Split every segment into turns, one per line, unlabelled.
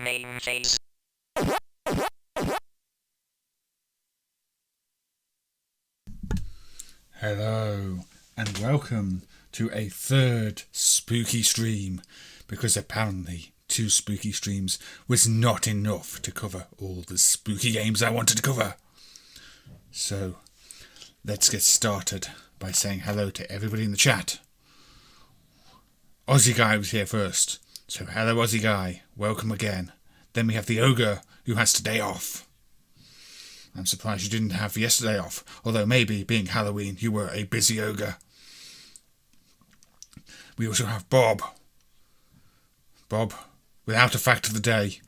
MAME phase.
Hello and welcome to a third spooky stream, because apparently 2 spooky streams was not enough to cover all the spooky games I wanted to cover. So let's get started by saying hello to everybody in the chat. Aussie Guy was here first. So hello Aussie Guy, welcome again. Then we have the Ogre, who has today off. I'm surprised you didn't have yesterday off, although maybe, being Halloween, you were a busy Ogre. We also have Bob. Bob, without a fact of the day,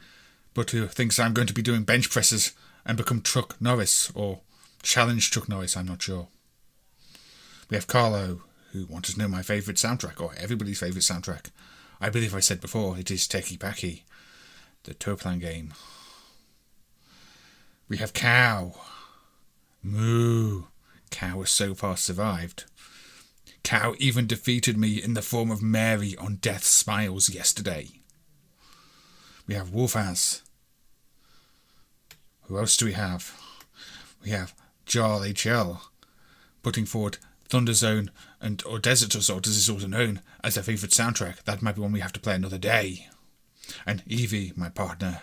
but who thinks I'm going to be doing bench presses and become Chuck Norris, or challenge Chuck Norris, I'm not sure. We have Carlo, who wanted to know my favourite soundtrack, or everybody's favourite soundtrack. I believe I said before, it is Tekkee Packy, the Toplan game. We have Cow. Moo. Cow has so far survived. Cow even defeated me in the form of Mary on Death Smiles yesterday. We have Wolfaz. Who else do we have? We have Jarl HL, putting forward Thunder Zone or Desert Assault, as it's also known, as their favourite soundtrack. That might be one we have to play another day. And Evie, my partner.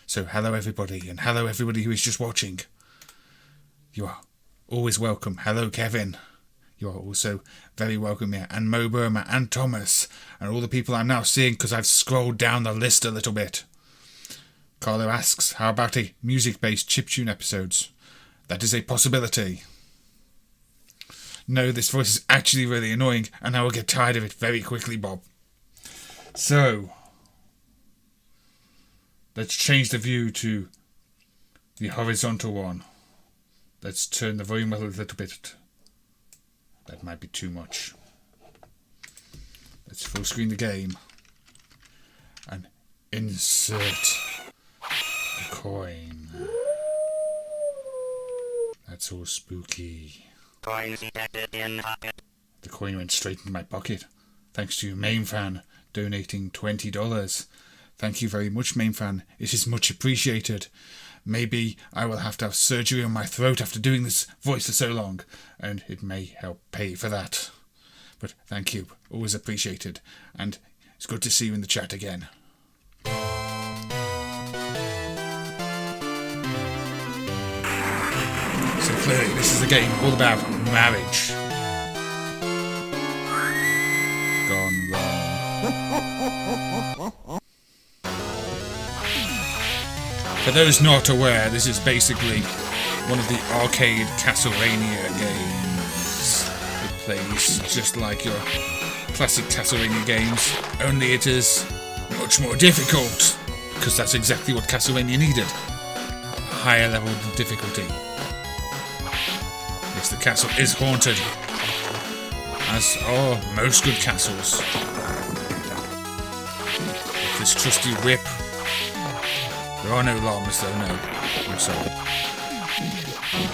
So hello everybody, and hello everybody who is just watching. You are always welcome. Hello Kevin. You are also very welcome here. And Mo Burma and Thomas. And all the people I'm now seeing because I've scrolled down the list a little bit. Carlo asks, how about a music-based chiptune episodes? That is a possibility. No, this voice is actually really annoying, and I will get tired of it very quickly, Bob. So, let's change the view to the horizontal one. Let's turn the volume a little bit. That might be too much. Let's full screen the game. And insert a coin. That's all spooky. The coin went straight into my pocket. Thanks to MAME fan donating $20. Thank you very much, MAME fan. It is much appreciated. Maybe I will have to have surgery on my throat after doing this voice for so long, and it may help pay for that. But thank you, always appreciated, and it's good to see you in the chat again. So clearly this is a game all about marriage. Gone wrong. For those not aware, this is basically one of the arcade Castlevania games. It plays just like your classic Castlevania games, only it is much more difficult, because that's exactly what Castlevania needed. A higher level of difficulty. Yes, the castle is haunted, as are most good castles. With this trusty whip. There are no llamas though, no. I'm sorry.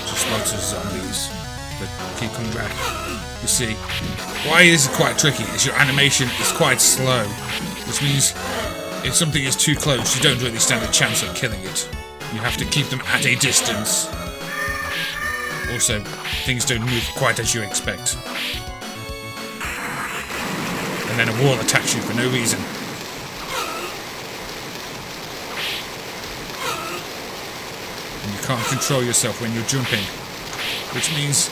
Just lots of zombies. But keep coming back. You see, why is it quite tricky is your animation is quite slow. Which means if something is too close, you don't really stand a chance of killing it. You have to keep them at a distance. Also, things don't move quite as you expect. And then a wall attacks you for no reason. And you can't control yourself when you're jumping. Which means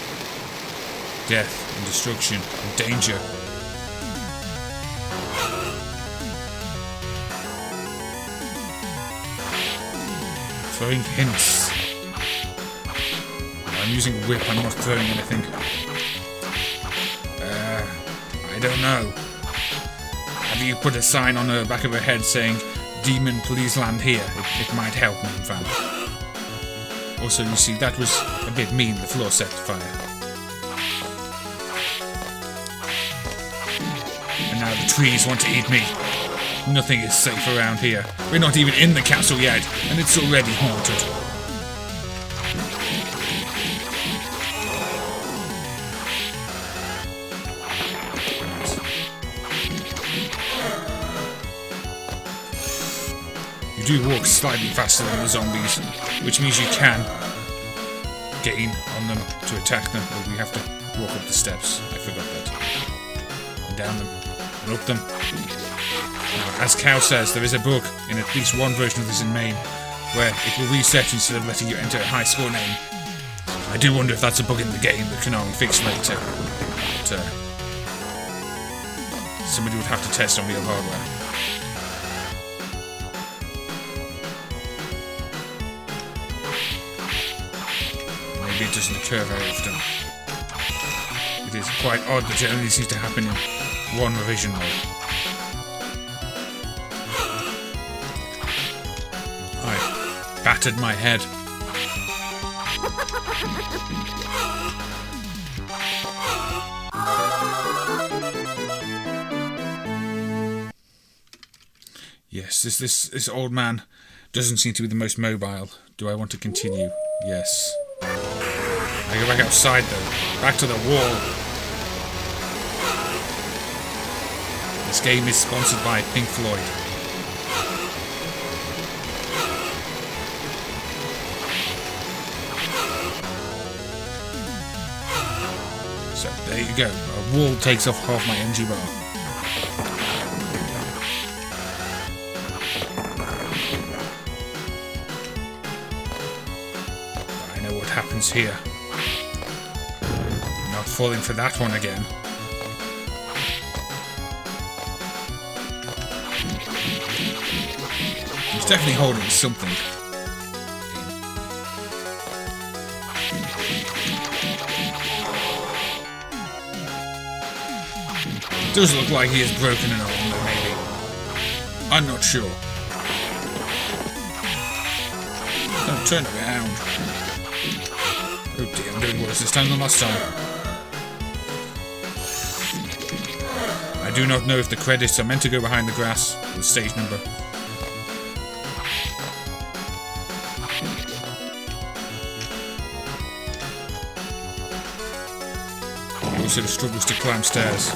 death and destruction and danger. Throwing hints. I'm using a whip, I'm not throwing anything. I don't know. Have you put a sign on the back of her head saying, "Demon, please land here"? It might help me, fam. Also, you see, that was a bit mean, the floor set fire. And now the trees want to eat me. Nothing is safe around here. We're not even in the castle yet, and it's already haunted. You do walk slightly faster than the zombies, which means you can gain on them to attack them, but we have to walk up the steps. I forgot that. And down them, and up them. Now, as Cow says, there is a bug in at least one version of this in MAME, where it will reset instead of letting you enter a high score name. I do wonder if that's a bug in the game that Konami fixed later. But, Somebody would have to test on real hardware. Maybe it doesn't occur very often. It is quite odd that it only seems to happen in one revision mode. I battered my head. Yes, this old man doesn't seem to be the most mobile. Do I want to continue? Yes. I go back outside though. Back to the wall. This game is sponsored by Pink Floyd. So there you go. A wall takes off half my energy bar. I know what happens here. Not falling for that one again. He's definitely holding something. It does look like he has broken an arm though, maybe. I'm not sure. Don't turn around. Oh dear, I'm doing worse this time than last time. I do not know if the credits are meant to go behind the grass or the stage number. He also struggles to climb stairs.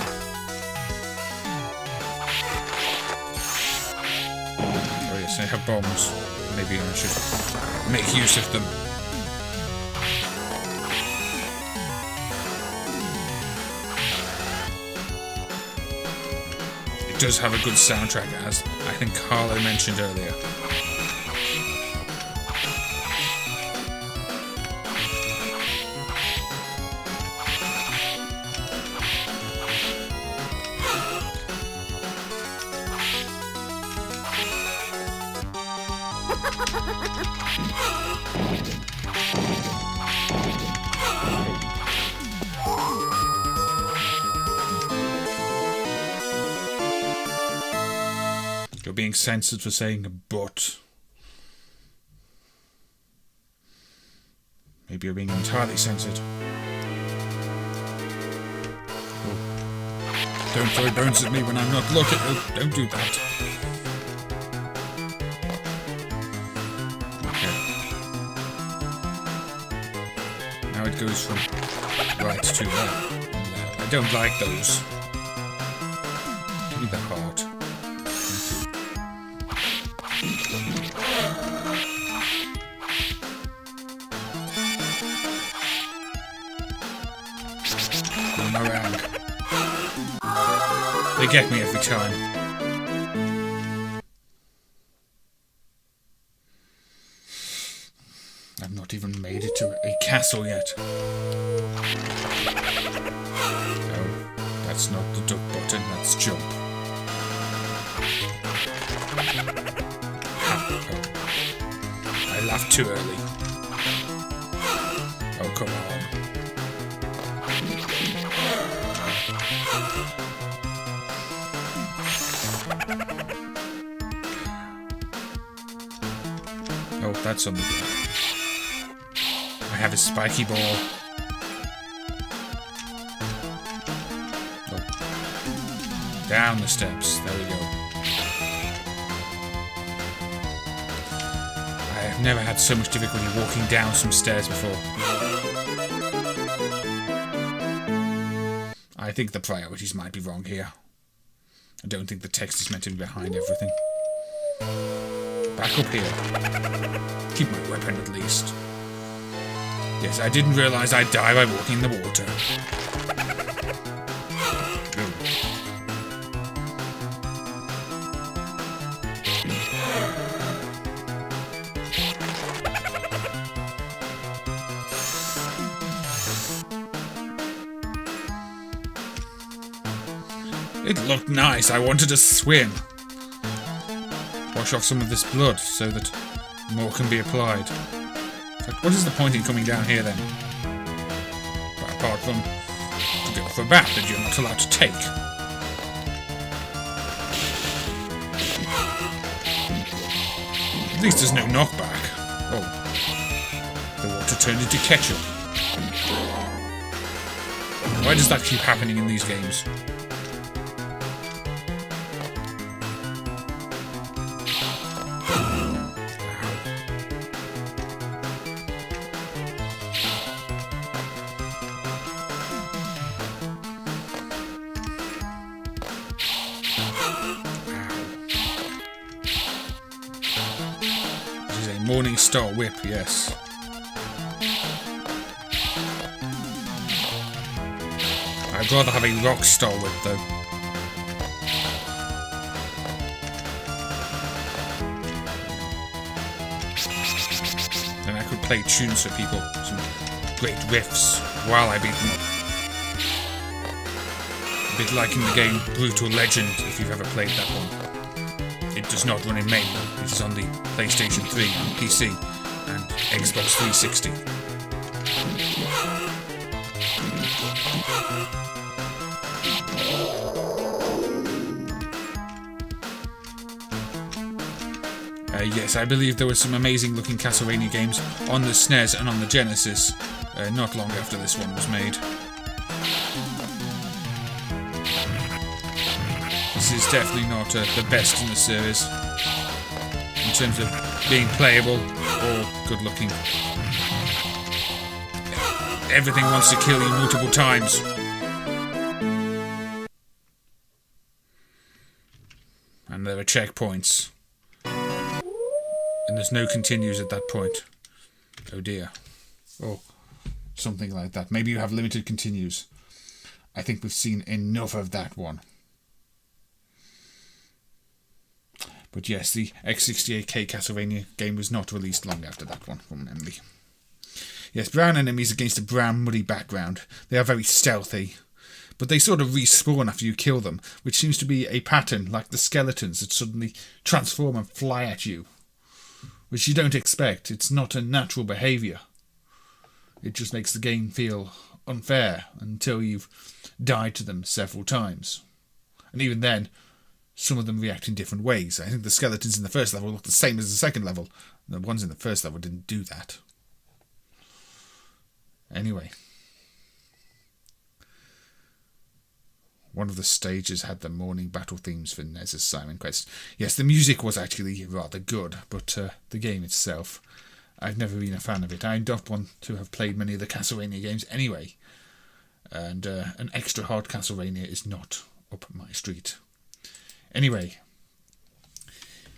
Oh yes, I have bombs. Maybe I should make use of them. It does have a good soundtrack, as I think Carlo mentioned earlier. You're being censored for saying a but. Maybe you're being entirely censored. Oh. Don't throw bones at me when I'm not looking. Oh, don't do that. Okay. Now it goes from right to left. I don't like those. Give me the heart. Around. They get me every time. I've not even made it to a castle yet. No, that's not the duck button, that's jump. I laughed too early. Oh, come on. Oh, that's something. I have a spiky ball. Oh. Down the steps. There we go. I have never had so much difficulty walking down some stairs before. I think the priorities might be wrong here. I don't think the text is meant to be behind everything. Back up here. Keep my weapon at least. Yes, I didn't realise I'd die by walking in the water. It looked nice. I wanted to swim. Wash off some of this blood so that more can be applied. What is the point in coming down here then? But apart from to go for a bath that you're not allowed to take. At least there's no knockback. Oh. The water turned into ketchup. Why does that keep happening in these games? Morning Star Whip, yes. I'd rather have a Rock Star Whip, though. Then I could play tunes for people, some great riffs, while I beat them up. A bit like in the game Brutal Legend, if you've ever played that one. It does not run in MAME, it is on the PlayStation 3 and PC and Xbox 360. Yes, I believe there were some amazing looking Castlevania games on the SNES and on the Genesis, not long after this one was made. This is definitely not the best in the series in terms of being playable or good looking. Everything wants to kill you multiple times. And there are checkpoints. And there's no continues at that point. Oh dear. Or something like that. Maybe you have limited continues. I think we've seen enough of that one. But yes, the X68K Castlevania game was not released long after that one, from memory. Yes, brown enemies against a brown muddy background. They are very stealthy, but they sort of respawn after you kill them, which seems to be a pattern like the skeletons that suddenly transform and fly at you, which you don't expect. It's not a natural behaviour. It just makes the game feel unfair until you've died to them several times. And even then, some of them react in different ways. I think the skeletons in the first level look the same as the second level. The ones in the first level didn't do that. Anyway. One of the stages had the morning battle themes for NES's Simon Quest. Yes, the music was actually rather good, but the game itself, I've never been a fan of it. I don't want to have played many of the Castlevania games anyway. And an extra hard Castlevania is not up my street. Anyway,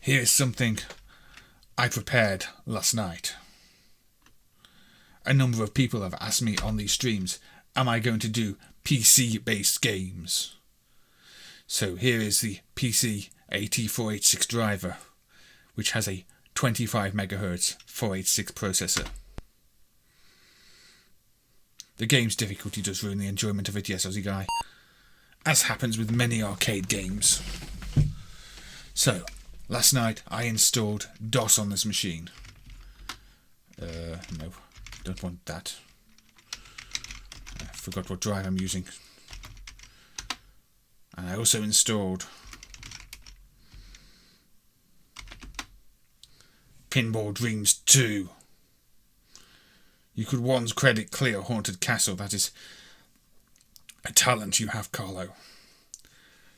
here is something I prepared last night. A number of people have asked me on these streams, am I going to do PC-based games? So here is the PC AT486 driver, which has a 25 MHz 486 processor. The game's difficulty does ruin the enjoyment of it, yes, Aussie guy. As happens with many arcade games. So, last night I installed DOS on this machine. No, don't want that. I forgot what drive I'm using. And I also installed Pinball Dreams II. You could once credit Clear Haunted Castle. That is a talent you have, Carlo.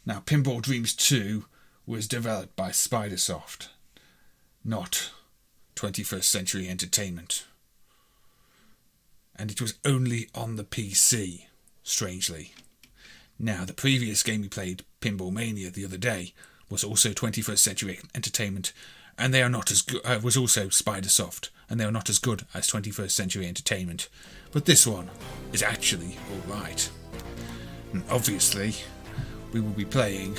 Now, Pinball Dreams II was developed by Spidersoft, not 21st Century Entertainment. And it was only on the PC, strangely. Now, the previous game we played, Pinball Mania, the other day, was also 21st Century Entertainment, and they are not as good. Was also Spidersoft, and they are not as good as 21st Century Entertainment. But this one is actually alright. And obviously, we will be playing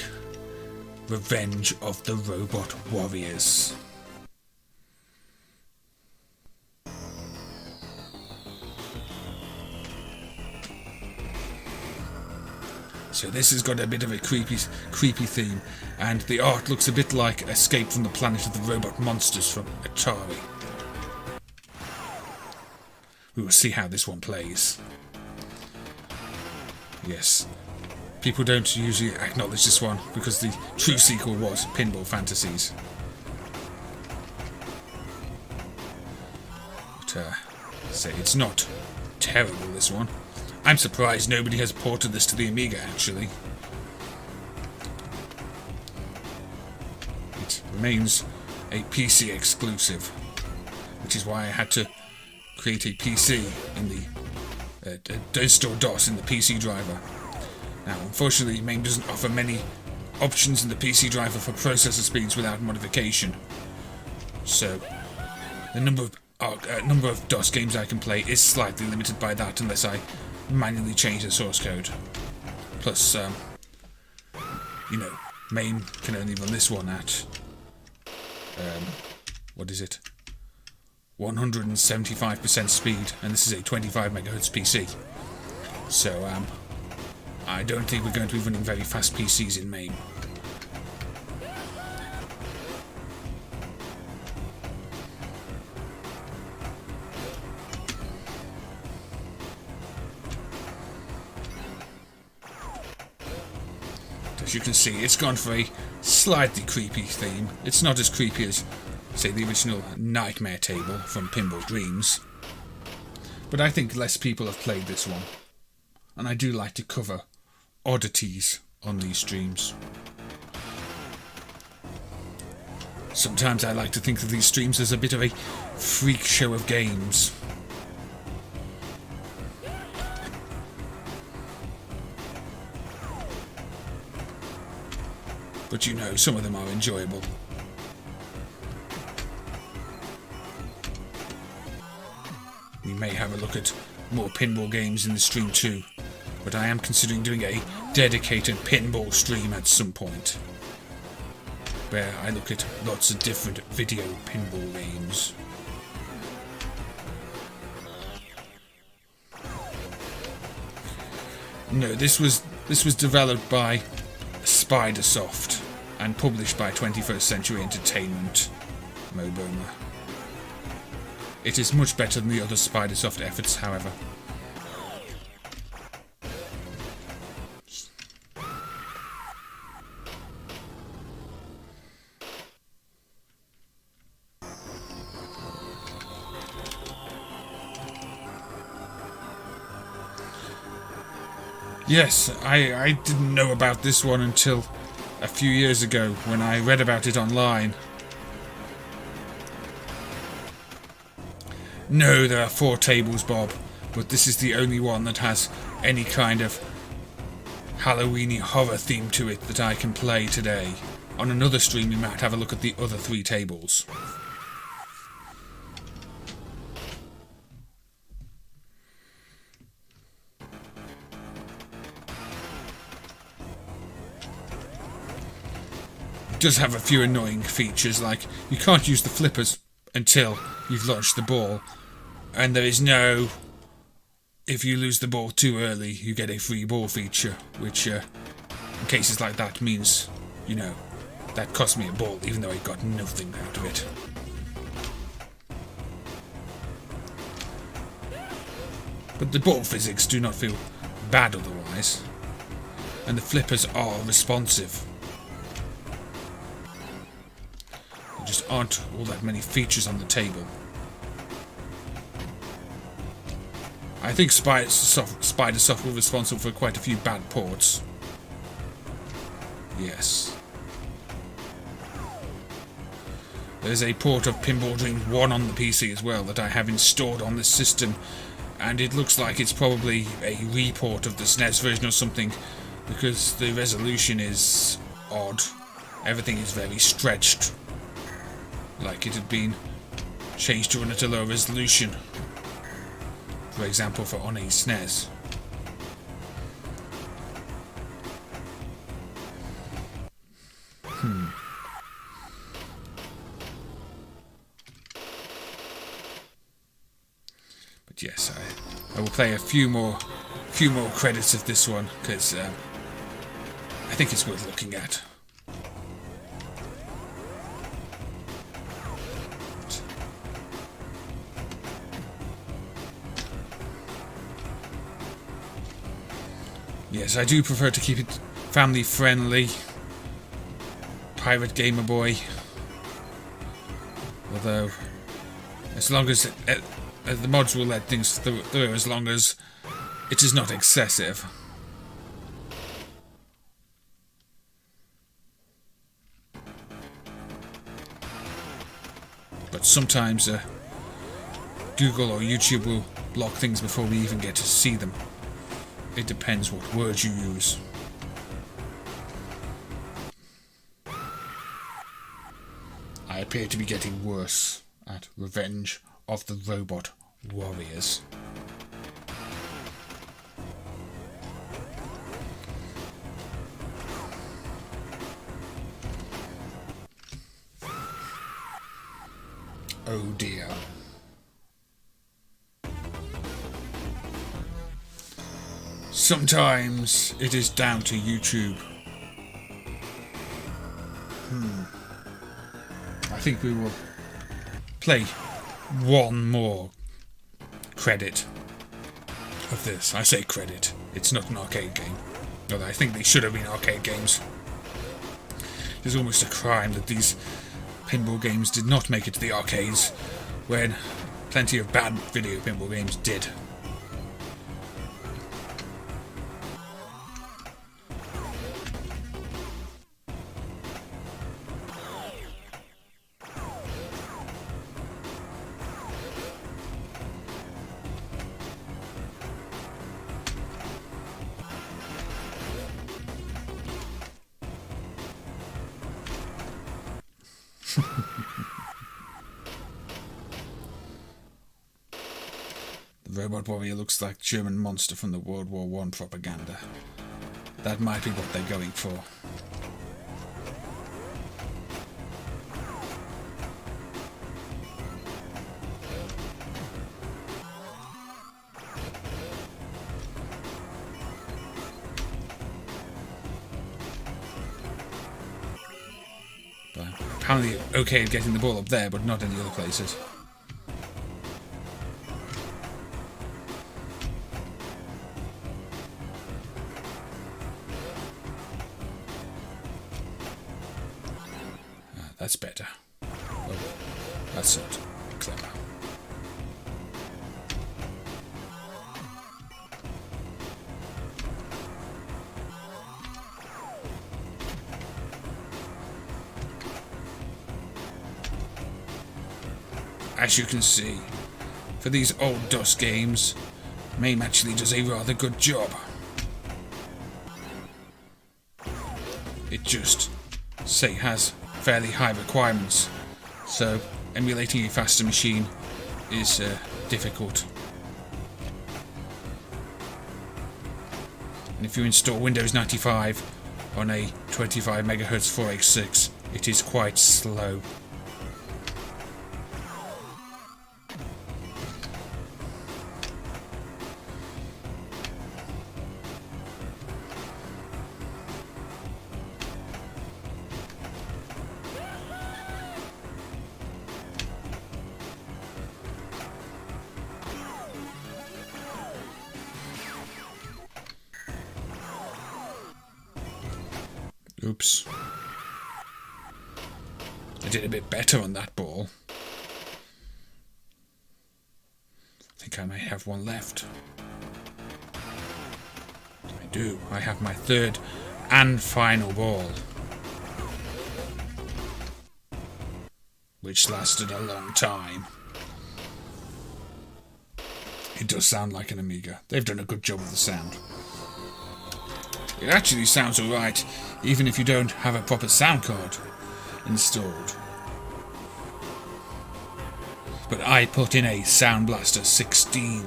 Revenge of the Robot Warriors. So this has got a bit of a creepy theme, and the art looks a bit like Escape from the Planet of the Robot Monsters from Atari. We will see how this one plays. Yes, people don't usually acknowledge this one because the true sequel was Pinball Fantasies. But say it's not terrible, this one. I'm surprised nobody has ported this to the Amiga, actually. It remains a PC exclusive, which is why I had to create a PC in the install DOS in the PC driver. Now, unfortunately, MAME doesn't offer many options in the PC driver for processor speeds without modification. So, the number of DOS games I can play is slightly limited by that unless I manually change the source code. Plus, MAME can only run this one at, what is it? 175% speed, and this is a 25 MHz PC. So, I don't think we're going to be running very fast PCs in MAME. As you can see, it's gone for a slightly creepy theme. It's not as creepy as, say, the original Nightmare Table from Pinball Dreams. But I think less people have played this one. And I do like to cover oddities on these streams. Sometimes I like to think of these streams as a bit of a freak show of games. But you know, some of them are enjoyable. We may have a look at more pinball games in the stream too, but I am considering doing a dedicated pinball stream at some point, where I look at lots of different video pinball games. No, this was developed by Spidersoft and published by 21st Century Entertainment, Moboma. It is much better than the other Spidersoft efforts, however. Yes, I didn't know about this one until a few years ago when I read about it online. No, there are 4 tables, Bob, but this is the only one that has any kind of Halloweeny horror theme to it that I can play today. On another stream we might have a look at the other 3 tables. It does have a few annoying features, like you can't use the flippers until you've launched the ball, and there is no, if you lose the ball too early you get a free ball feature, which in cases like that means, you know, that cost me a ball even though I got nothing out of it. But the ball physics do not feel bad otherwise, and the flippers are responsive. There just aren't all that many features on the table. I think Spidersoft were responsible for quite a few bad ports. Yes. There's a port of Pinball Dreams I on the PC as well that I have installed on this system, and it looks like it's probably a report of the SNES version or something, because the resolution is odd. Everything is very stretched, like it had been changed to run at a lower resolution, for example for on a SNES. But yes, I will play a few more credits of this one, because I think it's worth looking at. Yes, I do prefer to keep it family friendly. Pirate Gamer Boy. Although, as long as the mods will let things through, as long as it is not excessive. But sometimes Google or YouTube will block things before we even get to see them. It depends what words you use. I appear to be getting worse at Revenge of the Robot Warriors. Oh dear. Sometimes it is down to YouTube. I think we will play one more credit of this. I say credit. It's not an arcade game. Although I think they should have been arcade games. It's almost a crime that these pinball games did not make it to the arcades, when plenty of bad video pinball games did. The Robot Warrior looks like German monster from the World War I propaganda. That might be what they're going for. But apparently okay at getting the ball up there, but not in the other places. That's better. Oh, that's not clever. As you can see, for these old DOS games, MAME actually does a rather good job. It just, say, has fairly high requirements, so emulating a faster machine is difficult. And if you install Windows 95 on a 25 MHz 486, it is quite slow. Oops. I did a bit better on that ball. I think I may have one left. I do. I have my third and final ball, which lasted a long time. It does sound like an Amiga. They've done a good job of the sound. It actually sounds alright, even if you don't have a proper sound card installed. But I put in a Sound Blaster 16,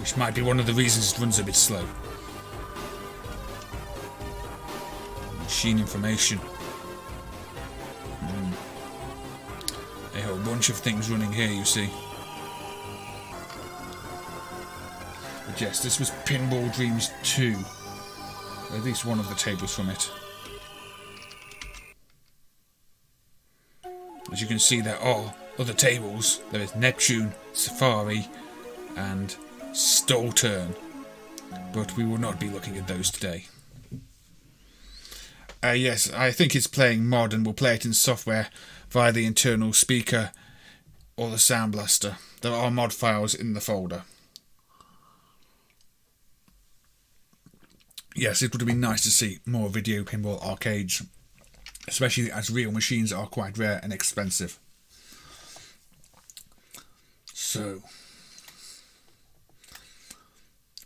which might be one of the reasons it runs a bit slow. Machine information. A whole bunch of things running here, you see. Yes, this was Pinball Dreams II. At least one of the tables from it. As you can see, there are other tables. There is Neptune, Safari, and Stoltern. But we will not be looking at those today. Yes, I think it's playing mod, and we'll play it in software via the internal speaker or the Sound Blaster. There are mod files in the folder. Yes, it would have been nice to see more video pinball arcades, especially as real machines are quite rare and expensive. So,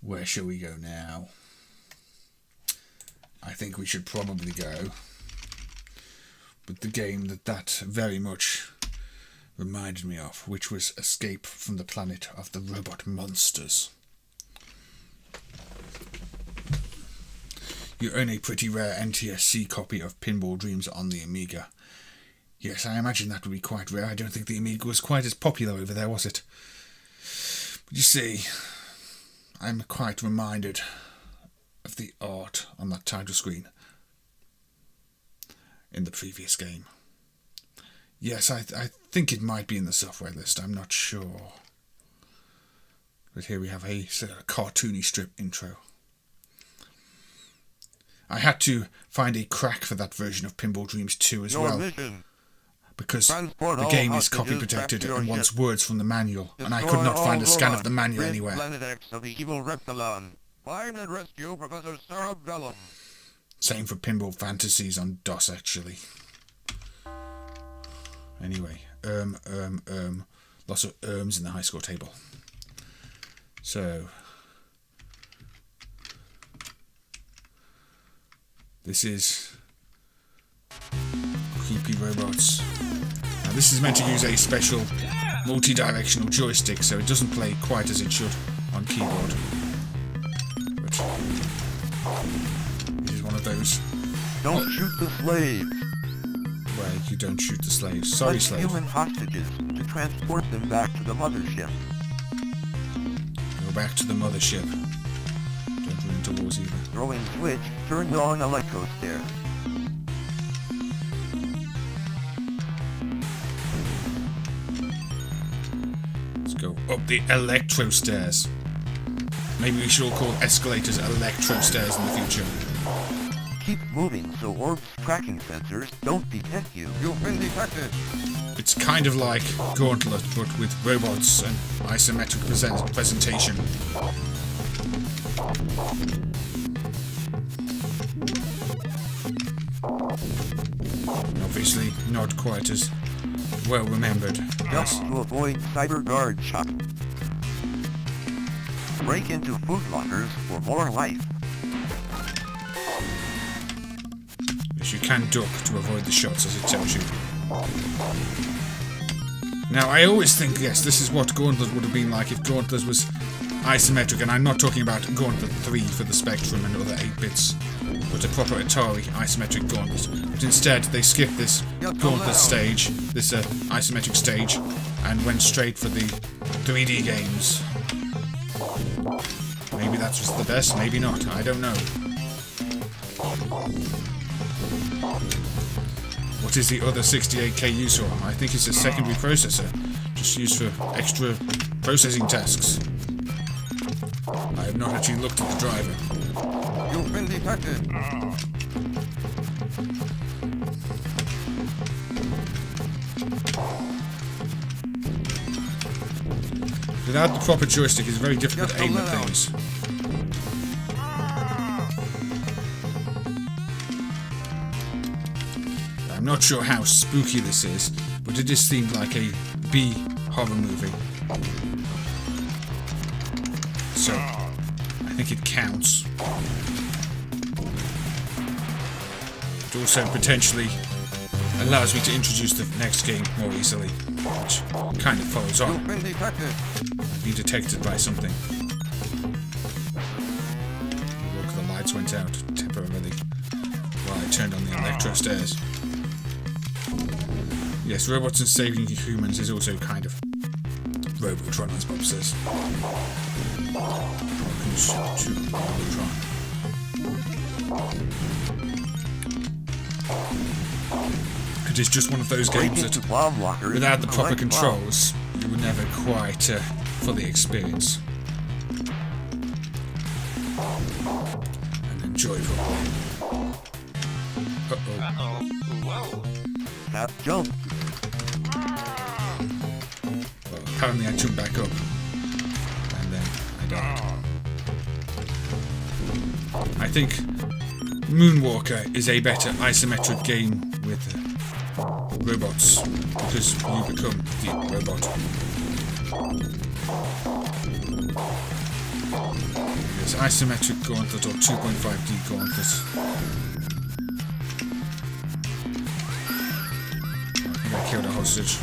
where shall we go now? I think we should probably go with the game that very much reminded me of, which was Escape from the Planet of the Robot Monsters. You own a pretty rare NTSC copy of Pinball Dreams on the Amiga. Yes, I imagine that would be quite rare. I don't think the Amiga was quite as popular over there, was it? But you see, I'm quite reminded of the art on that title screen in the previous game. Yes, I think it might be in the software list, I'm not sure. But here we have a sort of cartoony strip intro. I had to find a crack for that version of Pinball Dreams II as well, because the game is copy protected and wants words from the manual, and I could not find a scan of the manual anywhere.
Find and rescue Professor Cerebellum.
Same for Pinball Fantasies on DOS, actually. Anyway, lots of in the high score table. So, this is Creepy Robots. Now this is meant to use a special multi-directional joystick, so it doesn't play quite as it should on keyboard. This is one of those.
Don't shoot the slaves.
Well, you don't shoot the slaves. Sorry, slave.
Human hostages to transport them back to the mothership.
Go back to the mothership. Don't run into wars either.
Throwing switch, turn on electro stairs.
Let's go up the electro stairs. Maybe we should all call escalators electro stairs in the future.
Keep moving so orb's tracking sensors don't detect you. You've been detected.
It's kind of like Gauntlet, but with robots and isometric presentation. Obviously, not quite as well remembered.
Just to avoid cyber guard shot. Break into food lockers for more life.
Yes, you can duck to avoid the shots, as it tells you. Now, I always think, yes, this is what Gauntlet would have been like if Gauntlet was isometric, and I'm not talking about Gauntlet 3 for the Spectrum and other 8-bits, but a proper Atari isometric Gauntlet. But instead, they skipped this Gauntlet stage, this isometric stage, and went straight for the 3D games. Maybe that was the best, maybe not, I don't know. What is the other 68K use for? I think it's a secondary processor, just used for extra processing tasks. I have not actually looked at the driver.
You've been detected.
Without the proper joystick, it's very difficult to aim at things. I'm not sure how spooky this is, but it just seemed like a B horror movie. So, I think it counts. It also potentially allows me to introduce the next game more easily, which kind of follows on.
You've been detected.
I've been detected by something. Look, the lights went out temporarily while I turned on the electro stairs. Yes, robots and saving humans is also kind of Robotron, as Bob says. Dreams II Mastertronic. It is just one of those games that, without the proper controls, you would never quite fully experience and enjoy properly.
Uh-oh. Whoa.
Tap jump.
Well, apparently I jumped back up, and then I died. I think Moonwalker is a better isometric game with robots, because you become the robot. There's isometric gauntlet or 2.5D gauntlet. I think I killed a hostage.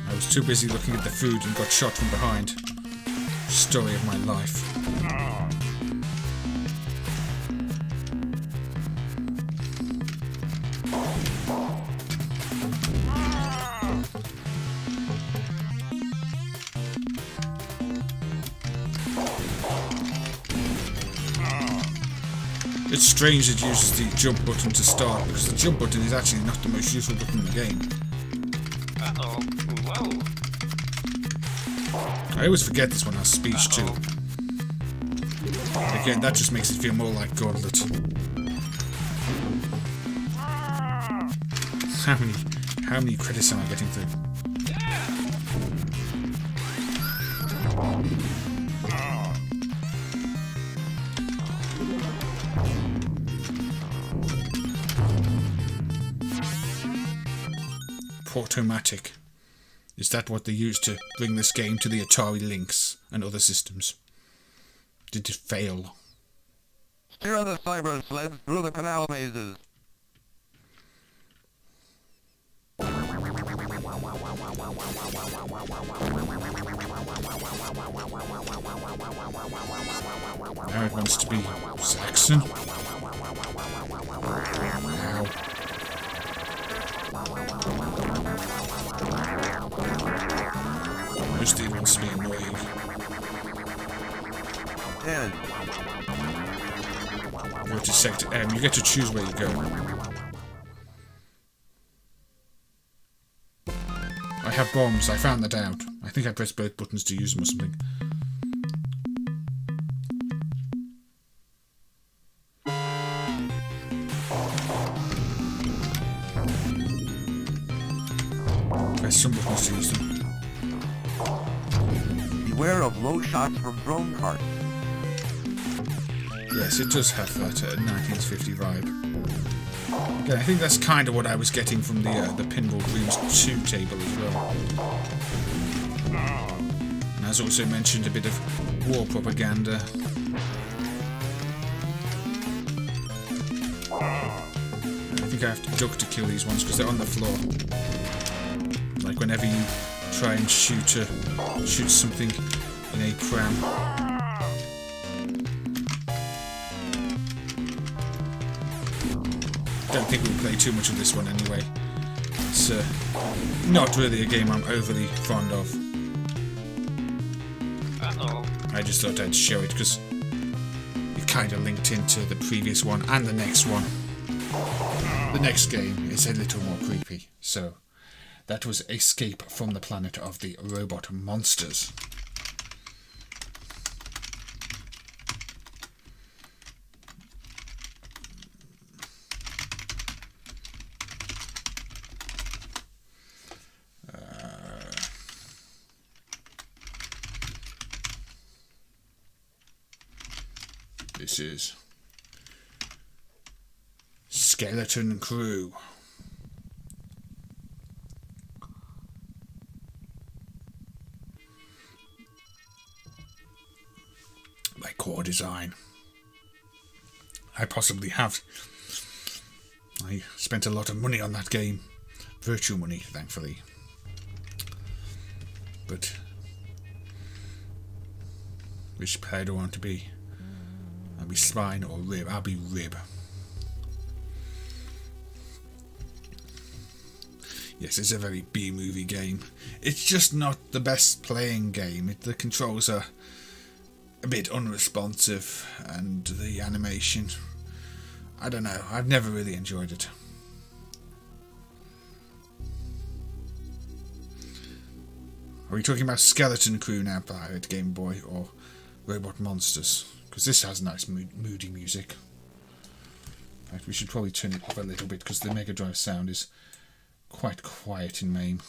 I was too busy looking at the food and got shot from behind. Story of my life. It's strange it uses the jump button to start, because the jump button is actually not the most useful button in the game.
Uh-oh. Whoa.
I always forget this one has speech too. Again, that just makes it feel more like Gauntlet. How many credits am I getting through? Portomatic. Is that what they used to bring this game to the Atari Lynx and other systems? Did it fail?
Steer the cyber sled through the canal mazes.
Now it wants to be Saxon. Ow. Mostly it wants to be annoying.
10.
Go to sector M. You get to choose where you go. I have bombs. I found that out. I think I pressed both buttons to use them or something. Press some buttons to use them.
Beware of low shots from drone carts.
Yes, it does have that 1950 vibe. Again, I think that's kind of what I was getting from the Pinball Dreams II table as well. And as also mentioned, a bit of war propaganda. I think I have to duck to kill these ones because they're on the floor. Like whenever you try and shoot something in a pram. Don't think we'll play too much of this one anyway. It's not really a game I'm overly fond of.
Uh-oh.
I just thought I'd show it because it kind of linked into the previous one and the next one. The next game is a little more creepy. So that was Escape from the Planet of the Robot Monsters. This is Skeleton Crew. My core design. I possibly have. I spent a lot of money on that game. Virtual money, thankfully. But which player do I want to be? I'll be spine or rib. I'll be rib. Yes, it's a very B-movie game. It's just not the best playing game. The controls are a bit unresponsive, and the animation, I don't know, I've never really enjoyed it. Are we talking about Skeleton Crew now, Pirate Game Boy, or Robot Monsters? Because this has nice moody music. In fact, we should probably turn it up a little bit because the Mega Drive sound is quite quiet in MAME.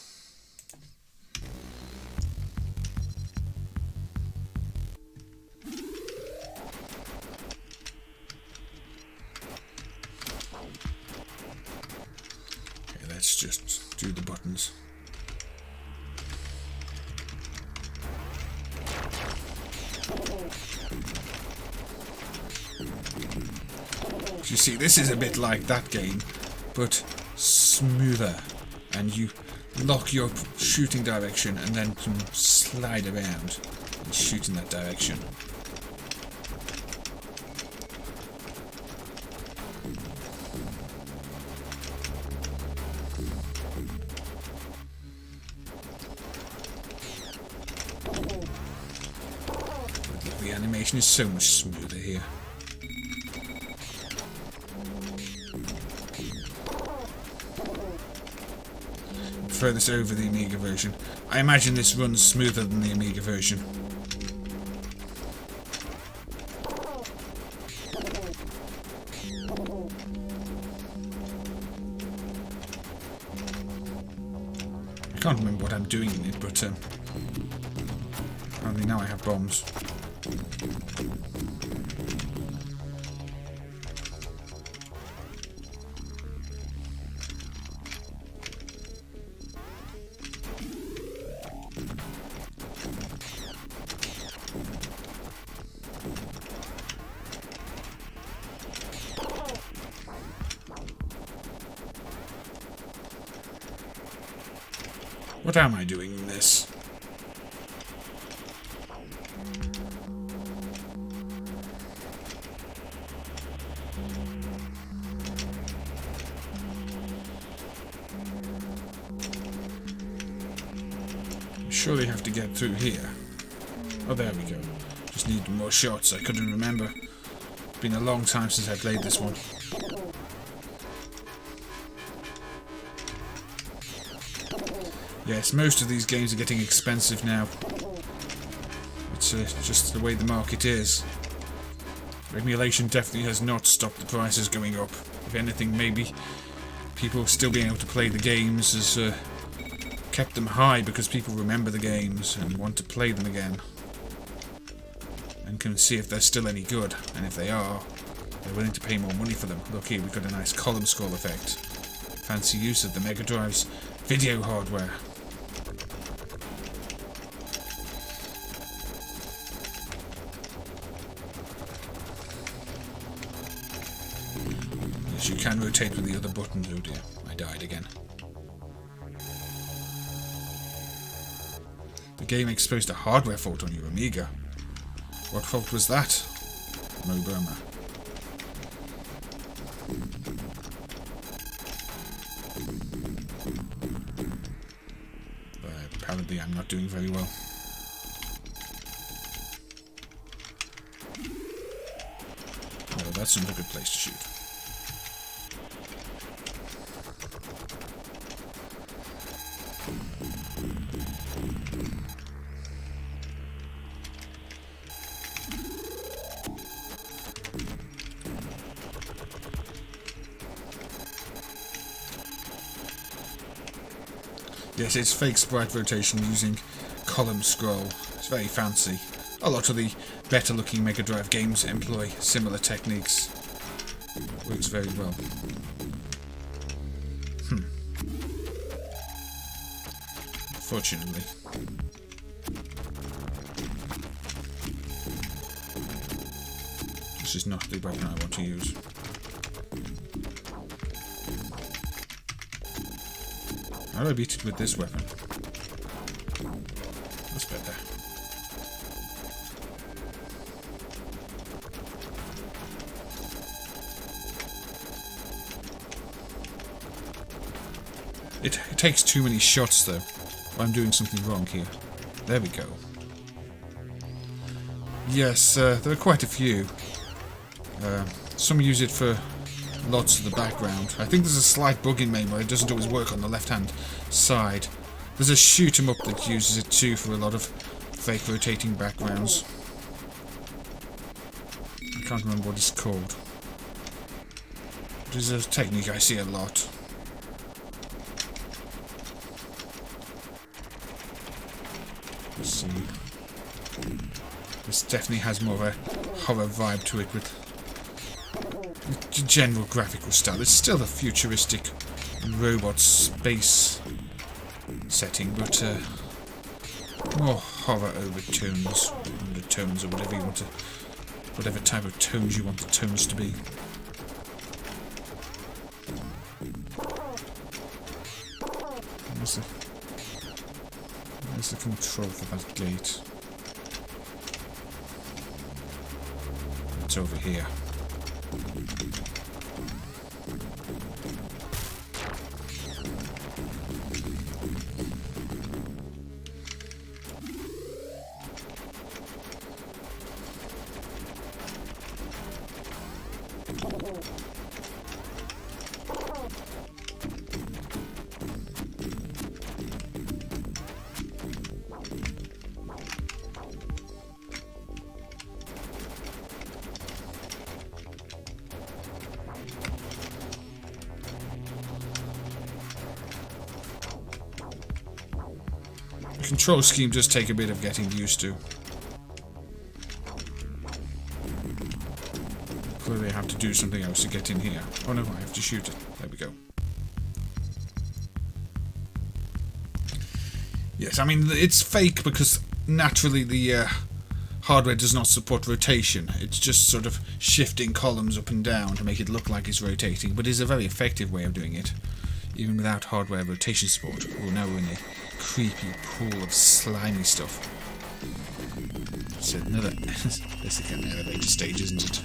Okay, let's just do the buttons. You see, this is a bit like that game, but smoother, and you lock your shooting direction and then can slide around and shoot in that direction. But the animation is so much smoother here. This over the Amiga version. I imagine this runs smoother than the Amiga version. I can't remember what I'm doing in it, but apparently now I have bombs. What am I doing in this? Surely have to get through here. Oh, there we go. Just need more shots. I couldn't remember. It's been a long time since I played this one. Yes, most of these games are getting expensive now. It's just the way the market is. Emulation definitely has not stopped the prices going up. If anything, maybe people still being able to play the games has kept them high because people remember the games and want to play them again. And can see if they're still any good. And if they are, they're willing to pay more money for them. Look here, we've got a nice column scroll effect. Fancy use of the Mega Drive's video hardware. Yes, you can rotate with the other buttons. Oh dear, I died again. The game exposed a hardware fault on your Amiga. What fault was that? Mo Burma. Apparently I'm not doing very well. Well, that's not a good place to shoot. Yes, it's fake sprite rotation using column scroll. It's very fancy. A lot of the better looking Mega Drive games employ similar techniques. Works very well. Fortunately. This is not the weapon I want to use. How do I beat it with this weapon? That's better. It takes too many shots though. I'm doing something wrong here. There we go. Yes, there are quite a few. Some use it for lots of the background. I think there's a slight bug in MAME where it doesn't always work on the left-hand side. There's a shoot 'em up that uses it too for a lot of fake rotating backgrounds. I can't remember what it's called. It is a technique I see a lot. Let's see. This definitely has more of a horror vibe to it with the general graphical style. It's still a futuristic robot space setting, but more horror overtones, undertones, or whatever you want to, whatever type of tones you want the tones to be. Where's the control for that gate? It's over here. The control scheme does take a bit of getting used to. Clearly I have to do something else to get in here. Oh no, I have to shoot it. There we go. Yes, I mean, it's fake because naturally the hardware does not support rotation. It's just sort of shifting columns up and down to make it look like it's rotating, but it's a very effective way of doing it, even without hardware rotation support. Oh, now we're in a creepy pool of slimy stuff. It's another... this is an elevator stage, isn't it?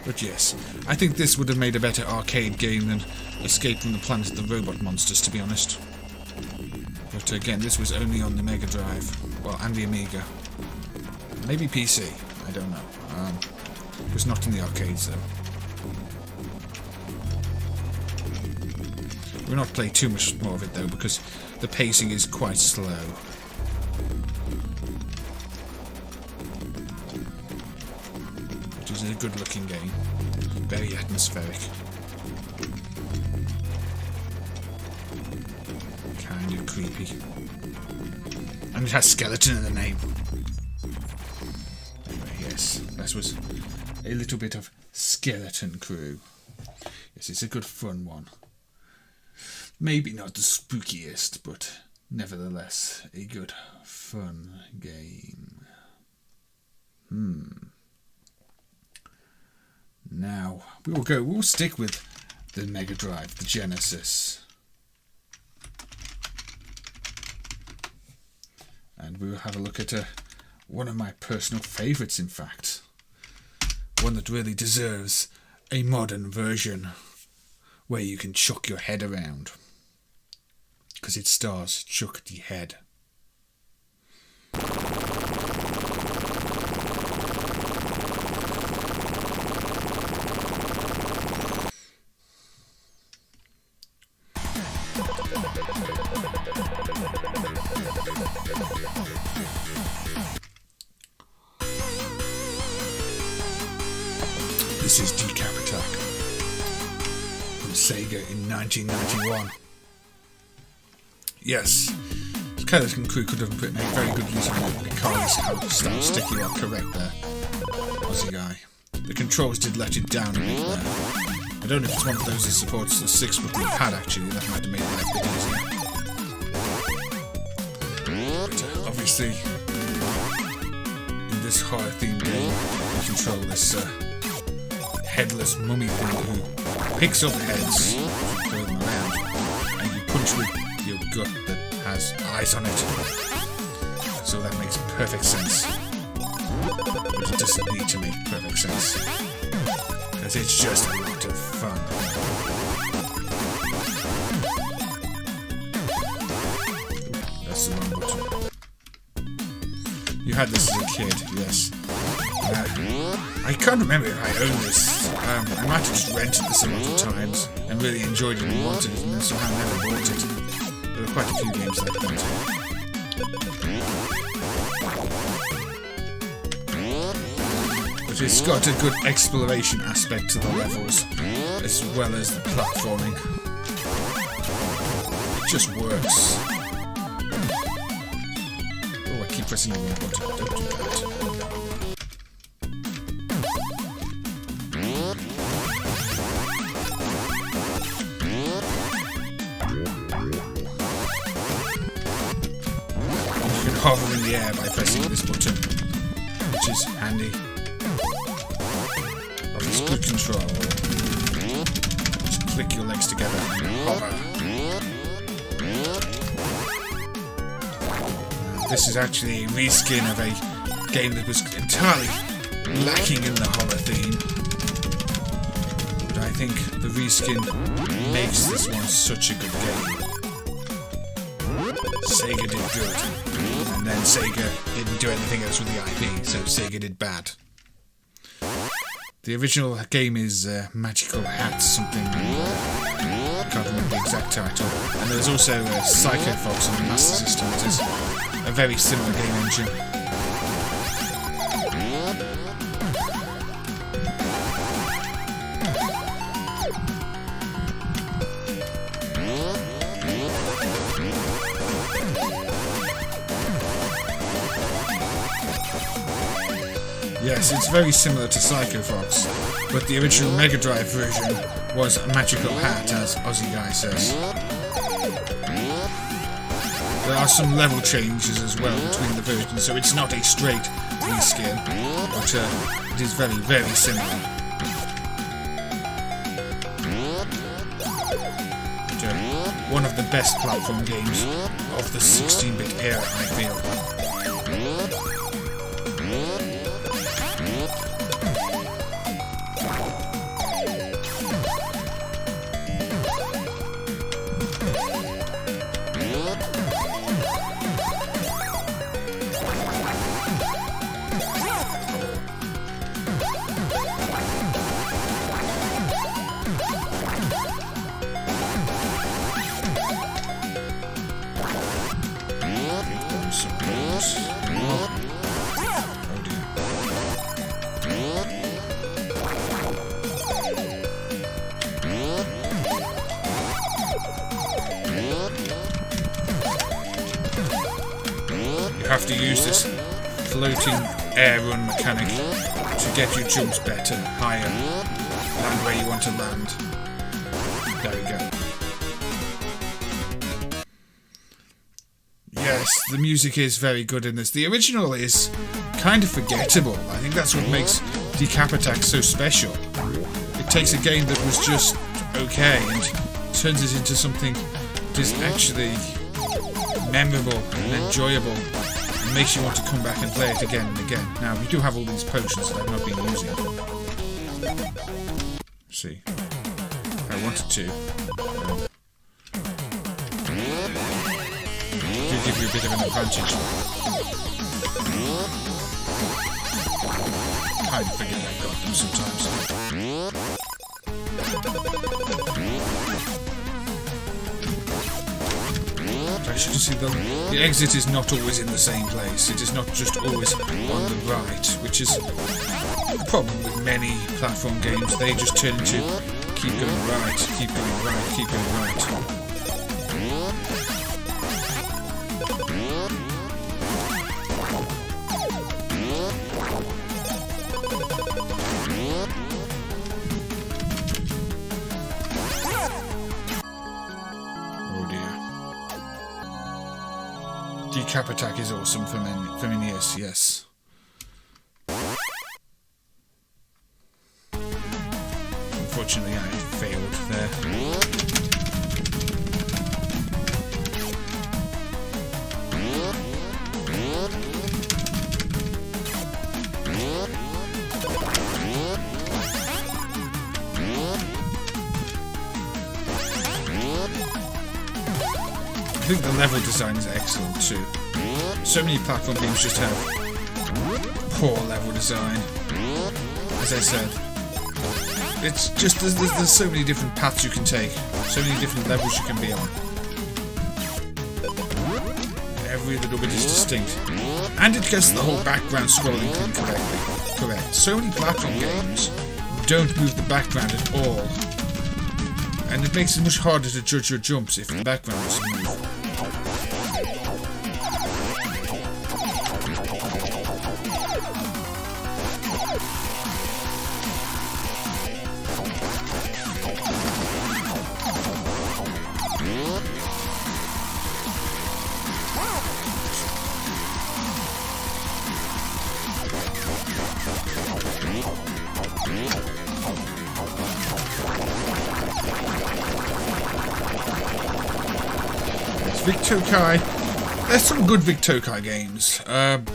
But yes, I think this would have made a better arcade game than Escape from the Planet of the Robot Monsters, to be honest. But again, this was only on the Mega Drive, well, and the Amiga. Maybe PC, I don't know. It was not in the arcades, though. We'll not play too much more of it, though, because the pacing is quite slow. It is a good-looking game. Very atmospheric. Kind of creepy. And it has skeleton in the name. Anyway, yes, that was a little bit of Skeleton Crew. Yes, it's a good fun one. Maybe not the spookiest, but nevertheless a good fun game. Now we'll stick with the Mega Drive, the Genesis. And we'll have a look at one of my personal favourites, in fact. One that really deserves a modern version where you can chuck your head around. Because it stars Chuck the Head. This is DecapAtack from Sega in 1991. Yes, Skeleton Crew could have made very good use of the creepy-crawlies style sticky, you are correct there, Aussie guy. The controls did let it down a bit there. I don't know if it's one of those that supports the 6-button pad actually, that might have made it a bit easier. But obviously, in this horror-themed game, you control this headless mummy thing who picks up heads, throw them around, and you punch with your gut that has eyes on it. So that makes perfect sense. But it doesn't need to make perfect sense. Because it's just a lot of fun. That's the wrong button. You had this as a kid, yes. I can't remember if I owned this. I might have just rented this a lot of times and really enjoyed it and wanted it, and then somehow never bought it. There are quite a few games like that. But it's got a good exploration aspect to the levels, as well as the platforming. It just works. Oh, I keep pressing the wrong button. Don't do that. Hover in the air by pressing this button, which is handy. Oh, it's good control. Just click your legs together and hover. This is actually a reskin of a game that was entirely lacking in the horror theme. But I think the reskin makes this one such a good game. Sega did good, and then Sega didn't do anything else with the IP, so Sega did bad. The original game is Magical Hat something, I can't remember the exact title, and there's also Psycho Fox on the Master System, which is a very similar game engine. Yes, it's very similar to Psycho Fox, but the original Mega Drive version was a magical hat, as Aussie Guy says. There are some level changes as well between the versions, so it's not a straight reskin, but it is very, very similar. But, one of the best platform games of the 16-bit era, I feel. You have to use this floating air run mechanic to get your jumps better, higher, land where you want to land. There we go. Yes, the music is very good in this. The original is kind of forgettable. I think that's what makes DecapAtack so special. It takes a game that was just okay and turns it into something that is actually memorable and enjoyable and makes you want to come back and play it again and again. Now, we do have all these potions that I've not been using. Let's see. If I wanted to. Do give you a bit of an advantage. I forget I've got them sometimes. I should see the exit is not always in the same place. It is not just always on the right, which is a problem with many platform games. They just turn into keep going right, keep going right, keep going right. DecapAtack is awesome for NES, yes. Unfortunately, I failed there. think the level design is excellent too. So many platform games just have poor level design. As I said, it's just there's so many different paths you can take, so many different levels you can be on. Every little bit is distinct, and it gets the whole background scrolling thing correct. So many platform games don't move the background at all, and it makes it much harder to judge your jumps if the background is smooth. Vic Tokai. There's some good Vic Tokai games. The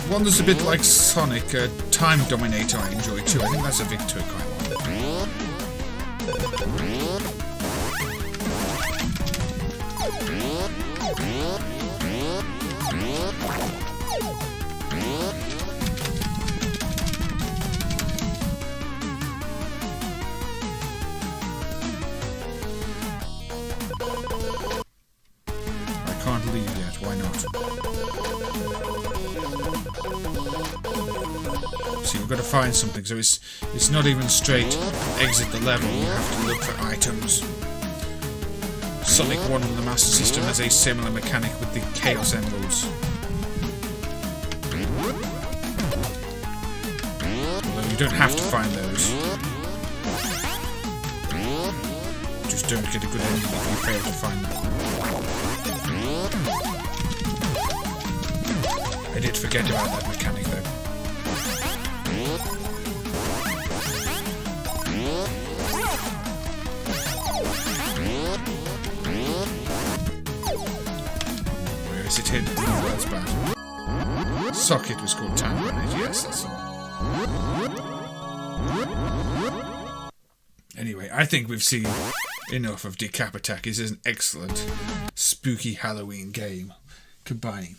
one that's a bit like Sonic, Time Dominator, I enjoy too. I think that's a Vic Tokai one. Why not? See, we've got to find something, so it's not even straight exit the level, you have to look for items. Sonic 1 on the Master System has a similar mechanic with the Chaos Emeralds. Although you don't have to find those. Just don't get a good ending if you fail to find them. I did forget about that mechanic though. Where is it hidden? Oh, that's bad. Socket was called Time Grenade, yes, that's all. Anyway, I think we've seen enough of DecapAtack. It is an excellent spooky Halloween game, combining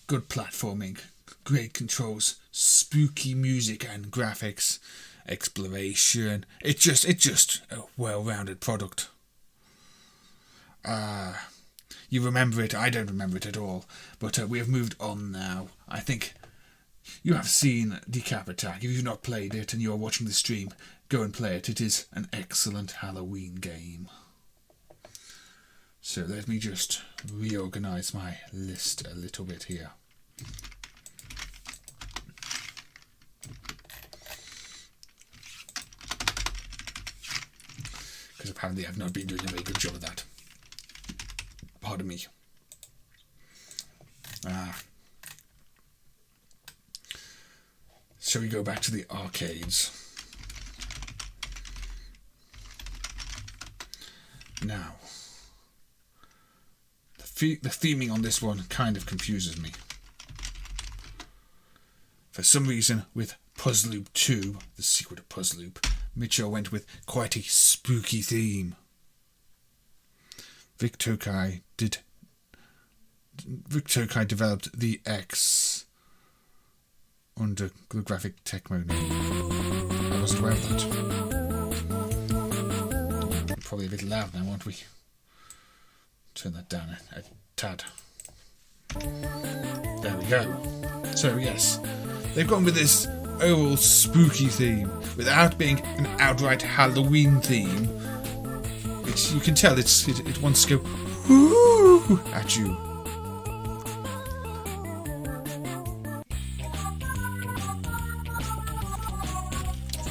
good platforming, great controls, spooky music and graphics, exploration. It's just a well-rounded product. You remember it, I don't remember it at all, but we have moved on now. I think you have seen DecapAtack. If you've not played it and you're watching the stream, go and play it. It is an excellent Halloween game. So let me just reorganize my list a little bit here. Because apparently I've not been doing a very good job of that. Pardon me. Shall we go back to the arcades? Now, the theming on this one kind of confuses me. For some reason, with Puzz Loop 2, the sequel to Puzz Loop, Mitchell went with quite a spooky theme. Vic Tokai developed the X under the graphic tech mode. I wasn't aware of that. Probably a bit loud now, won't we? Turn that down a tad. There we go. So yes, they've gone with this overall spooky theme without being an outright Halloween theme. You can tell it wants to go whoo at you.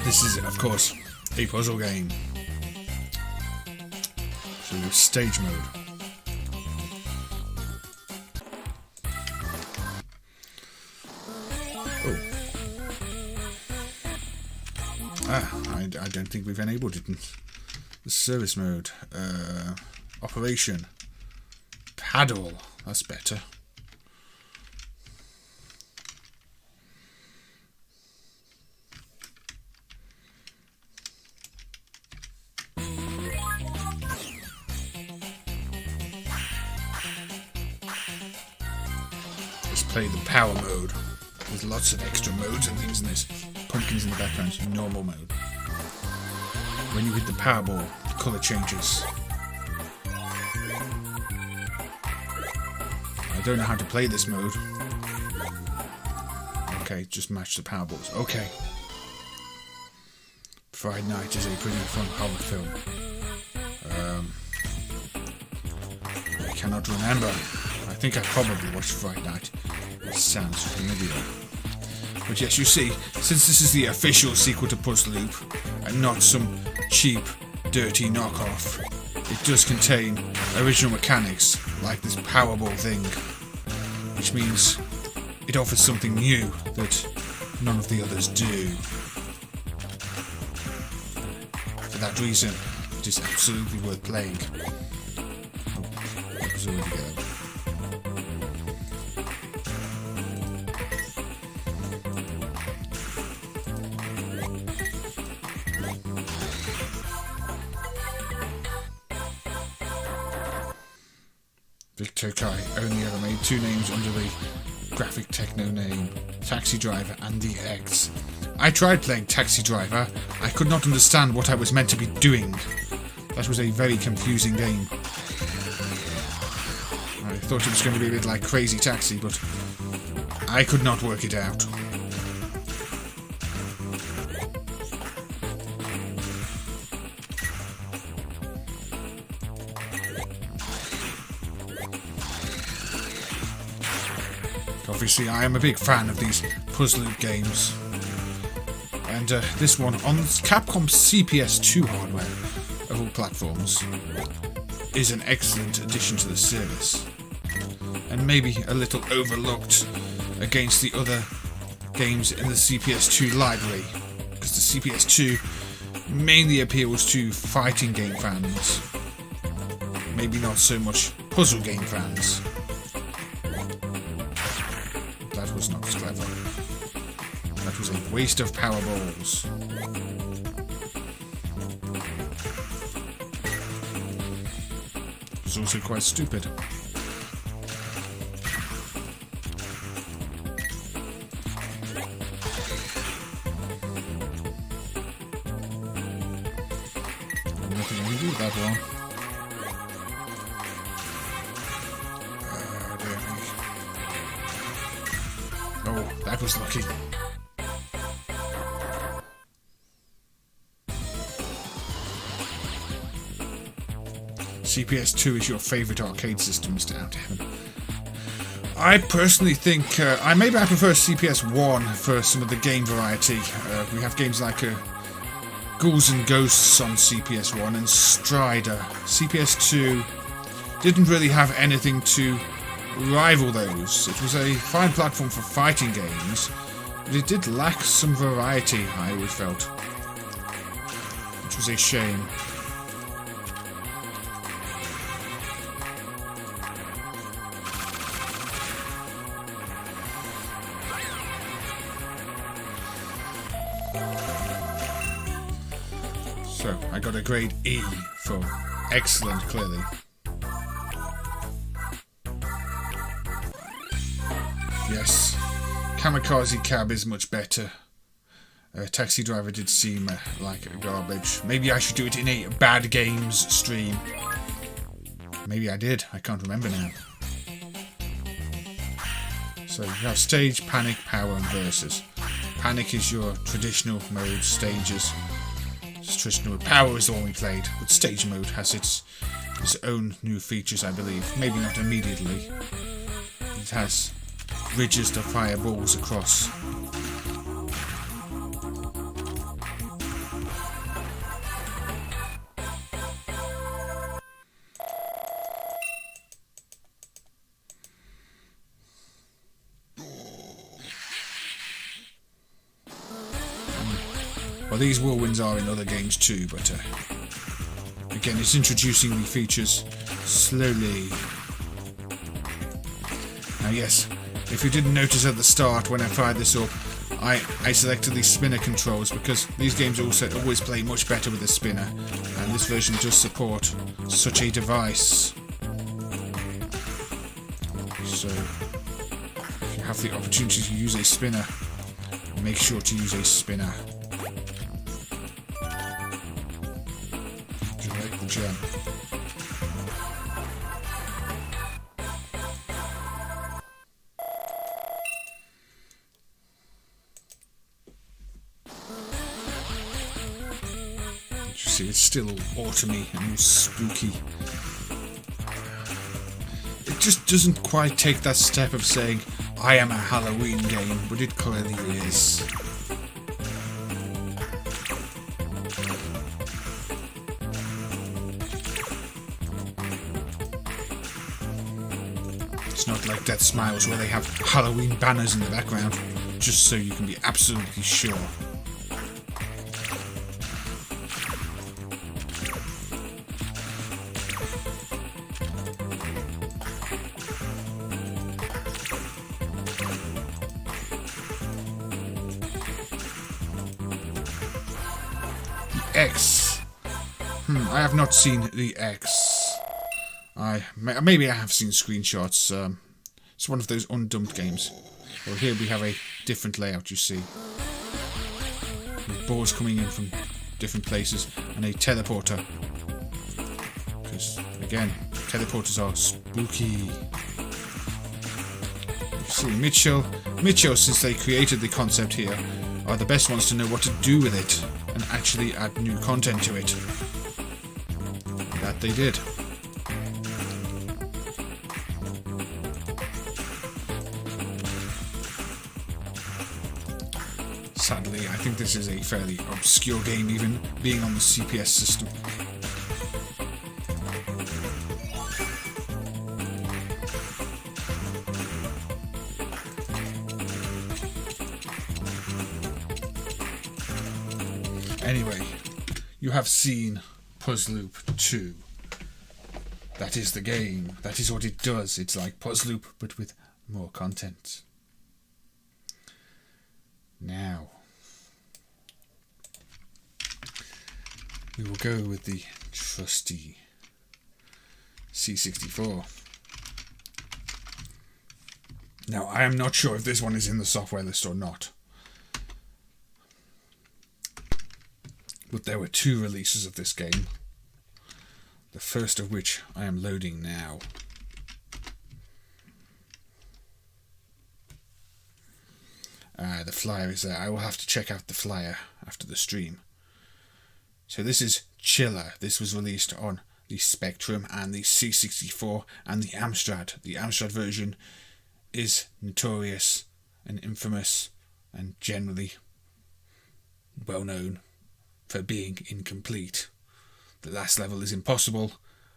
This is, of course, a puzzle game. So stage mode. Oh. I don't think we've enabled it in the service mode. Operation. Paddle. That's better. Let's play the power mode. There's lots of extra modes and things in this. Pumpkins in the background, normal mode. When you hit the power ball, the colour changes. I don't know how to play this mode. Okay, just match the power balls. Okay. Friday Night is a pretty fun horror film. I cannot remember. I think I probably watched Friday Night. It sounds familiar. But yes, you see, since this is the official sequel to Puzz Loop, and not some cheap, dirty knockoff, it does contain original mechanics, like this Powerball thing, which means it offers something new that none of the others do. For that reason, it is absolutely worth playing. Oh, that was already there. Victor Kai only ever made two names under the graphic techno name, Taxi Driver and the X. I tried playing Taxi Driver. I could not understand what I was meant to be doing. That was a very confusing game. I thought it was going to be a bit like Crazy Taxi, but I could not work it out. Obviously, I am a big fan of these Puzz Loop games. And this one, on Capcom CPS2 hardware, of all platforms, is an excellent addition to the service. And maybe a little overlooked against the other games in the CPS2 library. Because the CPS2 mainly appeals to fighting game fans. Maybe not so much puzzle game fans. That was not clever. That was a waste of power balls. It was also quite stupid. Nothing I can do with that one. Oh, that was lucky. CPS2 is your favourite arcade system, Mr. Outheaven. I personally think, maybe I prefer CPS1 for some of the game variety. We have games like Ghouls and Ghosts on CPS1 and Strider. CPS2 didn't really have anything to rival those. It was a fine platform for fighting games, but it did lack some variety, I always felt. Which was a shame. So, I got a grade E for excellent, clearly. Yes, Kamikaze Cab is much better. Taxi Driver did seem like garbage. Maybe I should do it in a bad games stream. Maybe I did, I can't remember now. So you have Stage, Panic, Power and Versus. Panic is your traditional mode, stages. Traditional Power is the one we played, but Stage mode has its own new features, I believe. Maybe not immediately. It has ridges to fire balls across. Well, these whirlwinds are in other games too, but again, it's introducing the features slowly. Now, yes, if you didn't notice at the start when I fired this up, I selected these spinner controls because these games always play much better with a spinner, and this version does support such a device. So, have the opportunity to use a spinner, make sure to use a spinner. Jaleco gem. You see, it's still all autumny and all spooky. It just doesn't quite take that step of saying, I am a Halloween game, but it clearly is. It's not like Death Smiles where they have Halloween banners in the background, just so you can be absolutely sure. X. I have not seen the X. Maybe I have seen screenshots. It's one of those undumped games. Well, here we have a different layout, you see. With balls coming in from different places and a teleporter. Because, again, teleporters are spooky. You see, Mitchell, since they created the concept here, are the best ones to know what to do with it and actually add new content to it. And that they did. Sadly, I think this is a fairly obscure game, even being on the CPS system. Anyway, you have seen Puzz Loop 2. That is the game. That is what it does. It's like Puzz Loop, but with more content. Now, we will go with the trusty C64. Now, I am not sure if this one is in the software list or not. But there were 2 releases of this game, the first of which I am loading now. The flyer is there. I will have to check out the flyer after the stream. So this is Chiller. This was released on the Spectrum and the C64 and the Amstrad. The Amstrad version is notorious and infamous and generally well known for being incomplete. The last level is impossible,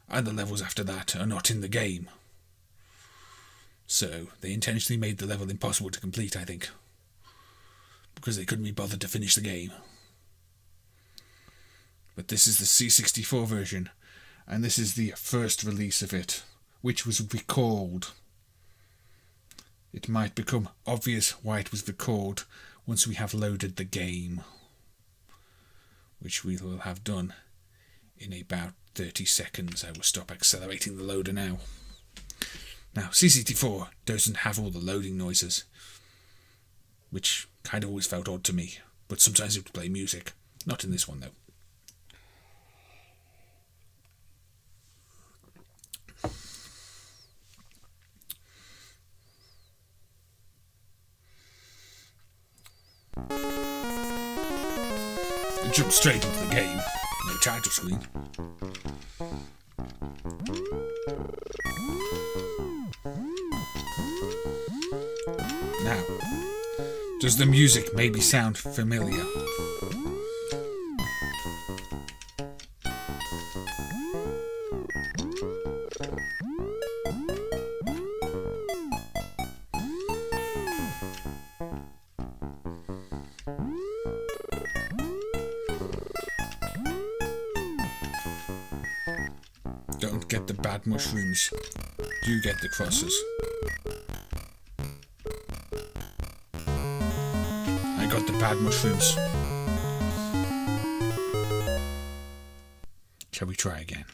and the levels after that are not in the game. So they intentionally made the level impossible to complete, I think, because they couldn't be bothered to finish the game. But this is the C64 version, and this is the first release of it, which was recalled. It might become obvious why it was recalled once we have loaded the game, which we will have done in about 30 seconds. I will stop accelerating the loader now. Now, C64 doesn't have all the loading noises, which kind of always felt odd to me, but sometimes it would play music. Not in this one, though. It jumps straight into the game. No title screen. Now, does the music maybe sound familiar? Don't get the bad mushrooms. Do get the crosses. I got the bad mushrooms. Shall we try again?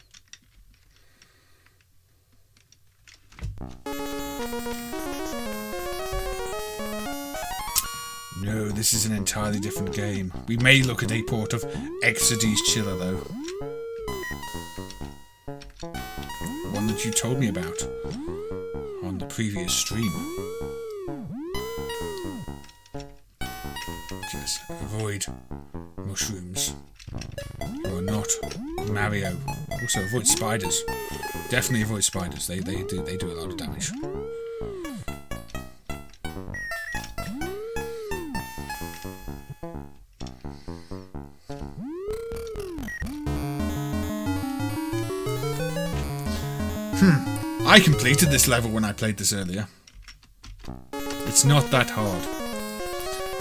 no, this is an entirely different game. We may look at a port of Exodus Chiller, though. One that you told me about on the previous stream. Yes, avoid mushrooms. Or not Mario. Also avoid spiders. Definitely avoid spiders. They do a lot of damage. I completed this level when I played this earlier. It's not that hard.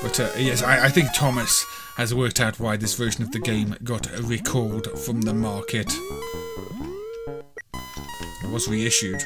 But yes, I think Thomas has worked out why this version of the game got recalled from the market. It was reissued.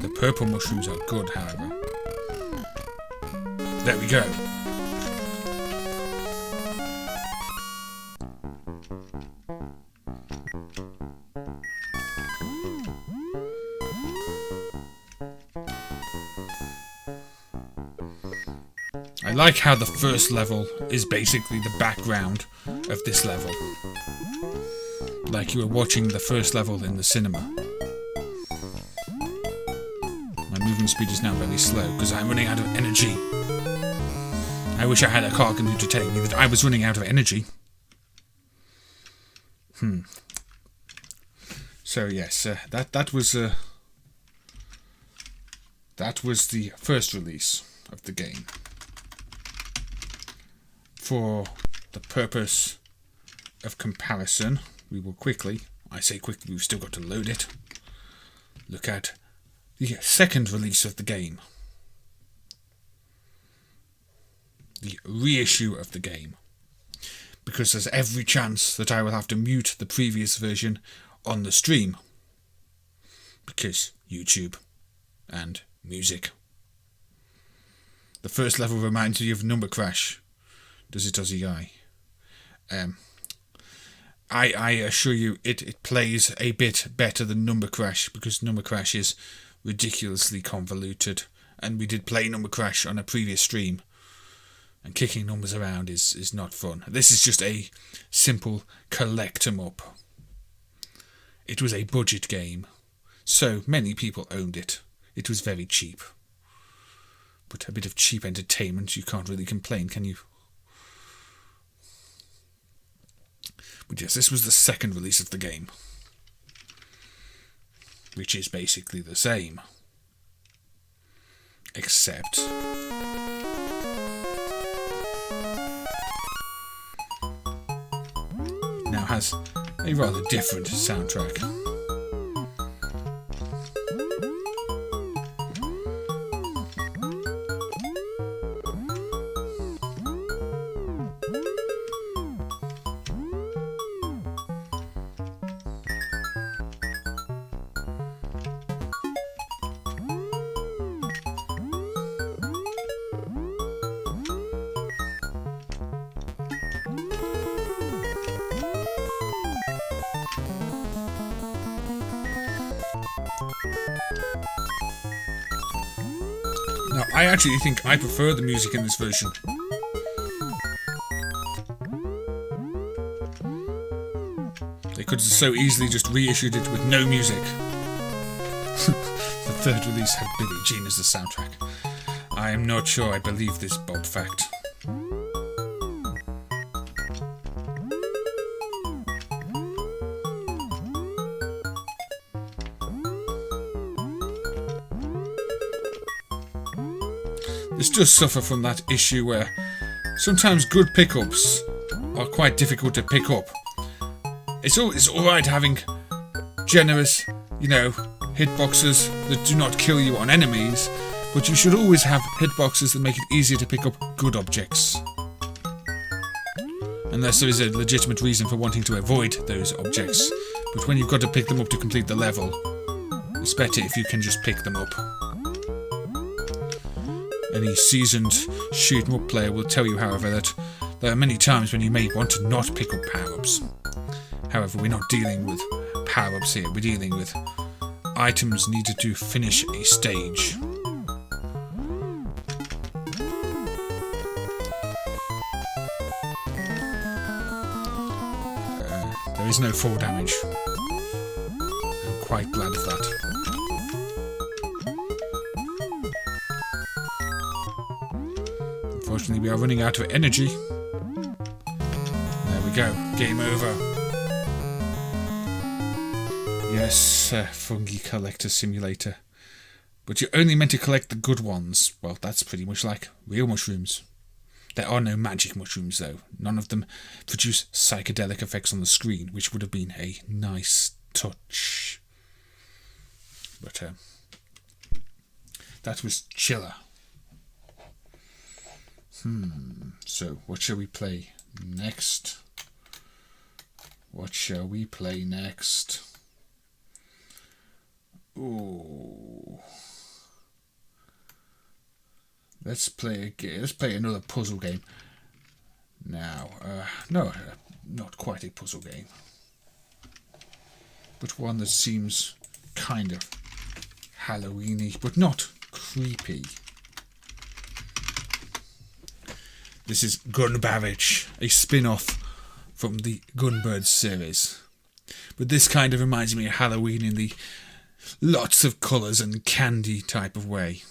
The purple mushrooms are good, however. There we go. I like how the first level is basically the background of this level. Like you were watching the first level in the cinema. My movement speed is now very slow because I'm running out of energy. I wish I had a car computer telling me that I was running out of energy. So yes, that was the first release of the game. For the purpose of comparison, we will quickly, I say quickly, we've still got to load it, look at the second release of the game. The reissue of the game. Because there's every chance that I will have to mute the previous version on the stream. Because YouTube and music. The first level reminds me of Number Crash. Does it, does I? I assure you it plays a bit better than Number Crash, because Number Crash is ridiculously convoluted, and we did play Number Crash on a previous stream, and kicking numbers around is not fun. This is just a simple collect 'em up. It was a budget game, so many people owned it. It was very cheap. But a bit of cheap entertainment, you can't really complain, can you? But yes, this was the second release of the game, which is basically the same, except it now has a rather different soundtrack. Now, I actually think I prefer the music in this version. They could have so easily just reissued it with no music. The third release had Billie Jean as the soundtrack. I am not sure I believe this bold fact. This does suffer from that issue where sometimes good pickups are quite difficult to pick up. It's alright having generous, hitboxes that do not kill you on enemies, but you should always have hitboxes that make it easier to pick up good objects. Unless there is a legitimate reason for wanting to avoid those objects. But when you've got to pick them up to complete the level, it's better if you can just pick them up. Any seasoned shoot-'em-up player will tell you, however, that there are many times when you may want to not pick up power-ups. However, we're not dealing with power-ups here, we're dealing with items needed to finish a stage. There is no fall damage. I'm quite glad of that. Unfortunately, we are running out of energy. There we go. Game over. Yes, Fungi Collector Simulator. But you're only meant to collect the good ones. Well, that's pretty much like real mushrooms. There are no magic mushrooms, though. None of them produce psychedelic effects on the screen, which would have been a nice touch. But that was chiller. So, what shall we play next? What shall we play next? Ooh. Let's play a game. Let's play another puzzle game. Now, no, not quite a puzzle game, but one that seems kind of Halloween-y, but not creepy. This is Gunbarich, a spin-off from the Gunbird series. But this kind of reminds me of Halloween in the lots of colours and candy type of way.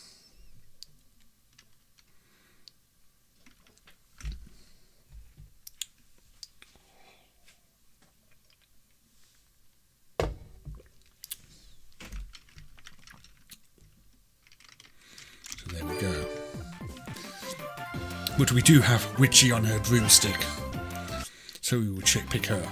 So there we go. But we do have Witchy on her broomstick, so we will pick her.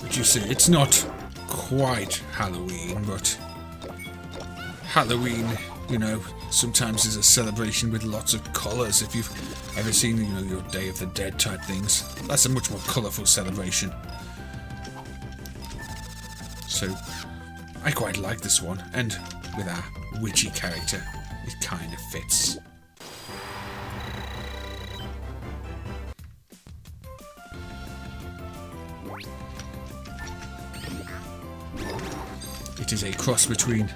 But you see, it's not quite Halloween, but Halloween, you know, sometimes is a celebration with lots of colours. If you've ever seen, you know, your Day of the Dead type things, that's a much more colourful celebration. So, I quite like this one, and with our witchy character, it kind of fits. It is a cross between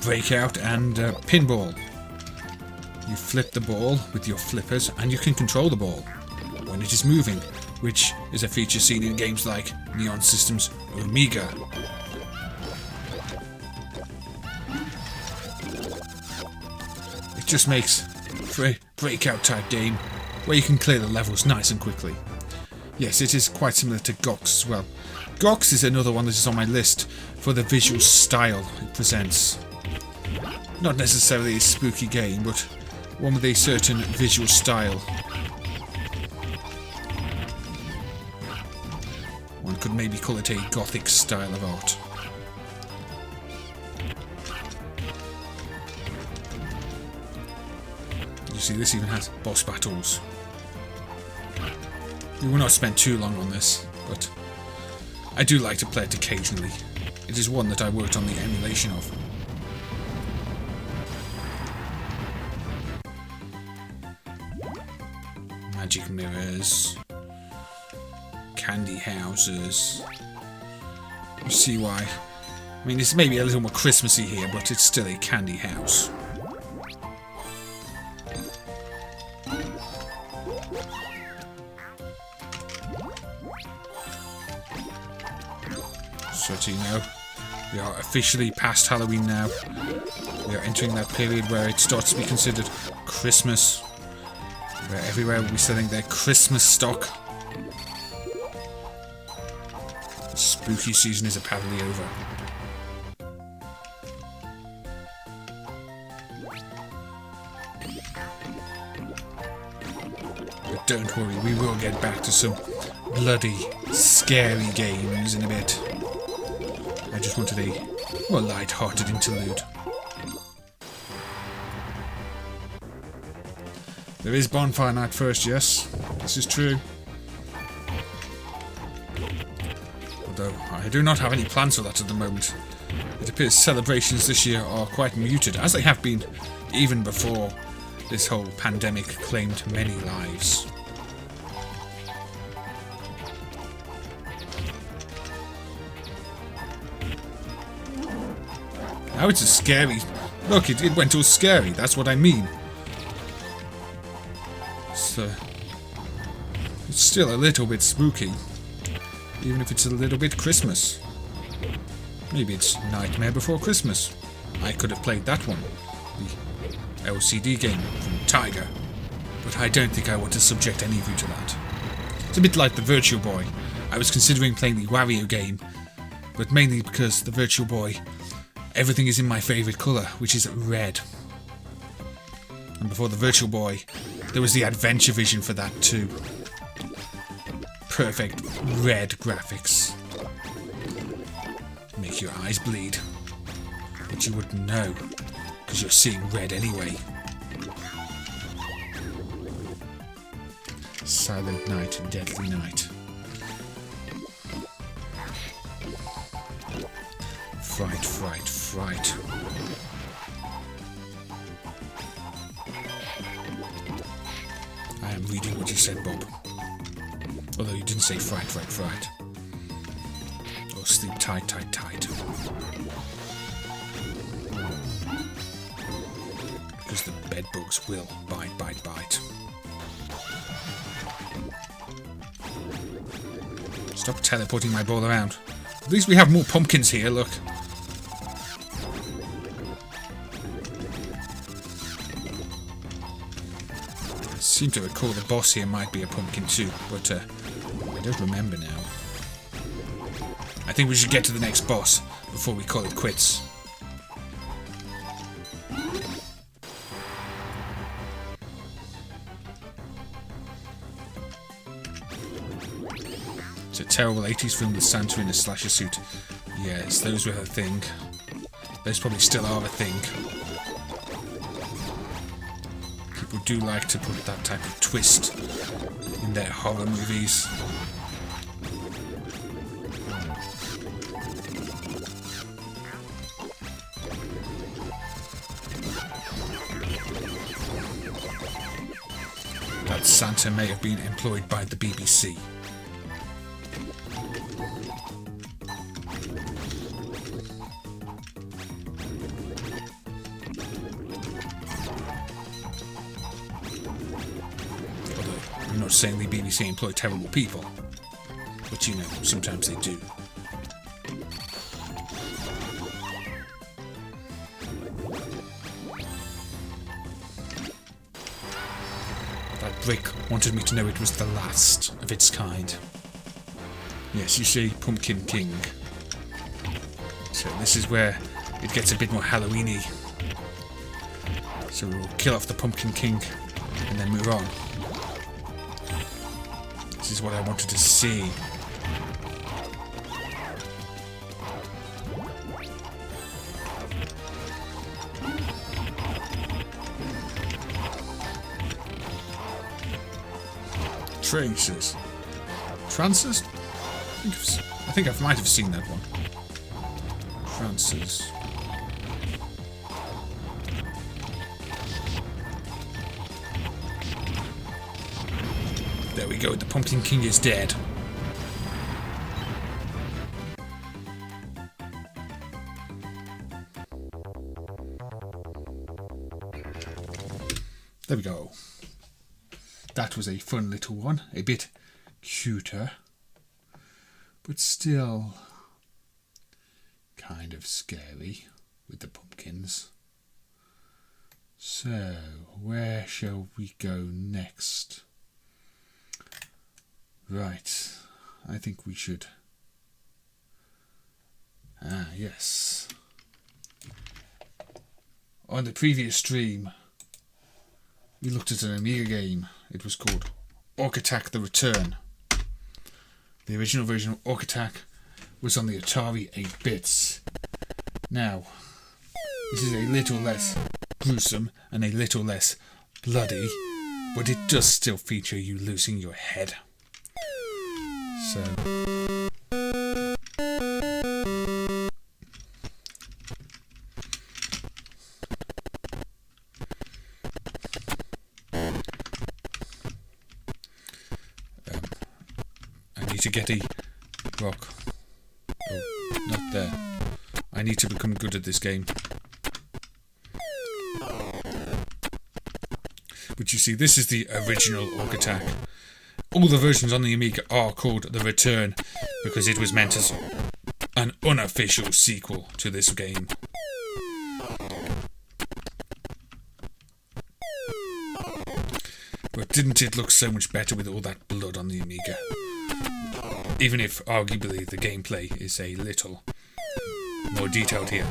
Breakout and Pinball. You flip the ball with your flippers, and you can control the ball when it is moving, which is a feature seen in games like Neon Systems Omega. It just makes for a Breakout type game where you can clear the levels nice and quickly. Yes, it is quite similar to Gox as well. Gox is another one that is on my list for the visual style it presents. Not necessarily a spooky game, but one with a certain visual style. One could maybe call it a gothic style of art. You see, this even has boss battles. We will not spend too long on this, but I do like to play it occasionally. It is one that I worked on the emulation of. Magic mirrors. Candy houses. You see why. I mean, it's maybe a little more Christmassy here, but it's still a candy house. So to you know, we are officially past Halloween now. We are entering that period where it starts to be considered Christmas, where everywhere will be selling their Christmas stock. The spooky season is apparently over. But don't worry, we will get back to some bloody, scary games in a bit. I just wanted a more light-hearted interlude. There is bonfire night first, yes. This is true. Although I do not have any plans for that at the moment. It appears celebrations this year are quite muted, as they have been even before this whole pandemic claimed many lives. Now it's a scary... Look, it went all scary, that's what I mean. So, it's still a little bit spooky, even if it's a little bit Christmas. Maybe it's Nightmare Before Christmas. I could have played that one, the LCD game from Tiger, but I don't think I want to subject any of you to that. It's a bit like the Virtual Boy. I was considering playing the Wario game, but mainly because the Virtual Boy, everything is in my favourite colour, which is red. And before the Virtual Boy, there was the Adventure Vision for that too. Perfect red graphics. Make your eyes bleed. But you wouldn't know, because you're seeing red anyway. Silent night, deadly night. Fright, fright, fright. I am reading what you said, Bob. Although you didn't say fright, fright, fright. Or sleep tight, tight, tight. Because the bedbugs will bite, bite, bite. Stop teleporting my ball around. At least we have more pumpkins here, look. I seem to recall the boss here might be a pumpkin too, but I don't remember now. I think we should get to the next boss before we call it quits. It's a terrible 80s film with Santa in a slasher suit. Yes, those were a thing. Those probably still are a thing. People do like to put that type of twist in their horror movies. That Santa may have been employed by the BBC. I'm not saying the BBC employ terrible people, but you know, sometimes they do. That brick wanted me to know it was the last of its kind. Yes, you see, Pumpkin King. So this is where it gets a bit more Halloween-y. So we'll kill off the Pumpkin King and then move on. This is what I wanted to see. Traces. Trances? I think I might have seen that one. Trances. There we go, the Pumpkin King is dead. There we go. That was a fun little one, a bit cuter, but still kind of scary with the pumpkins. So, where shall we go next? Right, I think we should... Ah, yes. On the previous stream, we looked at an Amiga game. It was called AttackAttack The Return. The original version of AttackAttack was on the Atari 8-bits. Now, this is a little less gruesome and a little less bloody, but it does still feature you losing your head. So, I need to get a rock. Oh, not there. I need to become good at this game. But you see, this is the original AttackAttack. All the versions on the Amiga are called The Return because it was meant as an unofficial sequel to this game. But didn't it look so much better with all that blood on the Amiga? Even if, arguably, the gameplay is a little more detailed here.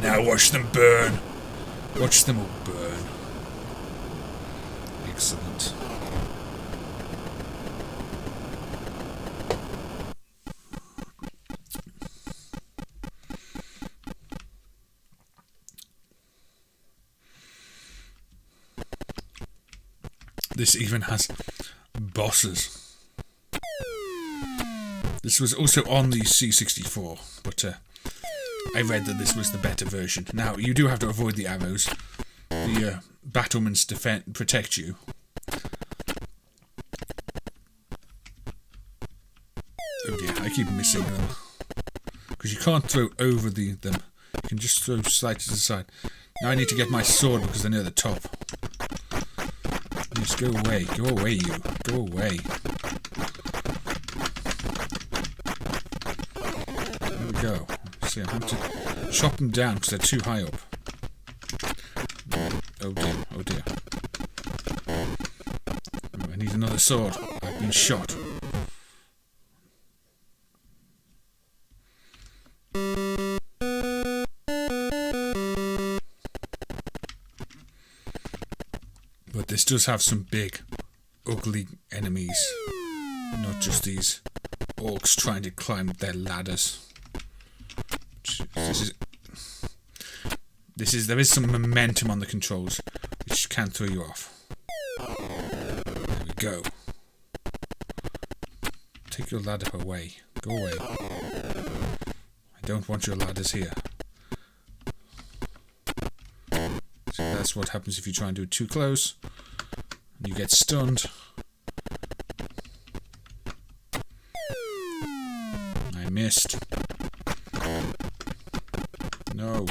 Now watch them burn! Watch them all burn. Excellent. This even has bosses. This was also on the C64, but I read that this was the better version. Now, you do have to avoid the arrows. The battlements protect you. Oh dear, I keep missing them. Because you can't throw over them. You can just throw slightly to the side. Now I need to get my sword because they're near the top. Just go away. Go away, you. Go away. There we go. See, I have to chop them down because they're too high up. Oh dear, oh dear. Oh, I need another sword. I've been shot. But this does have some big, ugly enemies. Not just these orcs trying to climb up their ladders. There is some momentum on the controls, which can throw you off. There we go. Take your ladder away. Go away. I don't want your ladders here. So that's what happens if you try and do it too close. You get stunned. I missed. No.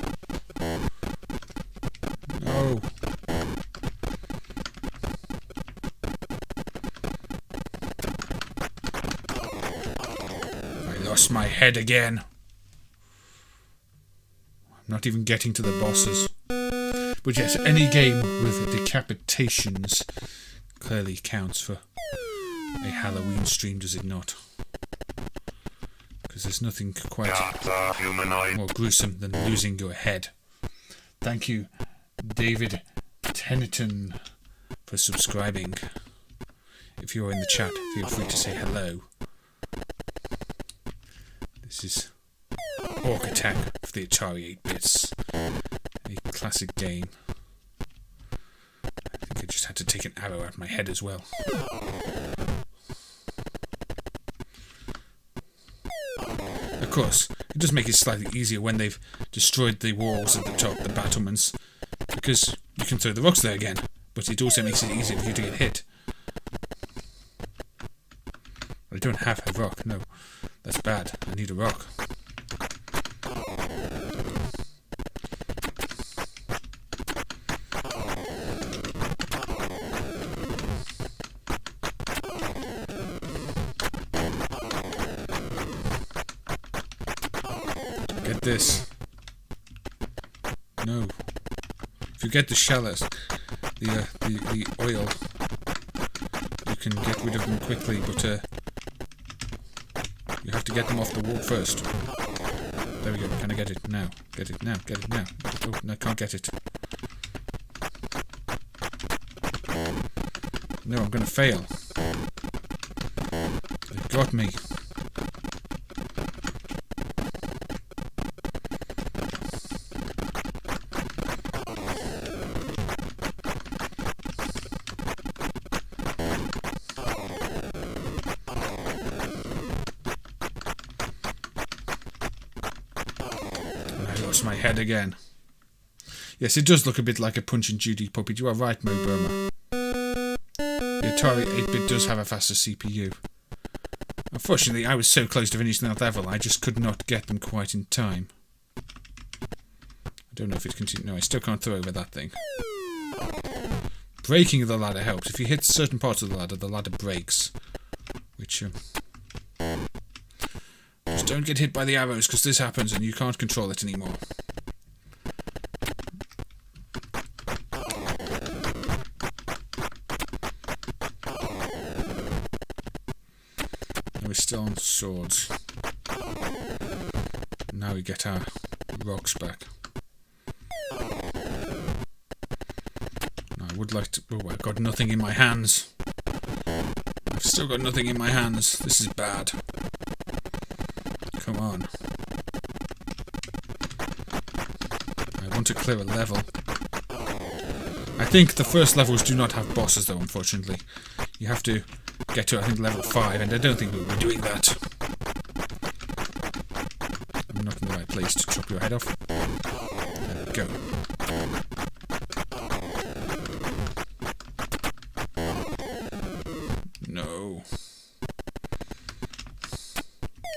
No. I lost my head again. I'm not even getting to the bosses. But yes, any game with decapitations clearly counts for a Halloween stream, does it not? Because there's nothing quite more gruesome than losing your head. Thank you, David Tennyton, for subscribing. If you're in the chat, feel free to say hello. This is AttackAttack for the Atari 8-bits. A classic game. I think I just had to take an arrow out of my head as well. Of course, it does make it slightly easier when they've destroyed the walls at the top, the battlements, because you can throw the rocks there again, but it also makes it easier for you to get hit. I don't have a rock, no. That's bad. I need a rock. Get this. No. If you get the shallows, the oil, you can get rid of them quickly, but you have to get them off the wall first. There we go. Can I get it now? Get it now. Get it now. Oh, no, I can't get it. No, I'm going to fail. They've got me. My head again. Yes, it does look a bit like a Punch and Judy puppet. You are right, Mo Burma. The Atari 8-bit does have a faster CPU. Unfortunately, I was so close to finishing that level, I just could not get them quite in time. I don't know if it's continuing. No, I still can't throw over that thing. Breaking of the ladder helps. If you hit certain parts of the ladder breaks. Which, just don't get hit by the arrows, because this happens and you can't control it anymore. Now we're still on swords. Now we get our rocks back. Now I would like to... Oh, I've got nothing in my hands. I've still got nothing in my hands. This is bad. Come on. I want to clear a level. I think the first levels do not have bosses though, unfortunately. You have to get to, I think, level 5, and I don't think we'll be doing that. I'm not in the right place to chop your head off. There we go. No.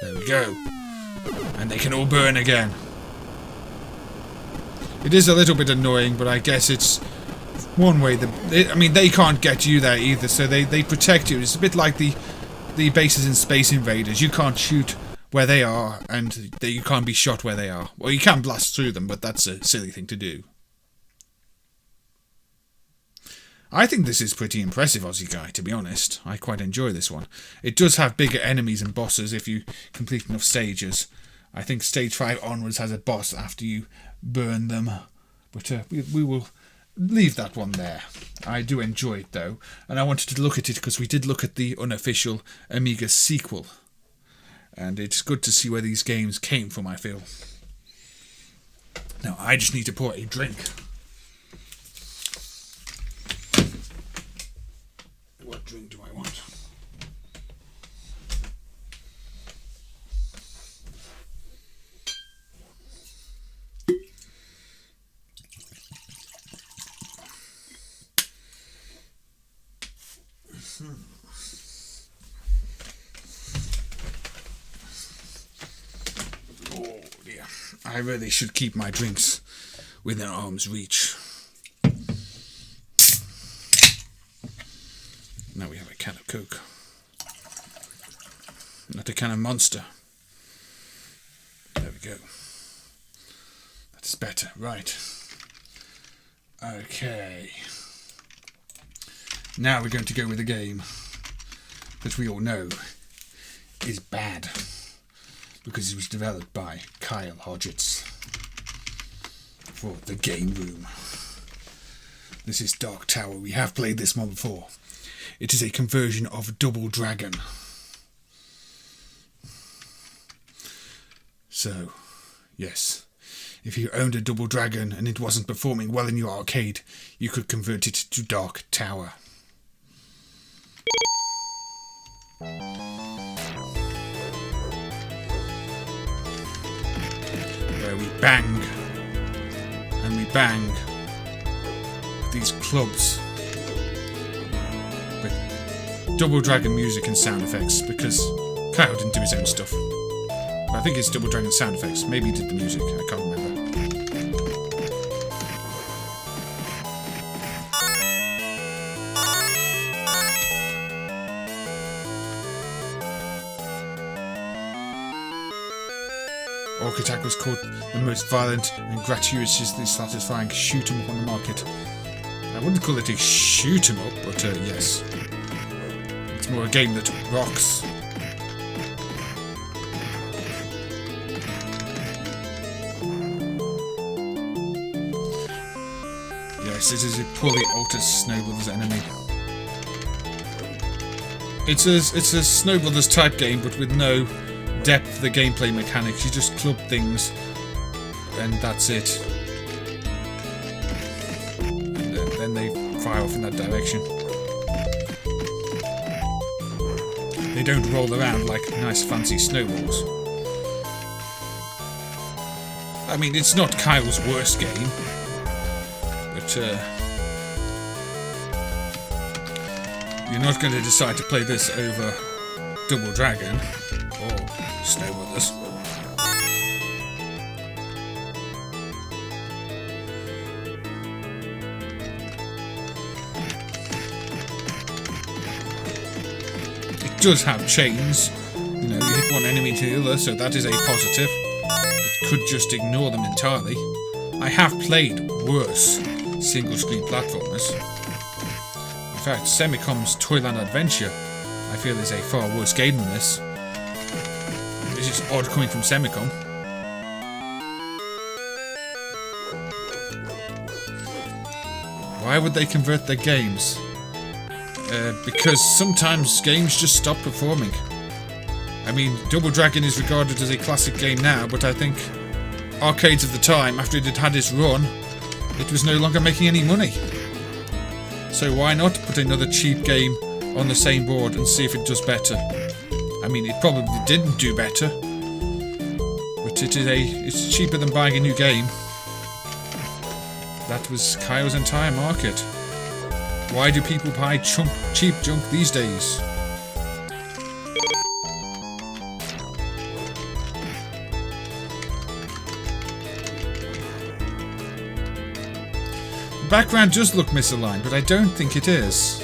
There we go. And they can all burn again. It is a little bit annoying, but I guess it's one way. I mean, they can't get you there either, so they protect you. It's a bit like the bases in Space Invaders. You can't shoot where they are, and you can't be shot where they are. Well, you can blast through them, but that's a silly thing to do. I think this is pretty impressive, Aussie Guy, to be honest. I quite enjoy this one. It does have bigger enemies and bosses if you complete enough stages. I think stage 5 onwards has a boss after you burn them. But we will leave that one there. I do enjoy it, though. And I wanted to look at it because we did look at the unofficial Amiga sequel. And it's good to see where these games came from, I feel. Now, I just need to pour a drink. What drink do I want? Oh dear. I really should keep my drinks within arm's reach. Now we have a can of Coke. Not a can of Monster. There we go. That's better. Right. Okay. Now we're going to go with a game that we all know is bad because it was developed by Kyle Hodgetts for the Game Room. This is Dark Tower. We have played this one before. It is a conversion of Double Dragon. So, yes, if you owned a Double Dragon and it wasn't performing well in your arcade, you could convert it to Dark Tower. Where we bang and we bang these clubs with Double Dragon music and sound effects, because Kyle didn't do his own stuff. But I think it's Double Dragon sound effects. Maybe he did the music, I can't remember. Orc-Attack was called the most violent and gratuitously satisfying shoot-'em-up on the market. I wouldn't call it a shoot-'em-up, but yes. It's more a game that rocks. Yes, it is a poorly altered Snowball's enemy. It's a Snow Brothers type game, but with no depth of the gameplay mechanics. You just club things, and that's it. And then they fire off in that direction. They don't roll around like nice fancy snowballs. I mean, it's not Kyle's worst game, but you're not going to decide to play this over Double Dragon or Snow Brothers. It does have chains. You know, you hit one enemy to the other, so that is a positive. It could just ignore them entirely. I have played worse single-screen platformers. In fact, Semicom's Toyland Adventure, I feel, is a far worse game than this. This is odd coming from Semicom. Why would they convert their games? Because sometimes games just stop performing. I mean, Double Dragon is regarded as a classic game now, but I think arcades of the time, after it had had its run, it was no longer making any money. So why not put another cheap game on the same board and see if it does better? I mean, it probably didn't do better, but it's cheaper than buying a new game. That was Kyle's entire market. Why do people buy cheap junk these days? The background does look misaligned, but I don't think it is.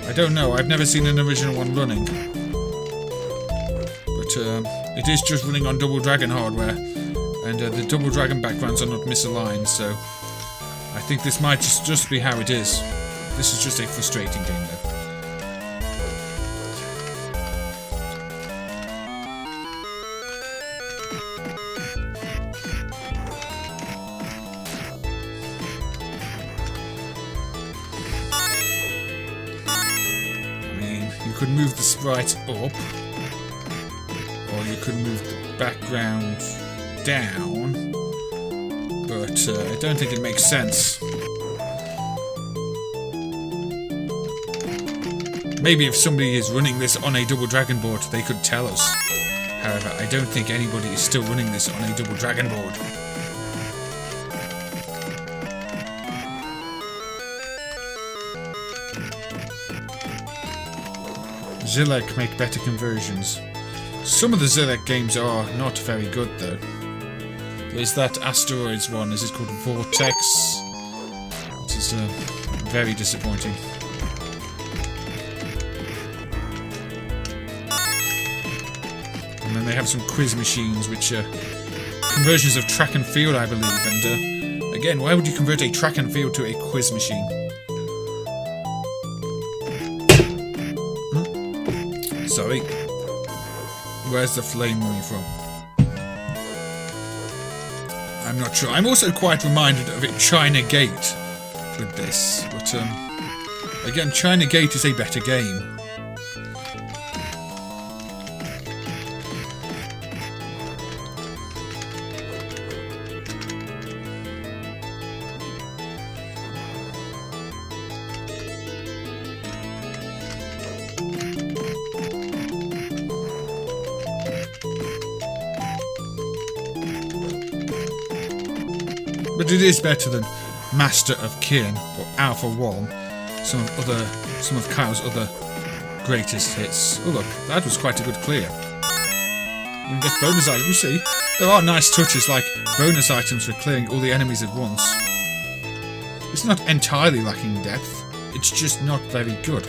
I don't know, I've never seen an original one running. But it is just running on Double Dragon hardware, and the Double Dragon backgrounds are not misaligned, so I think this might just be how it is. This is just a frustrating game though. You could move the sprite up, or you could move the background down, but I don't think it makes sense. Maybe if somebody is running this on a Double Dragon board, they could tell us. However, I don't think anybody is still running this on a Double Dragon board. Zilek make better conversions. Some of the Zilek games are not very good though. There's that Asteroids one, is it called Vortex? Which is very disappointing. And then they have some quiz machines which are conversions of track and field, I believe, and again, why would you convert a track and field to a quiz machine? Sorry. Where's the flame coming from? I'm not sure. I'm also quite reminded of China Gate with this, but again, China Gate is a better game. But it is better than Master of Kin or Alpha 1, some of Kyle's other greatest hits. Oh look, that was quite a good clear. You can get bonus items, you see. There are nice touches like bonus items for clearing all the enemies at once. It's not entirely lacking in depth, it's just not very good.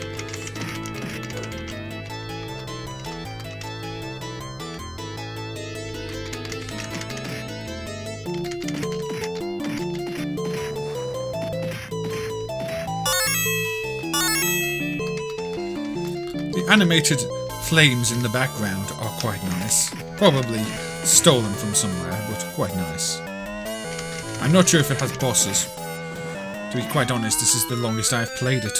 Animated flames in the background are quite nice. Probably stolen from somewhere, but quite nice. I'm not sure if it has bosses. To be quite honest, this is the longest I've played it.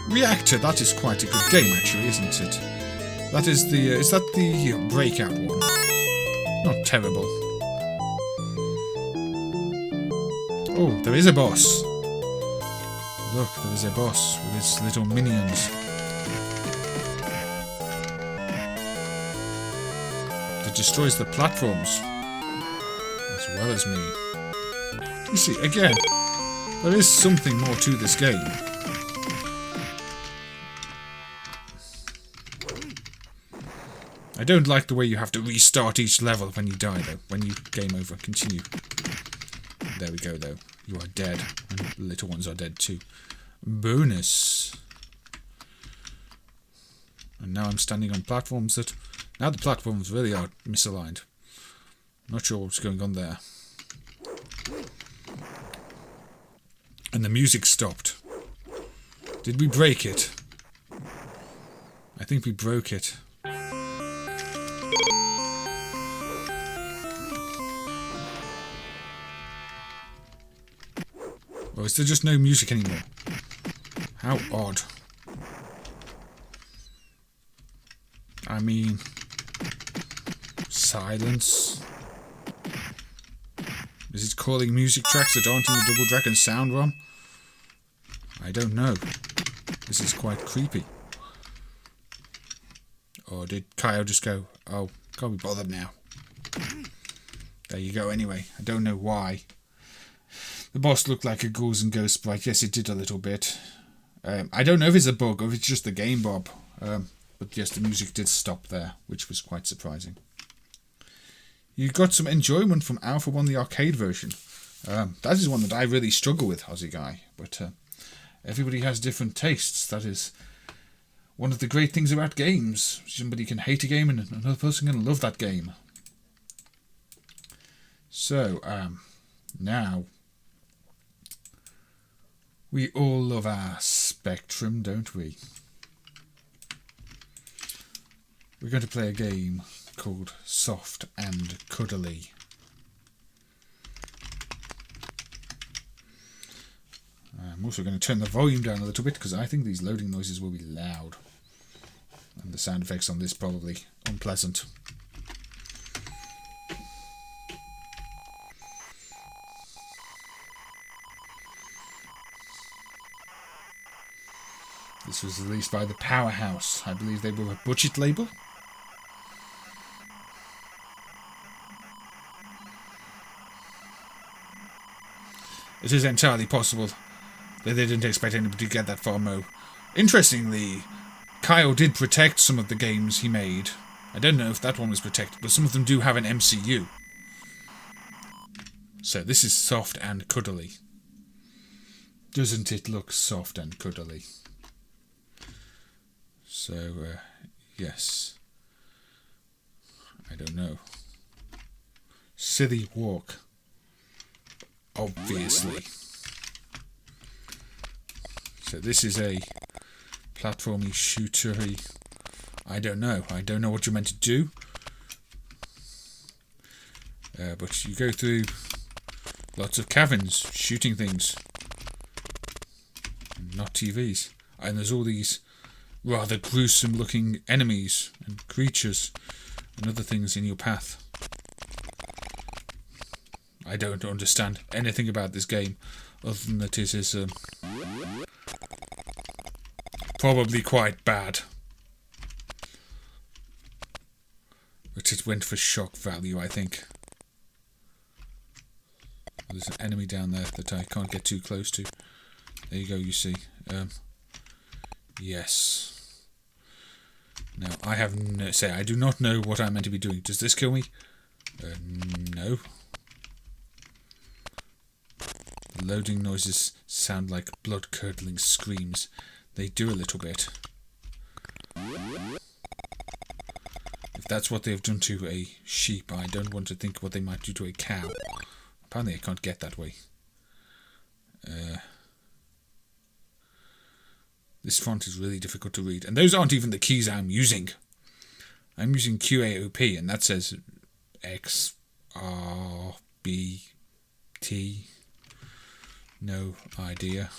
Reactor, that is quite a good game, actually, isn't it? That is the... is that the Breakout one? Not terrible. Oh, there is a boss. Look, there is a boss with his little minions. That destroys the platforms. As well as me. You see, again, there is something more to this game. I don't like the way you have to restart each level when you die, though. When you game over. Continue. There we go, though. You are dead. And the little ones are dead, too. Bonus. And now I'm standing on platforms that... Now the platforms really are misaligned. Not sure what's going on there. And the music stopped. Did we break it? I think we broke it. Or is there just no music anymore? How odd. I mean... silence. Is it calling music tracks that aren't in the Double Dragon sound ROM? I don't know. This is quite creepy. Or did Kyo just go, oh, can't be bothered now. There you go anyway. I don't know why. The boss looked like a Ghouls and Ghosts sprite. Yes, it did a little bit. I don't know if it's a bug or if it's just the game, Bob. But yes, the music did stop there, which was quite surprising. You got some enjoyment from Alpha 1, the arcade version. That is one that I really struggle with, Aussie Guy. But everybody has different tastes. That is one of the great things about games. Somebody can hate a game and another person can love that game. So, now... we all love our Spectrum, don't we? We're going to play a game called Soft and Cuddly. I'm also going to turn the volume down a little bit because I think these loading noises will be loud. And the sound effects on this probably unpleasant. This was released by the Powerhouse. I believe they were a budget label. It is entirely possible that they didn't expect anybody to get that far, Mo. Interestingly, Kyo did protect some of the games he made. I don't know if that one was protected, but some of them do have an MCU. So this is Soft and Cuddly. Doesn't it look soft and cuddly? So, yes. I don't know. Silly Walk. Obviously. So this is a platformy shootery. I don't know. I don't know what you're meant to do. But you go through lots of caverns, shooting things. Not TVs. And there's all these rather gruesome looking enemies and creatures and other things in your path. I don't understand anything about this game other than that it is probably quite bad. But it went for shock value, I think. There's an enemy down there that I can't get too close to. There you go, you see. Yes. Now, I have no... say, I do not know what I'm meant to be doing. Does this kill me? No. The loading noises sound like blood-curdling screams. They do a little bit. If that's what they've done to a sheep, I don't want to think what they might do to a cow. Apparently I can't get that way. This font is really difficult to read. And those aren't even the keys I'm using. I'm using QAOP, and that says X, R, B, T. No idea.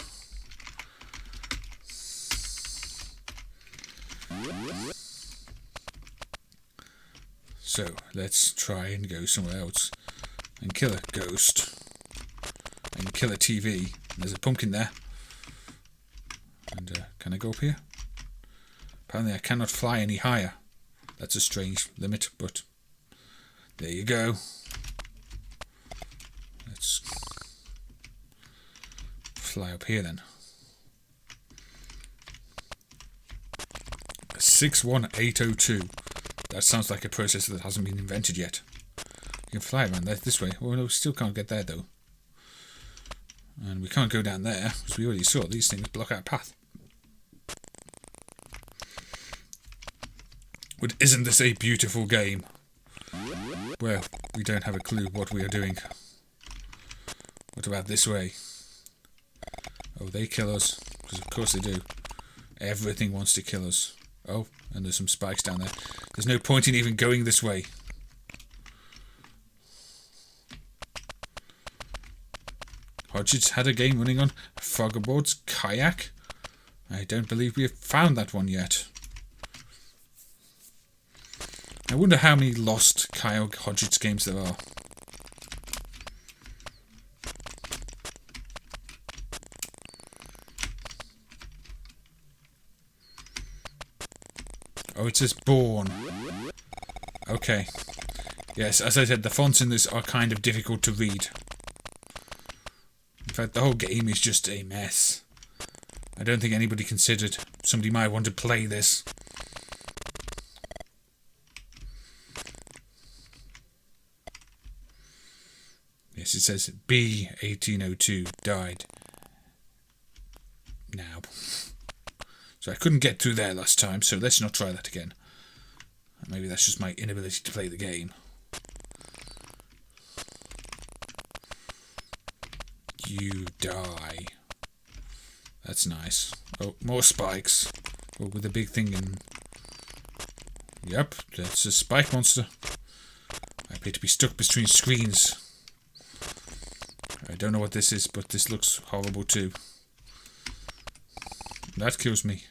So let's try and go somewhere else and kill a ghost and kill a TV. There's a pumpkin there. And can I go up here? Apparently I cannot fly any higher. That's a strange limit, but there you go. Let's fly up here then. 61802. That sounds like a processor that hasn't been invented yet. You can fly around there this way. Oh no, we still can't get there though. And we can't go down there, because we already saw these things block our path. But isn't this a beautiful game? Well, we don't have a clue what we are doing. What about this way? Oh, they kill us. Because of course they do. Everything wants to kill us. Oh, and there's some spikes down there. There's no point in even going this way. Hodget's had a game running on Foggerboard's Kayak. I don't believe we have found that one yet. I wonder how many lost Kyle Hodget's games there are. Oh, it says Born. Okay. Yes, as I said, the fonts in this are kind of difficult to read. In fact, the whole game is just a mess. I don't think anybody considered somebody might want to play this. Yes, it says B1802 died now. So I couldn't get through there last time, so let's not try that again. Maybe that's just my inability to play the game. You die. That's nice. Oh, more spikes. Oh, with a big thing in. Yep, that's a spike monster. I appear to be stuck between screens. I don't know what this is, but this looks horrible too. That kills me.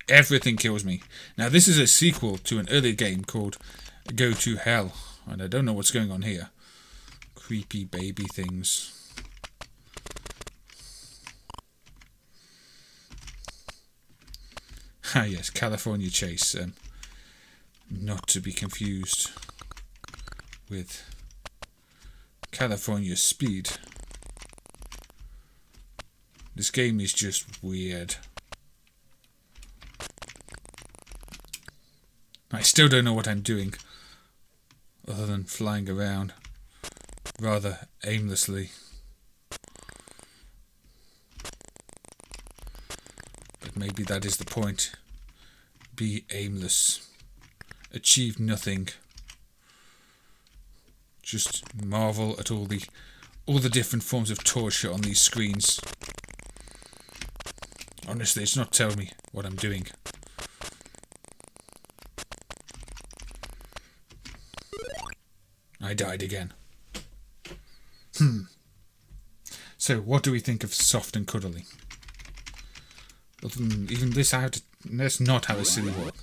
Everything kills me. Now this is a sequel to an earlier game called Go to Hell. And I don't know what's going on here. Creepy baby things. Ah yes, California Chase. Not to be confused with California Speed. This game is just weird. I still don't know what I'm doing, other than flying around, rather aimlessly. But maybe that is the point. Be aimless. Achieve nothing. Just marvel at all the different forms of torture on these screens. Honestly, it's not telling me what I'm doing. I died again. So, what do we think of Soft and Cuddly? Even this, let's not have a silly walk.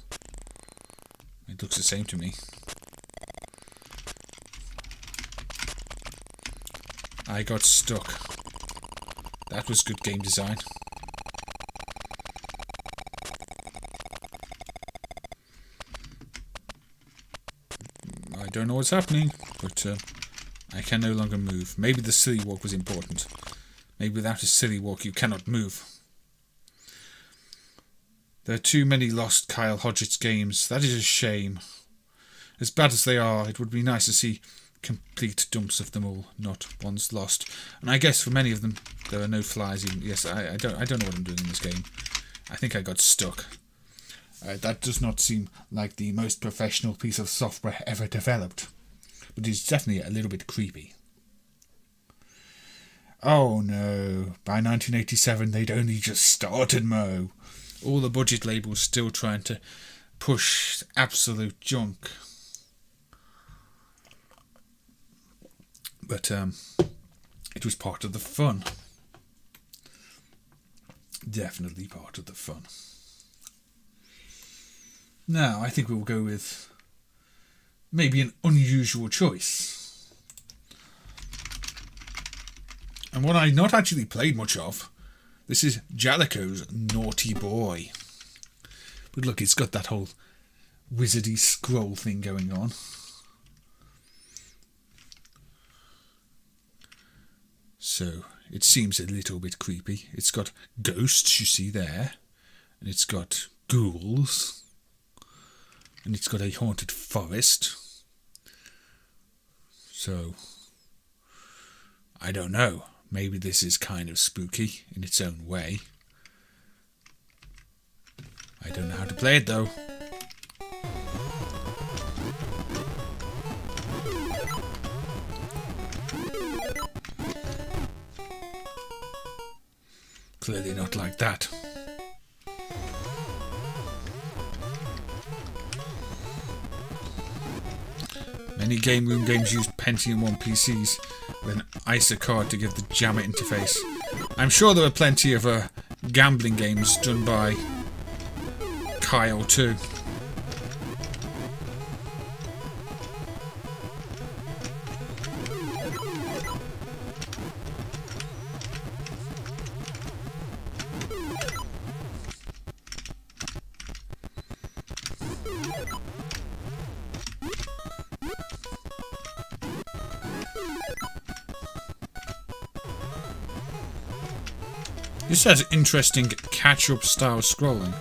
It looks the same to me. I got stuck. That was good game design. I don't know what's happening, but I can no longer move. Maybe the silly walk was important. Maybe without a silly walk you cannot move. There are too many lost Kyle Hodget's games. That is a shame. As bad as they are, it would be nice to see complete dumps of them all, not ones lost. And I guess for many of them, there are no flies. Even. Yes, I don't know what I'm doing in this game. I think I got stuck. That does not seem like the most professional piece of software ever developed, but it's definitely a little bit creepy. Oh no, by 1987 they'd only just started Mo. All the budget labels still trying to push absolute junk. But it was part of the fun. Definitely part of the fun. Now, I think we'll go with maybe an unusual choice. And one I've not actually played much of. This is Jaleco's Naughty Boy. But look, it's got that whole wizardy scroll thing going on. So, it seems a little bit creepy. It's got ghosts, you see there. And it's got ghouls. And it's got a haunted forest. So, I don't know. Maybe this is kind of spooky in its own way. I don't know how to play it though. Clearly not like that. Many game room games use Pentium 1 PCs with an ISA card to give the jammer interface. I'm sure there are plenty of gambling games done by Kyle too. This has interesting catch-up style scrolling.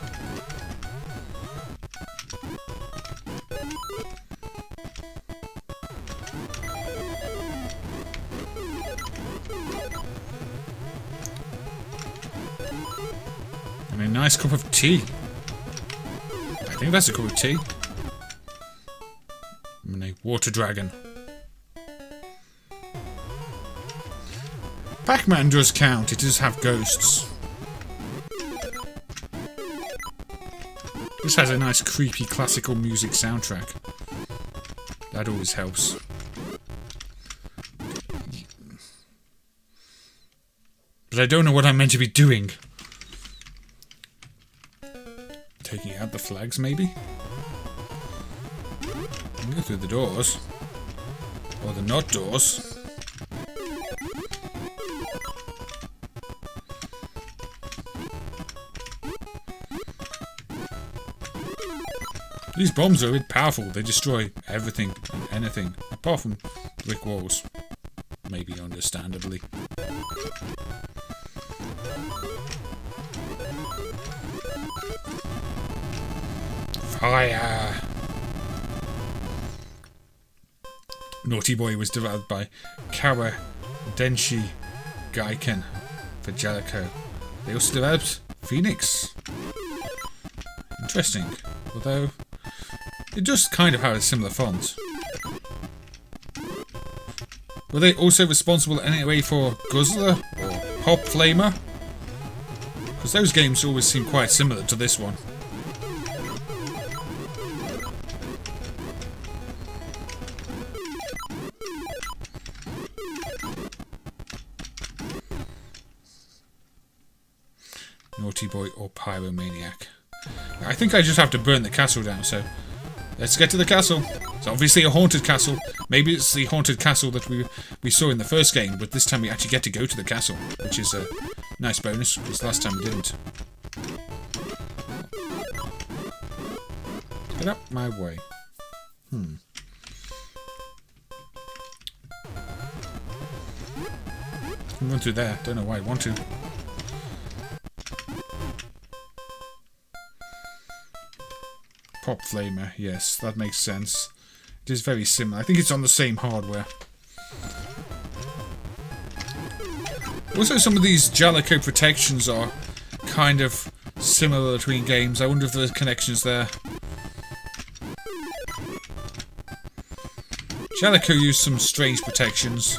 And a nice cup of tea. I think that's a cup of tea. And a water dragon. Pac-Man does count, it does have ghosts. This has a nice creepy classical music soundtrack. That always helps. But I don't know what I'm meant to be doing. Taking out the flags, maybe? I can go through the doors. Or the not doors. These bombs are a bit powerful. They destroy everything and anything, apart from brick walls. Maybe understandably. Fire! Naughty Boy was developed by Kawa Denshi Gaiken for Jaleco. They also developed Phoenix. Interesting. Although it just kind of had a similar font. Were they also responsible anyway for Guzzler or Pop Flamer? Because those games always seem quite similar to this one. Naughty Boy or Pyromaniac. I think I just have to burn the castle down, so let's get to the castle. It's obviously a haunted castle. Maybe it's the haunted castle that we saw in the first game, but this time we actually get to go to the castle, which is a nice bonus, because last time we didn't. Get up my way. Can run through there. Don't know why I'd want to. Pop Flamer, yes, that makes sense. It is very similar. I think it's on the same hardware. Also, some of these Jaleco protections are kind of similar between games. I wonder if there's connections there. Jaleco used some strange protections.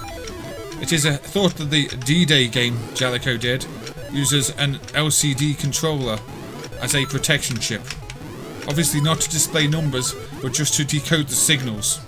It is thought that the D-Day game Jaleco did uses an LCD controller as a protection chip. Obviously not to display numbers, but just to decode the signals.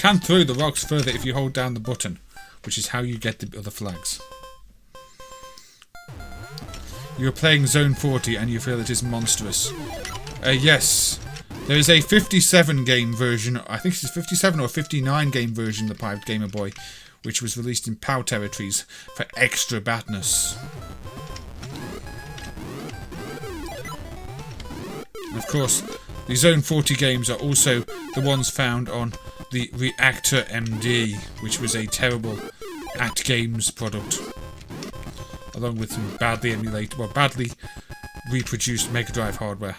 can throw the rocks further if you hold down the button, which is how you get the other flags. You're playing Zone 40 and you feel it is monstrous. Yes, there is a 57 game version, I think it's 57 or 59 game version of the Pirate Gamer Boy, which was released in POW territories for extra badness. And of course, the Zone 40 games are also the ones found on the Reactor MD, which was a terrible at-games product, along with some badly badly reproduced Mega Drive hardware.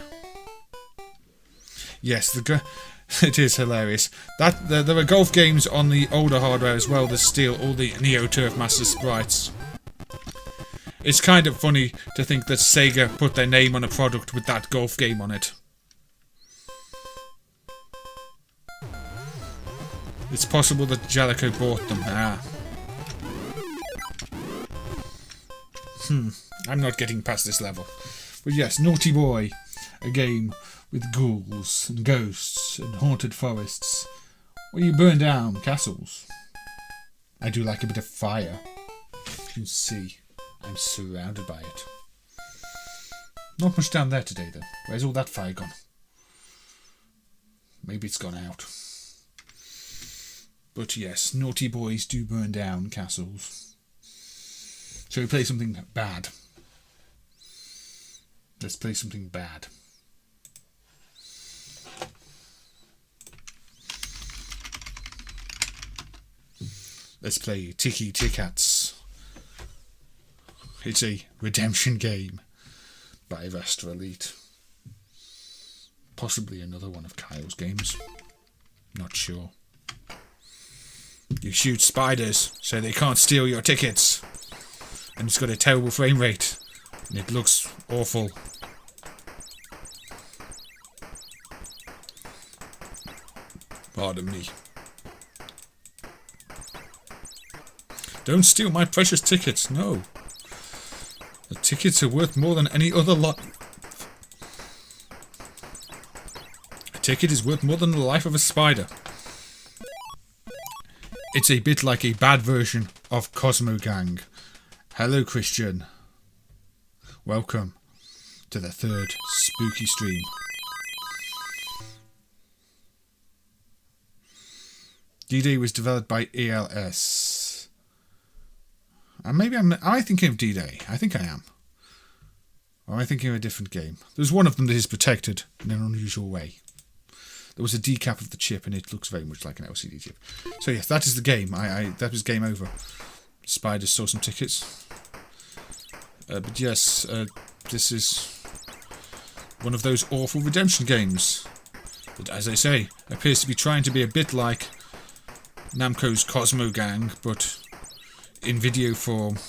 Yes, it is hilarious. There were golf games on the older hardware as well that steal all the Neo Turf Master sprites. It's kind of funny to think that Sega put their name on a product with that golf game on it. It's possible that Jaleco bought them. I'm not getting past this level. But yes, Naughty Boy, a game with ghouls and ghosts and haunted forests where you burn down castles. I do like a bit of fire. You can see I'm surrounded by it. Not much down there today though. Where's all that fire gone? Maybe it's gone out. But yes, naughty boys do burn down castles. Shall we play something bad? Let's play something bad. Let's play Tickee Tickats. It's a redemption game by Raster Elite. Possibly another one of Kyle's games. Not sure. You shoot spiders so they can't steal your tickets. And it's got a terrible frame rate. And it looks awful. Pardon me. Don't steal my precious tickets, no. The tickets are worth more than any other lot. A ticket is worth more than the life of a spider. It's a bit like a bad version of Cosmo Gang. Hello, Christian. Welcome to the third spooky stream. D-Day was developed by ELS. And maybe am I thinking of D-Day? I think I am. Or am I thinking of a different game? There's one of them that is protected in an unusual way. There was a decap of the chip and it looks very much like an LCD chip. So yes, that is the game. That was game over. Spiders stole some tickets. But yes, this is one of those awful redemption games that, as I say, appears to be trying to be a bit like Namco's Cosmo Gang, but in video form.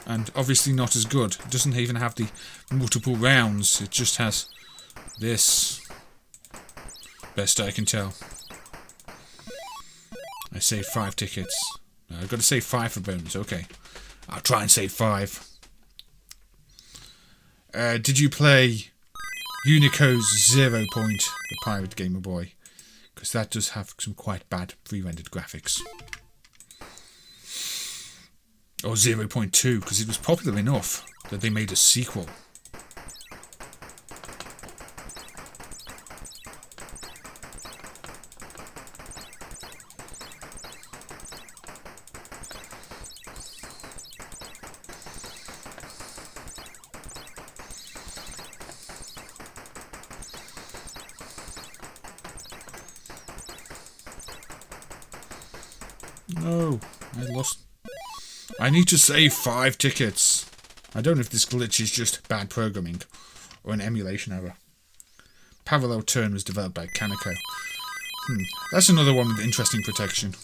And obviously not as good. It doesn't even have the multiple rounds. It just has this. Best I can tell. I saved 5 tickets. No, I've got to save 5 for bonus. Okay. I'll try and save 5. Did you play Unico's 0 Point, the Pirate Gamer Boy? Because that does have some quite bad pre-rendered graphics. Or 0.2, because it was popular enough that they made a sequel. No, I lost. I need to save 5 tickets. I don't know if this glitch is just bad programming or an emulation error. Parallel Turn was developed by Hanaho. That's another one with interesting protection.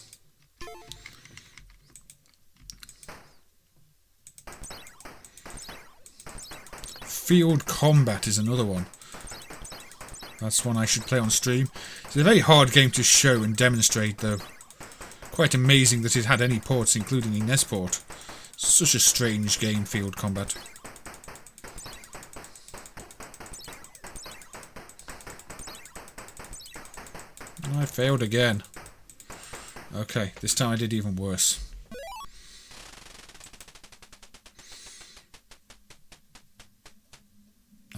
Field Combat is another one. That's one I should play on stream. It's a very hard game to show and demonstrate, though. Quite amazing that it had any ports, including a NES port. Such a strange game, Field Combat. I failed again. Okay, this time I did even worse.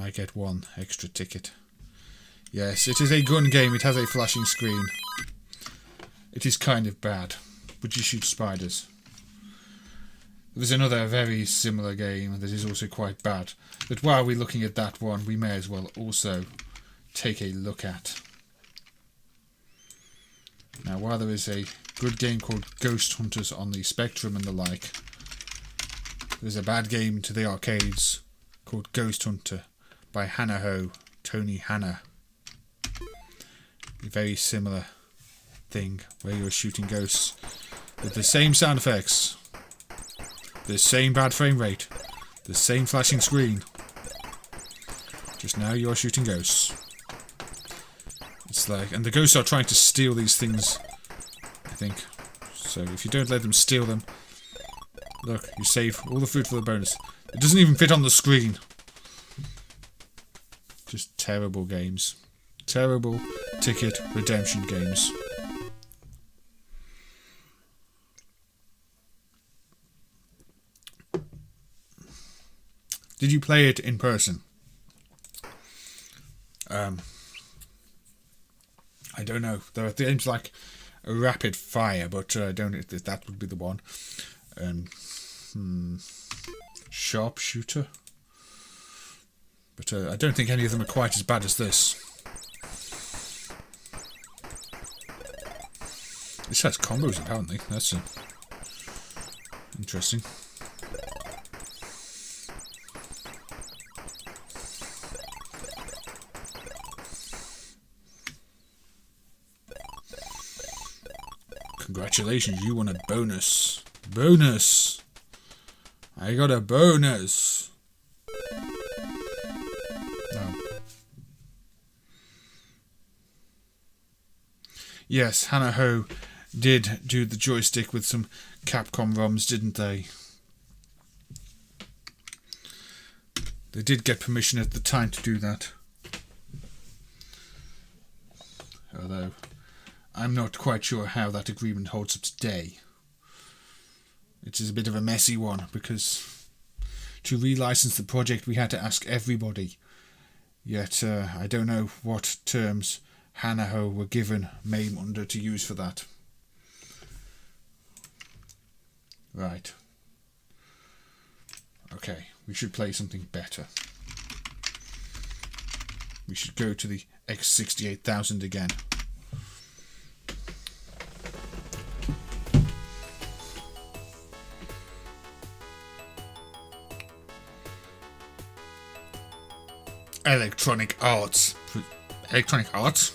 I get 1 extra ticket. Yes, it is a gun game. It has a flashing screen. It is kind of bad, but you shoot spiders. There's another very similar game that is also quite bad. But while we're looking at that one, we may as well also take a look at. Now, while there is a good game called Ghost Hunters on the Spectrum and the like, there's a bad game to the arcades called Ghost Hunter by Hanaho, Tony Hana. A very similar thing where you're shooting ghosts with the same sound effects, the same bad frame rate, the same flashing screen. Just now you're shooting ghosts. It's like, and the ghosts are trying to steal these things, I think. So if you don't let them steal them, look, you save all the food for the bonus. It doesn't even fit on the screen. Just terrible games. Terrible ticket redemption games. Did you play it in person? I don't know. There are games like Rapid Fire, but I don't know if that would be the one. Sharpshooter. But I don't think any of them are quite as bad as this. This has combos apparently. That's interesting. Congratulations, you won a bonus. Bonus! I got a bonus! Oh. Yes, Hanaho did do the joystick with some Capcom ROMs, didn't they? They did get permission at the time to do that. Although I'm not quite sure how that agreement holds up today. It is a bit of a messy one, because to relicense the project we had to ask everybody. Yet I don't know what terms Hanaho were given MAME under to use for that. Right. Okay, we should play something better. We should go to the X68000 again. Electronic Arts. Electronic Arts?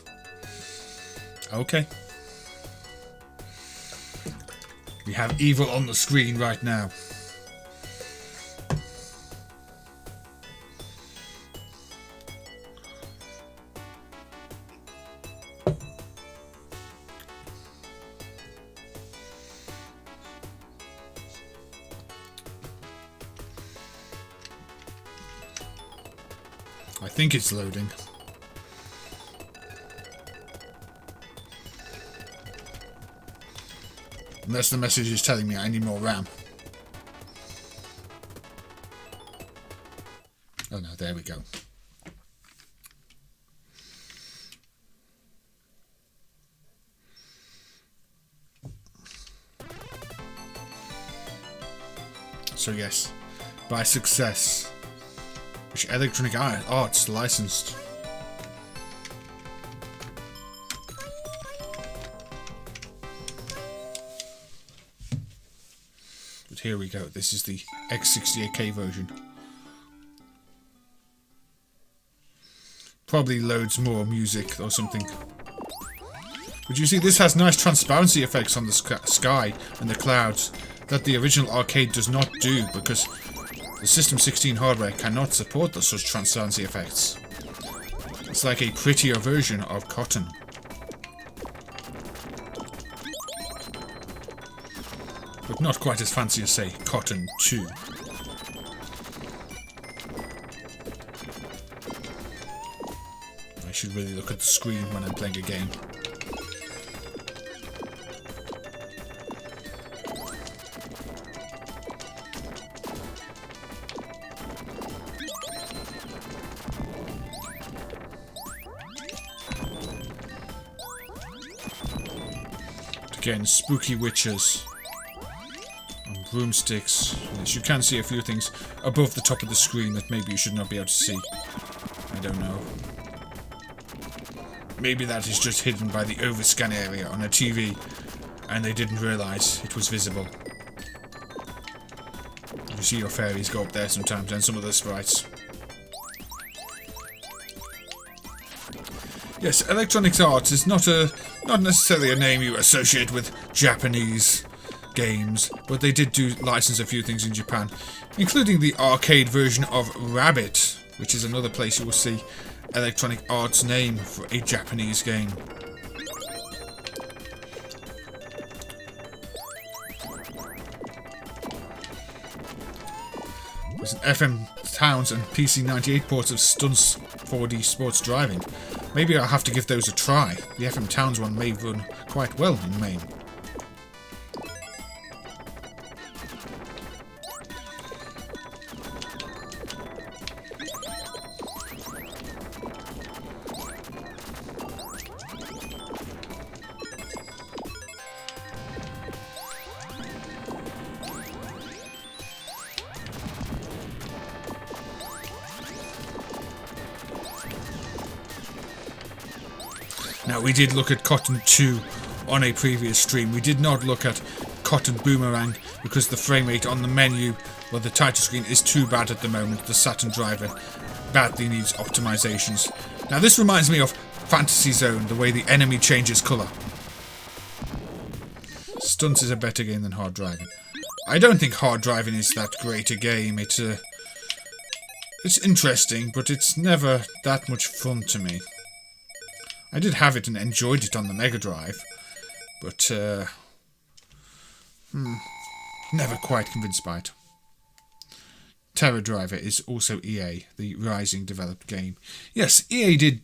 Okay. We have evil on the screen right now. I think it's loading. Unless the message is telling me I need more RAM. Oh no, there we go. So yes, by success, which Electronic Arts licensed. But here we go, this is the X68K version. Probably loads more music or something. But you see, this has nice transparency effects on the sky and the clouds that the original arcade does not do, because the System 16 hardware cannot support such transparency effects. It's like a prettier version of Cotton. But not quite as fancy as, say, Cotton 2. I should really look at the screen when I'm playing a game. Again, spooky witches. And broomsticks. Yes, you can see a few things above the top of the screen that maybe you should not be able to see. I don't know. Maybe that is just hidden by the overscan area on a TV, and they didn't realise it was visible. You see your fairies go up there sometimes, and some of the sprites. Yes, Electronic Arts is not necessarily a name you associate with Japanese games, but they did do license a few things in Japan, including the arcade version of Rabbit, which is another place you will see Electronic Arts name for a Japanese game. There's an FM Towns and PC98 ports of Stunts 4D Sports Driving. Maybe I'll have to give those a try. The FM Towns one may run quite well in MAME. Now, we did look at Cotton 2 on a previous stream. We did not look at Cotton Boomerang because the frame rate on the menu, well, the title screen is too bad at the moment. The Saturn driver badly needs optimizations. Now, this reminds me of Fantasy Zone, the way the enemy changes colour. Stunts is a better game than Hard Driving. I don't think Hard Driving is that great a game. It's interesting, but it's never that much fun to me. I did have it and enjoyed it on the Mega Drive, but never quite convinced by it. Terror Driver is also EA, the Rising developed game. Yes, EA did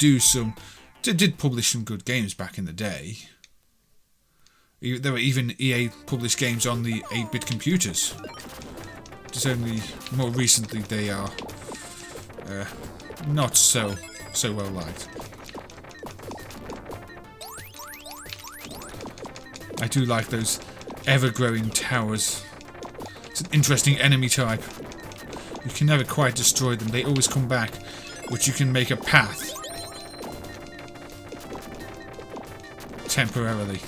publish some good games back in the day. There were even EA published games on the 8-bit computers. Just only more recently they are not so well liked. I do like those ever-growing towers. It's an interesting enemy type. You can never quite destroy them. They always come back, which you can make a path. Temporarily.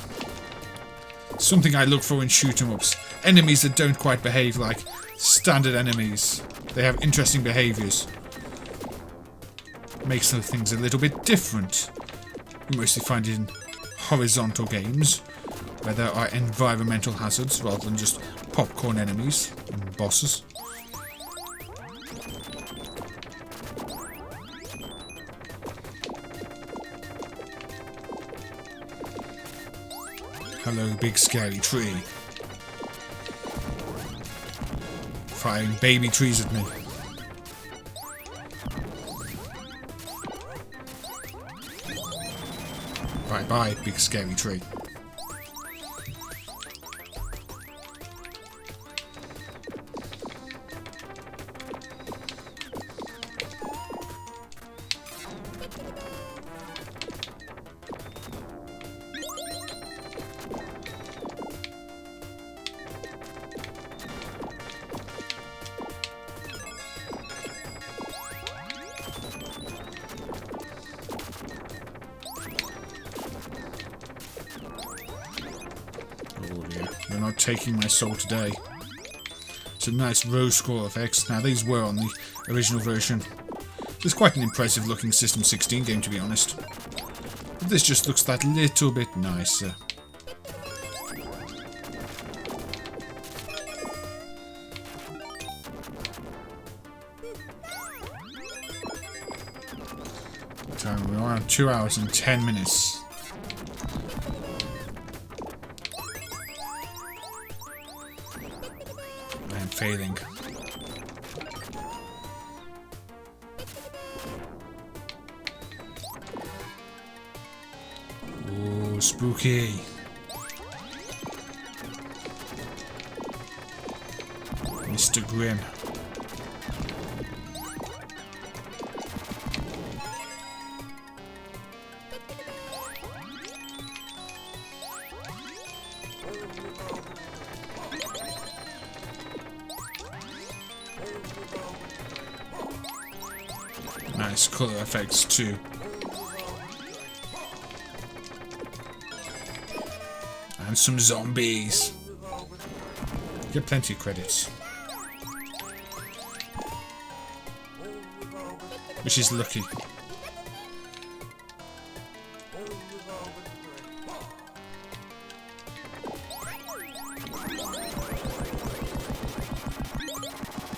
Something I look for in shoot-em-ups. Enemies that don't quite behave like standard enemies. They have interesting behaviours. Makes the things a little bit different. You mostly find it in horizontal games, where there are environmental hazards rather than just popcorn enemies and bosses. Hello, big scary tree. Firing baby trees at me. Bye-bye, big scary tree. They're not taking my soul today. It's a nice rose score effects. Now these were on the original version. It's quite an impressive looking System 16 game, to be honest. But this just looks that little bit nicer. Time we're on 2 hours and 10 minutes. I am failing. Oh, spooky. Mr. Grimm. Nice colour effects too. And some zombies. Get plenty of credits. Which is lucky.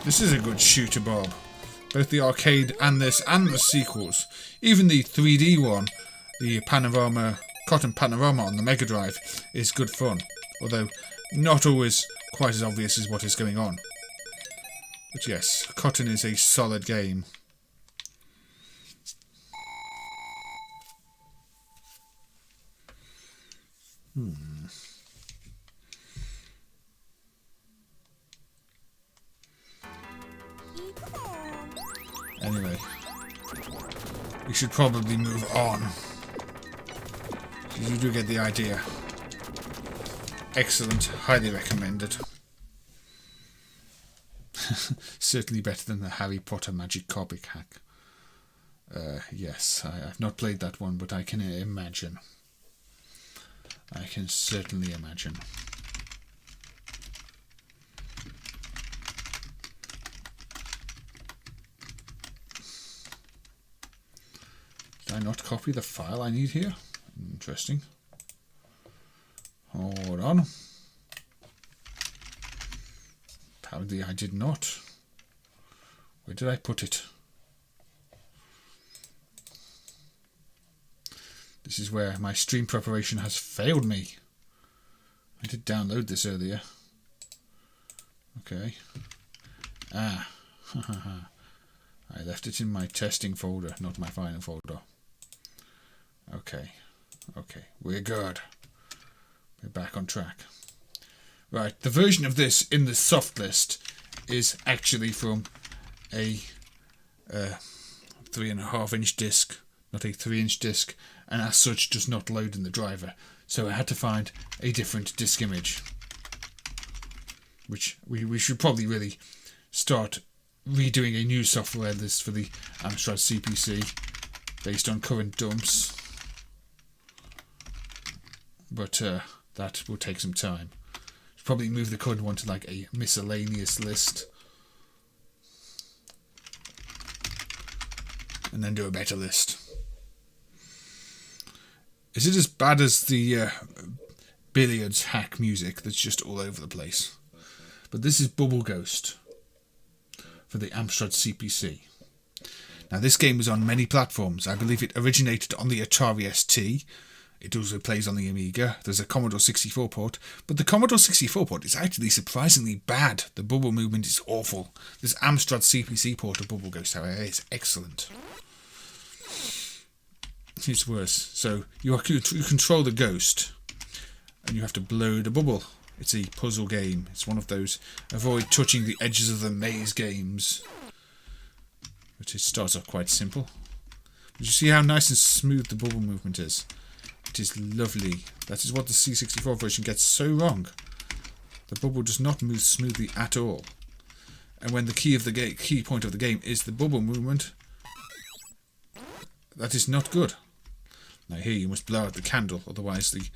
This is a good shooter, Bob. Both the arcade and this and the sequels. Even the 3D one, the Panorama, Cotton Panorama on the Mega Drive, is good fun. Although not always quite as obvious as what is going on. But yes, Cotton is a solid game. Anyway, we should probably move on. You do get the idea. Excellent, highly recommended. Certainly better than the Harry Potter Magic Copic hack. Yes, I've not played that one, but I can imagine. I can certainly imagine. Did I not copy the file I need here? Interesting. Hold on. Apparently I did not. Where did I put it? This is where my stream preparation has failed me. I did download this earlier. Okay. I left it in my testing folder, not my final folder. Okay. We're good. We're back on track. Right, the version of this in the soft list is actually from a 3.5-inch disc, not a 3-inch disc, and as such does not load in the driver. So I had to find a different disc image, which we should probably really start redoing a new software list for the Amstrad CPC based on current dumps. But that will take some time. Probably move the current one to like a miscellaneous list. And then do a better list. Is it as bad as the billiards hack music that's just all over the place? But this is Bubble Ghost for the Amstrad CPC. Now this game is on many platforms. I believe it originated on the Atari ST. It also plays on the Amiga. There's a Commodore 64 port, but the Commodore 64 port is actually surprisingly bad. The bubble movement is awful. This Amstrad CPC port of Bubble Ghost, however, is excellent. It's worse. So you control the ghost, and you have to blow the bubble. It's a puzzle game. It's one of those avoid touching the edges of the maze games. But it starts off quite simple. But you see how nice and smooth the bubble movement is? It is lovely. That is what the C64 version gets so wrong. The bubble does not move smoothly at all. And when the key point of the game is the bubble movement, that is not good. Now here you must blow out the candle, otherwise the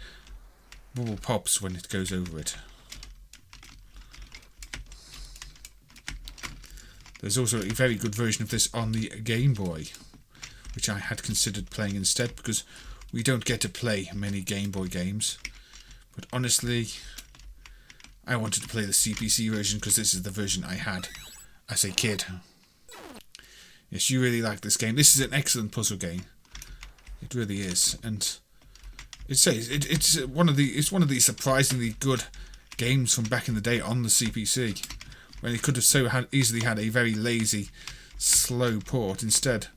bubble pops when it goes over it. There's also a very good version of this on the Game Boy, which I had considered playing instead, because we don't get to play many Game Boy games. But honestly, I wanted to play the CPC version because this is the version I had as a kid. Yes, you really like this game. This is an excellent puzzle game. It really is, and it's one of the surprisingly good games from back in the day on the CPC, when it could have easily had a very lazy, slow port. Instead,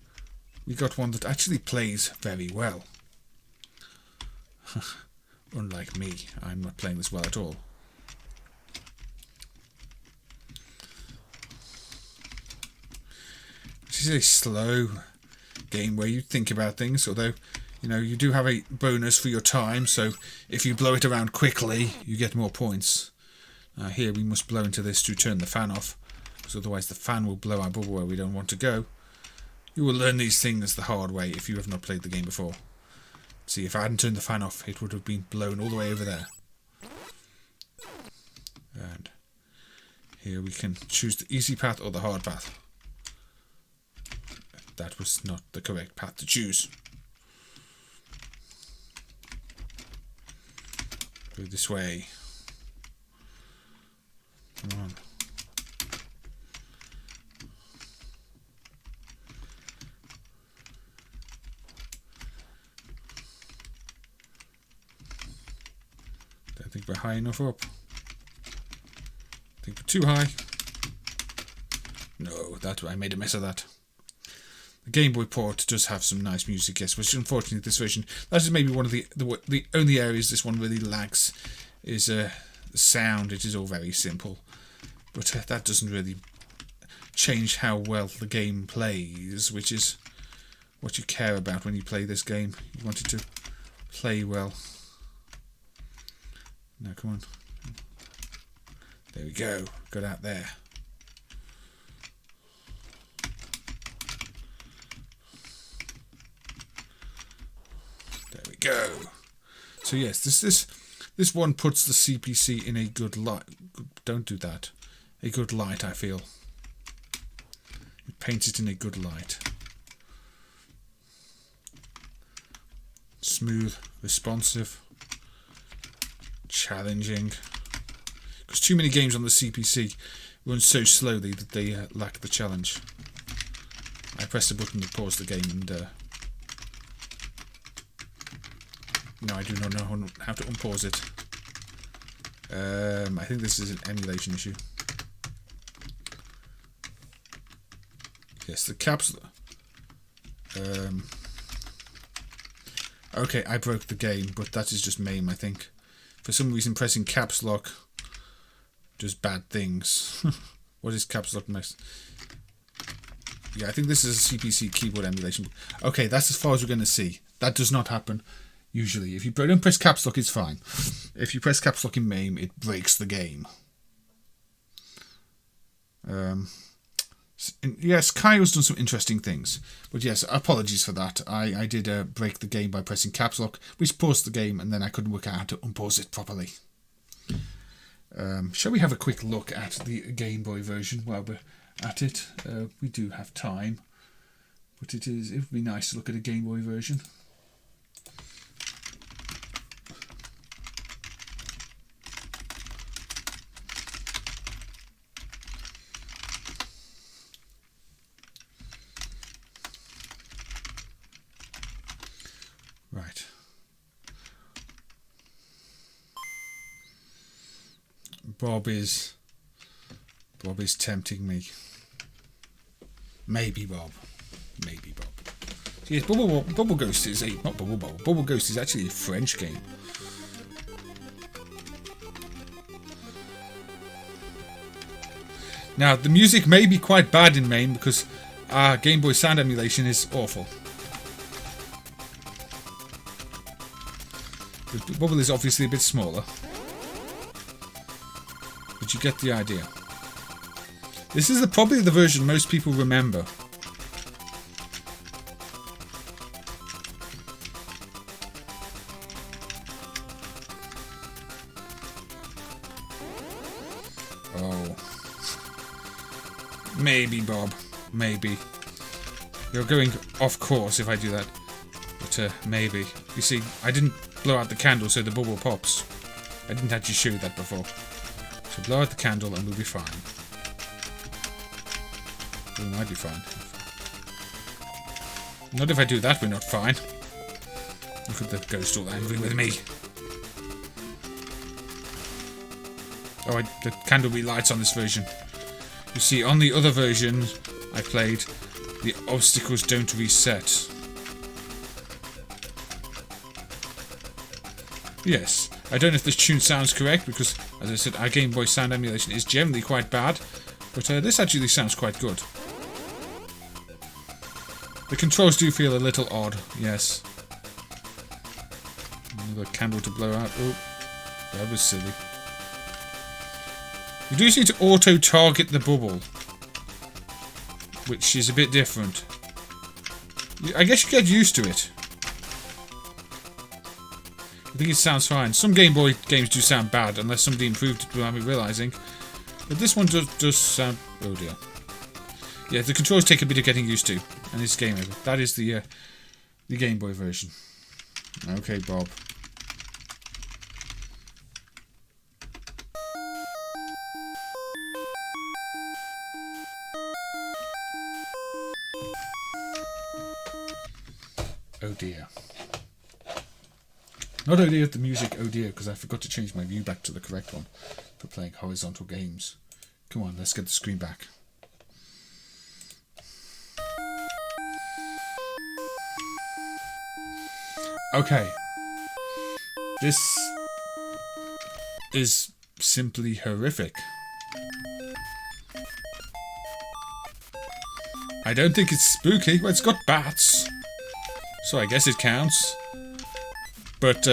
we got one that actually plays very well. Unlike me, I'm not playing this well at all. This is a slow game where you think about things, although, you know, you do have a bonus for your time, so if you blow it around quickly, you get more points. Here we must blow into this to turn the fan off, because otherwise the fan will blow our bubble where we don't want to go. You will learn these things the hard way if you have not played the game before. See, if I hadn't turned the fan off, it would have been blown all the way over there. And here we can choose the easy path or the hard path. That was not the correct path to choose. Go this way. Come on. Don't think we're high enough up. I think we're too high. No, I made a mess of that. The Game Boy port does have some nice music, yes, which unfortunately this version, that is maybe one of the only areas this one really lacks is the sound. It is all very simple, but that doesn't really change how well the game plays, which is what you care about when you play this game. You want it to play well. Now come on. There we go. Got out there. There we go. So yes, this one puts the CPC in a good light. Don't do that. A good light, I feel. It paints it in a good light. Smooth, responsive, challenging. Because too many games on the CPC run so slowly that they lack the challenge. I press the button to pause the game and no, I do not know how to unpause it. I think this is an emulation issue. Yes, the caps. Okay, I broke the game, but that is just MAME, I think. For some reason, pressing caps lock does bad things. What is caps lock next? Yeah, I think this is a CPC keyboard emulation. Okay, that's as far as we're going to see. That does not happen. Usually, if you don't press caps lock, it's fine. If you press caps lock in MAME, it breaks the game. Yes, Kyo's done some interesting things. But yes, apologies for that. I did break the game by pressing caps lock, which paused the game, and then I couldn't work out how to unpause it properly. Shall we have a quick look at the Game Boy version while we're at it? We do have time. But it would be nice to look at a Game Boy version. Right. Bob is tempting me. Maybe Bob. Maybe Bob. Yes, Bubble Ghost is not Bubble Bob. Bubble Ghost is actually a French game. Now the music may be quite bad in MAME because our Game Boy sound emulation is awful. The bubble is obviously a bit smaller, but you get the idea. This is probably the version most people remember. Oh. Maybe, Bob. Maybe. You're going off course if I do that. But, maybe. You see, I didn't blow out the candle so the bubble pops. I didn't actually show you that before. So blow out the candle and we'll be fine. We might be fine. Not if I do that, we're not fine. Look at the ghost all angry with me. Oh, the candle relights on this version. You see, on the other version I played, the obstacles don't reset. Yes, I don't know if this tune sounds correct because, as I said, our Game Boy sound emulation is generally quite bad, but this actually sounds quite good. The controls do feel a little odd, yes. Another candle to blow out. Oh, that was silly. You do seem to auto-target the bubble. which is a bit different. I guess you get used to it. I think it sounds fine. Some Game Boy games do sound bad unless somebody improved it without me realising. But this one does sound... Oh dear. Yeah, the controls take a bit of getting used to. And it's game over. That is the Game Boy version. Okay, Bob. Oh dear. Not oh dear the music, oh dear, because I forgot to change my view back to the correct one for playing horizontal games. Come on, let's get the screen back. Okay. This is simply horrific. I don't think it's spooky. Well, it's got bats, so I guess it counts. But,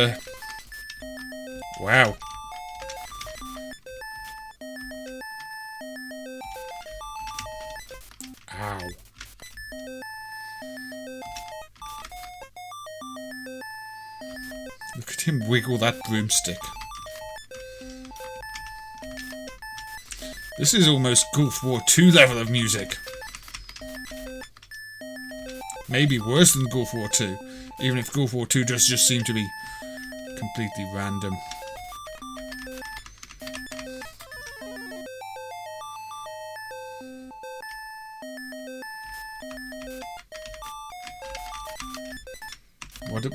wow. Ow. Look at him wiggle that broomstick. This is almost Gulf War II level of music. Maybe worse than Gulf War II, even if Gulf War II does just seem to be completely random.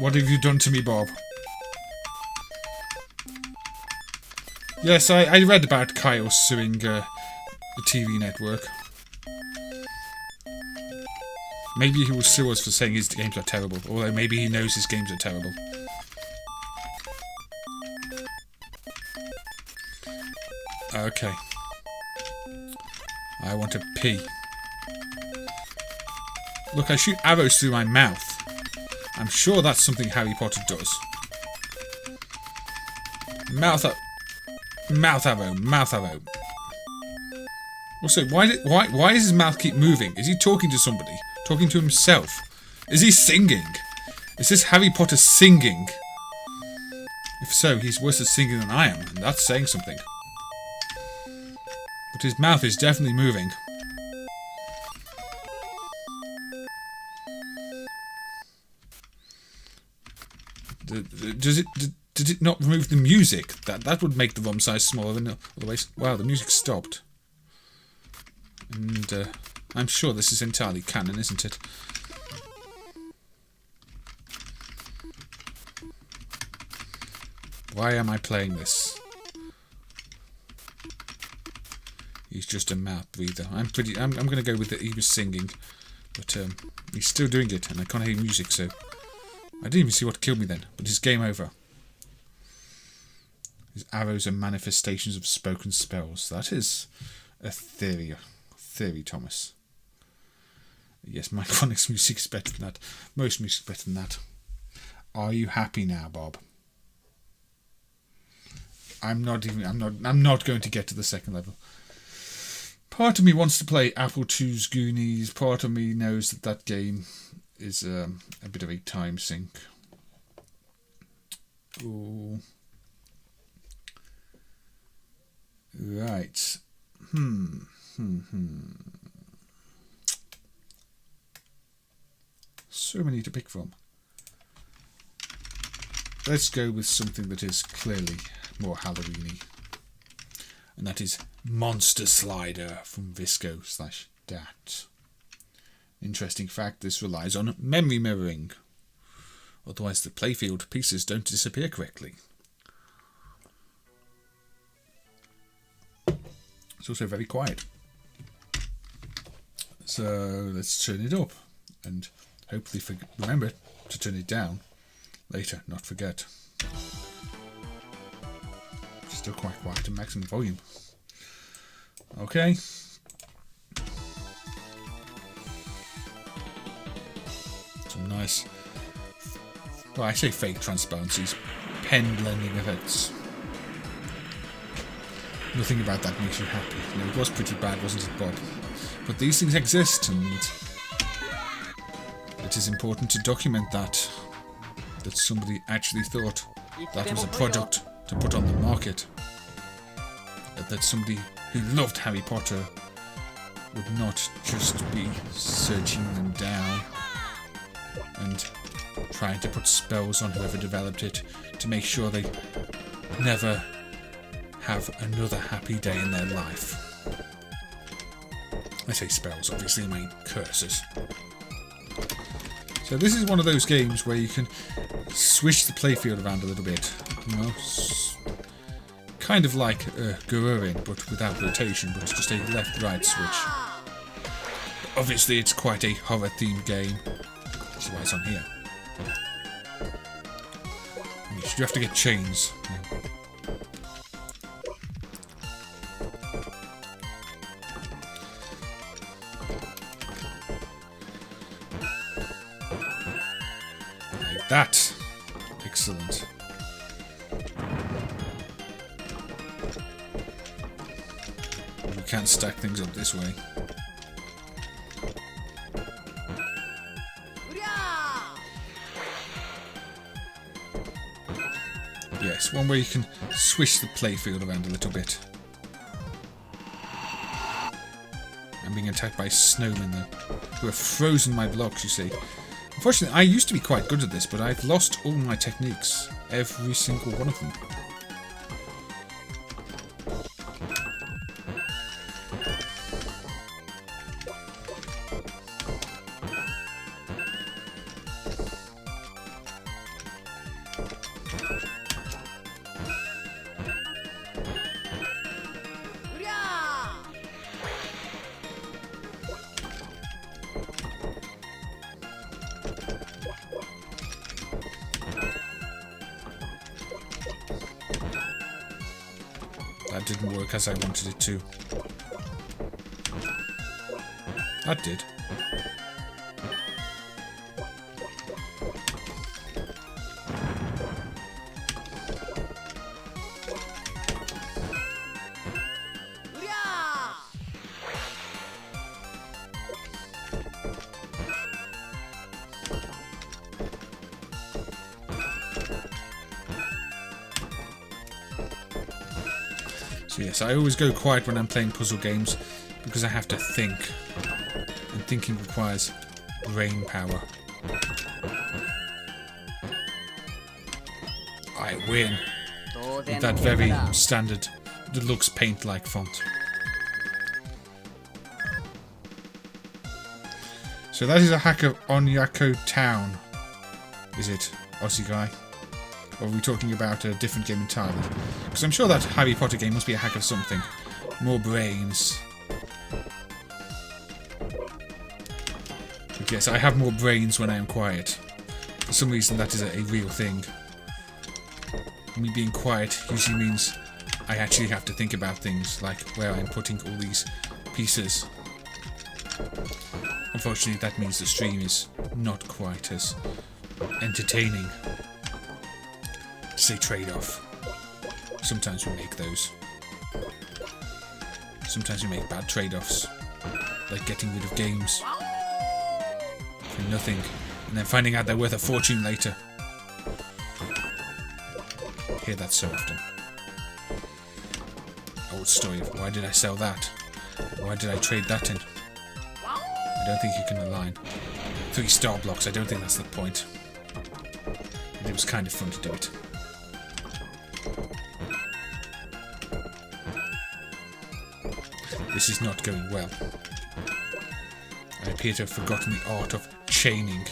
What have you done to me, Bob? Yes, I read about Kyle suing the TV network. Maybe he will sue us for saying his games are terrible, although maybe he knows his games are terrible. Okay. I want to pee. Look, I shoot arrows through my mouth. I'm sure that's something Harry Potter does. Mouth arrow, mouth arrow. Also, why does his mouth keep moving? Is he talking to somebody? Talking to himself? Is he singing? Is this Harry Potter singing? If so, he's worse at singing than I am, and that's saying something. But his mouth is definitely moving. Did it not remove the music? That would make the ROM size smaller than otherwise. Wow, the music stopped. And I'm sure this is entirely canon, isn't it? Why am I playing this? He's just a mouth breather. I'm going to go with that he was singing, but he's still doing it, and I can't hear music, so I didn't even see what killed me then. But it's game over. His arrows are manifestations of spoken spells. That is a theory, Thomas. Yes, Micronic's music is better than that. Most music is better than that. Are you happy now, Bob? I'm not going to get to the second level. Part of me wants to play Apple II's Goonies. Part of me knows that game is a bit of a time sink. Ooh. Right. So many to pick from. Let's go with something that is clearly more Halloween-y. And that is Monster Slider from Visco/Dat. Interesting fact, this relies on memory mirroring. Otherwise the playfield pieces don't disappear correctly. It's also very quiet. So let's turn it up. And hopefully remember to turn it down later, not forget. Still quite quiet to maximum volume. Okay. Some nice, well, I say fake transparencies, pen blending effects. Nothing about that makes you happy. You know, it was pretty bad, wasn't it, Bob? But these things exist, and it is important to document that somebody actually thought that was a product to put on the market. That somebody who loved Harry Potter would not just be searching them down and trying to put spells on whoever developed it to make sure they never have another happy day in their life. I say spells, obviously I mean curses. So this is one of those games where you can swish the playfield around a little bit, you know, kind of like Gururin, but without rotation, but just a left-right switch. Obviously it's quite a horror-themed game, that's why it's on here. You have to get chains. Like that. Excellent. We can't stack things up this way. Yes, one where you can swish the playfield around a little bit. I'm being attacked by snowmen though, who have frozen my blocks, you see. Unfortunately, I used to be quite good at this, but I've lost all my techniques. Every single one of them. That didn't work as I wanted it to. That did. So yes, I always go quiet when I'm playing puzzle games because I have to think, and thinking requires brain power. I win with that very standard deluxe paint-like font. So that is a hack of Onyako Town, is it, Aussie guy? Or are we talking about a different game entirely? Because I'm sure that Harry Potter game must be a hack of something. More brains. But yes, I have more brains when I am quiet. For some reason that is a real thing. Me being quiet usually means I actually have to think about things, like where I'm putting all these pieces. Unfortunately, that means the stream is not quite as entertaining. It's a trade-off. Sometimes we make those. Sometimes we make bad trade-offs, like getting rid of games for nothing, and then finding out they're worth a fortune later. I hear that so often. Old story of why did I sell that? Why did I trade that in? I don't think you can align 3 star blocks. I don't think that's the point. But it was kind of fun to do it. This is not going well. I appear to have forgotten the art of chaining.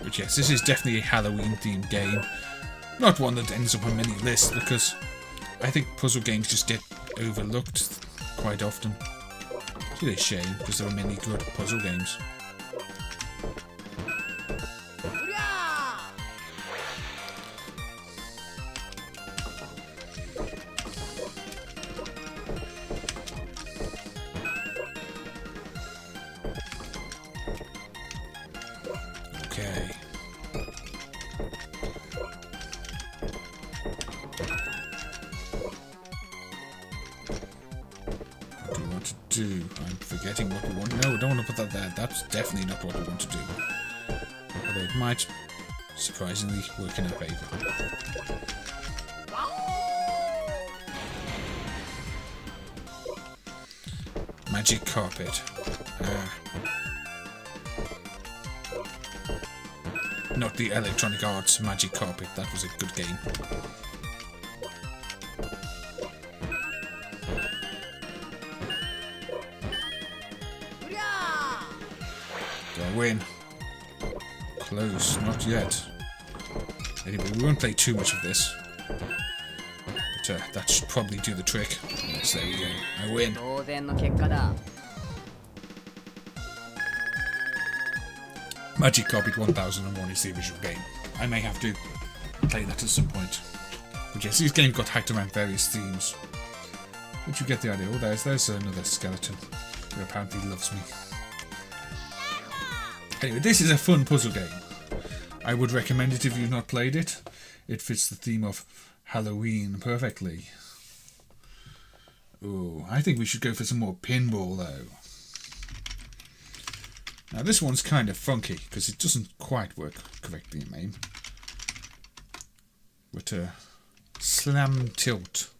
But yes, this is definitely a Halloween-themed game. Not one that ends up on many lists, because I think puzzle games just get overlooked quite often. It's really a shame, because there are many good puzzle games. do? I'm forgetting what we want. No, we don't want to put that there. That's definitely not what we want to do. Although it might surprisingly work in our favour. Magic carpet. Not the Electronic Arts Magic Carpet. That was a good game. Do I win? Close. Not yet. Anyway, we won't play too much of this. But that should probably do the trick. Yes, there we go. I win. Magic Carpet 1001 is the original game. I may have to play that at some point. But yes, this game got hacked around various themes. But you get the idea. Oh, there's another skeleton who apparently loves me. Anyway, this is a fun puzzle game. I would recommend it if you've not played it. It fits the theme of Halloween perfectly. Oh, I think we should go for some more pinball though. Now this one's kind of funky because it doesn't quite work correctly in MAME. But slam tilt.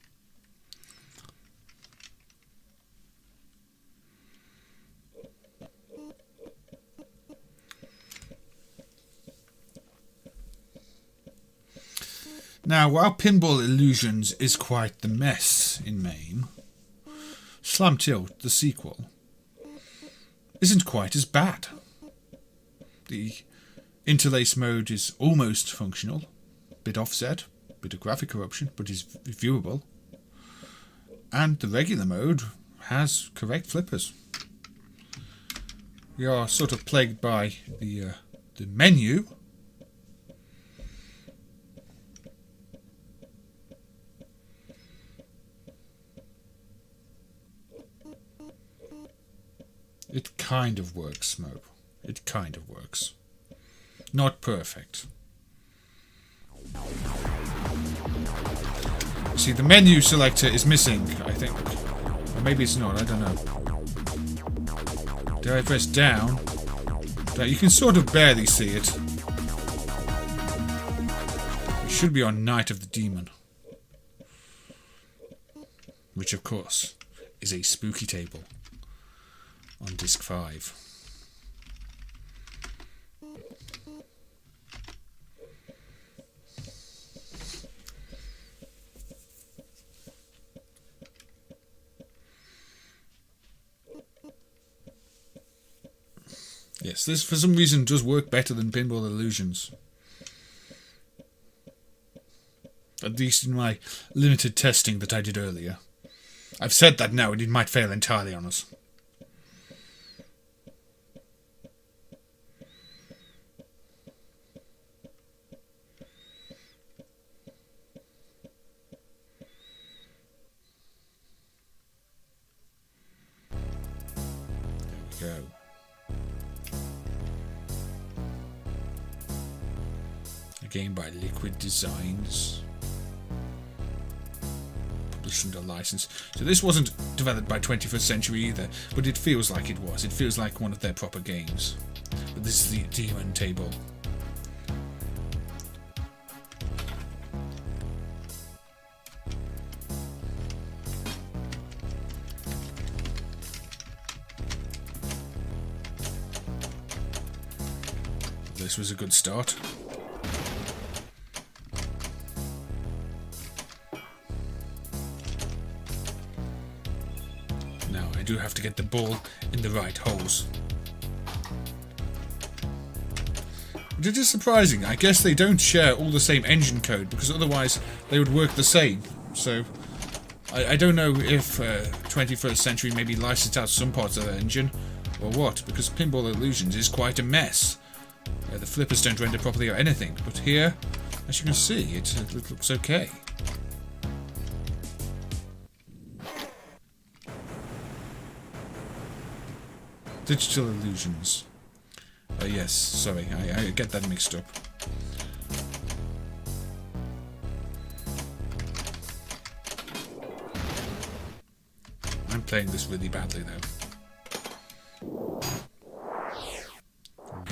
Now, while Pinball Illusions is quite the mess in MAME, Slam Tilt, the sequel, isn't quite as bad. The interlace mode is almost functional, bit offset, bit of graphic corruption, but is viewable. And the regular mode has correct flippers. We are sort of plagued by the menu. It kind of works, Mo. It kind of works. Not perfect. See, the menu selector is missing, I think. Or maybe it's not, I don't know. Did I press down? You can sort of barely see it. It should be on Night of the Demon. Which, of course, is a spooky table. On disc 5. Yes, this for some reason does work better than Pinball Illusions. At least in my limited testing that I did earlier. I've said that now and it might fail entirely on us. Go. A game by Liquid Designs, published under license. So this wasn't developed by 21st Century either, but it feels like it was. It feels like one of their proper games. But this is the Demon Table. This was a good start. Now I do have to get the ball in the right holes. But it is surprising. I guess they don't share all the same engine code because otherwise they would work the same. So I don't know if 21st Century maybe licensed out some parts of the engine or what, because Pinball Illusions is quite a mess. The flippers don't render properly or anything, but here, as you can see, it looks okay. Digital Illusions. Yes, sorry, I get that mixed up. I'm playing this really badly though.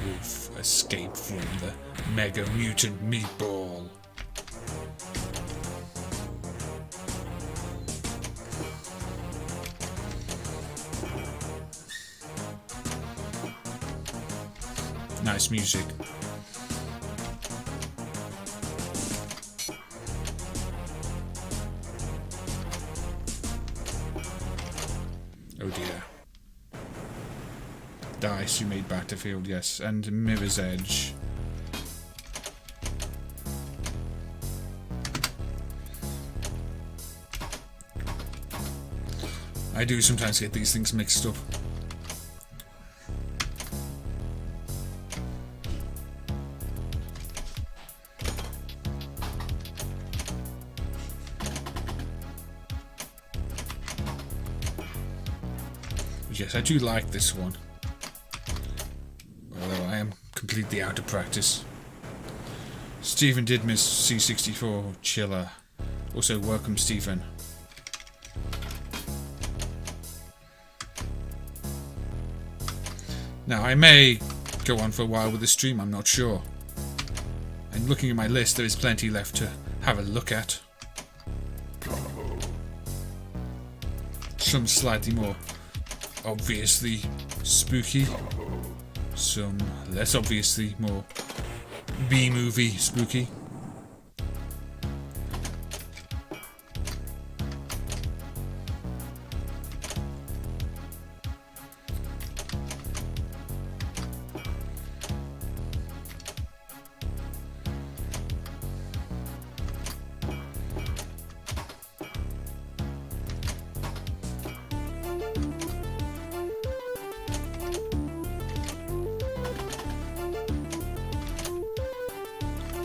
Wolf escaped from the Mega Mutant Meatball. Nice music. Oh dear. Dice you made Battlefield, yes, and Mirror's Edge. I do sometimes get these things mixed up. Yes, I do like this one. Although I am completely out of practice. Stephen did miss C64 Chiller. Also, welcome, Stephen. Now, I may go on for a while with the stream, I'm not sure. And looking at my list, there is plenty left to have a look at. Some slightly more obviously spooky, some less obviously more B-movie spooky.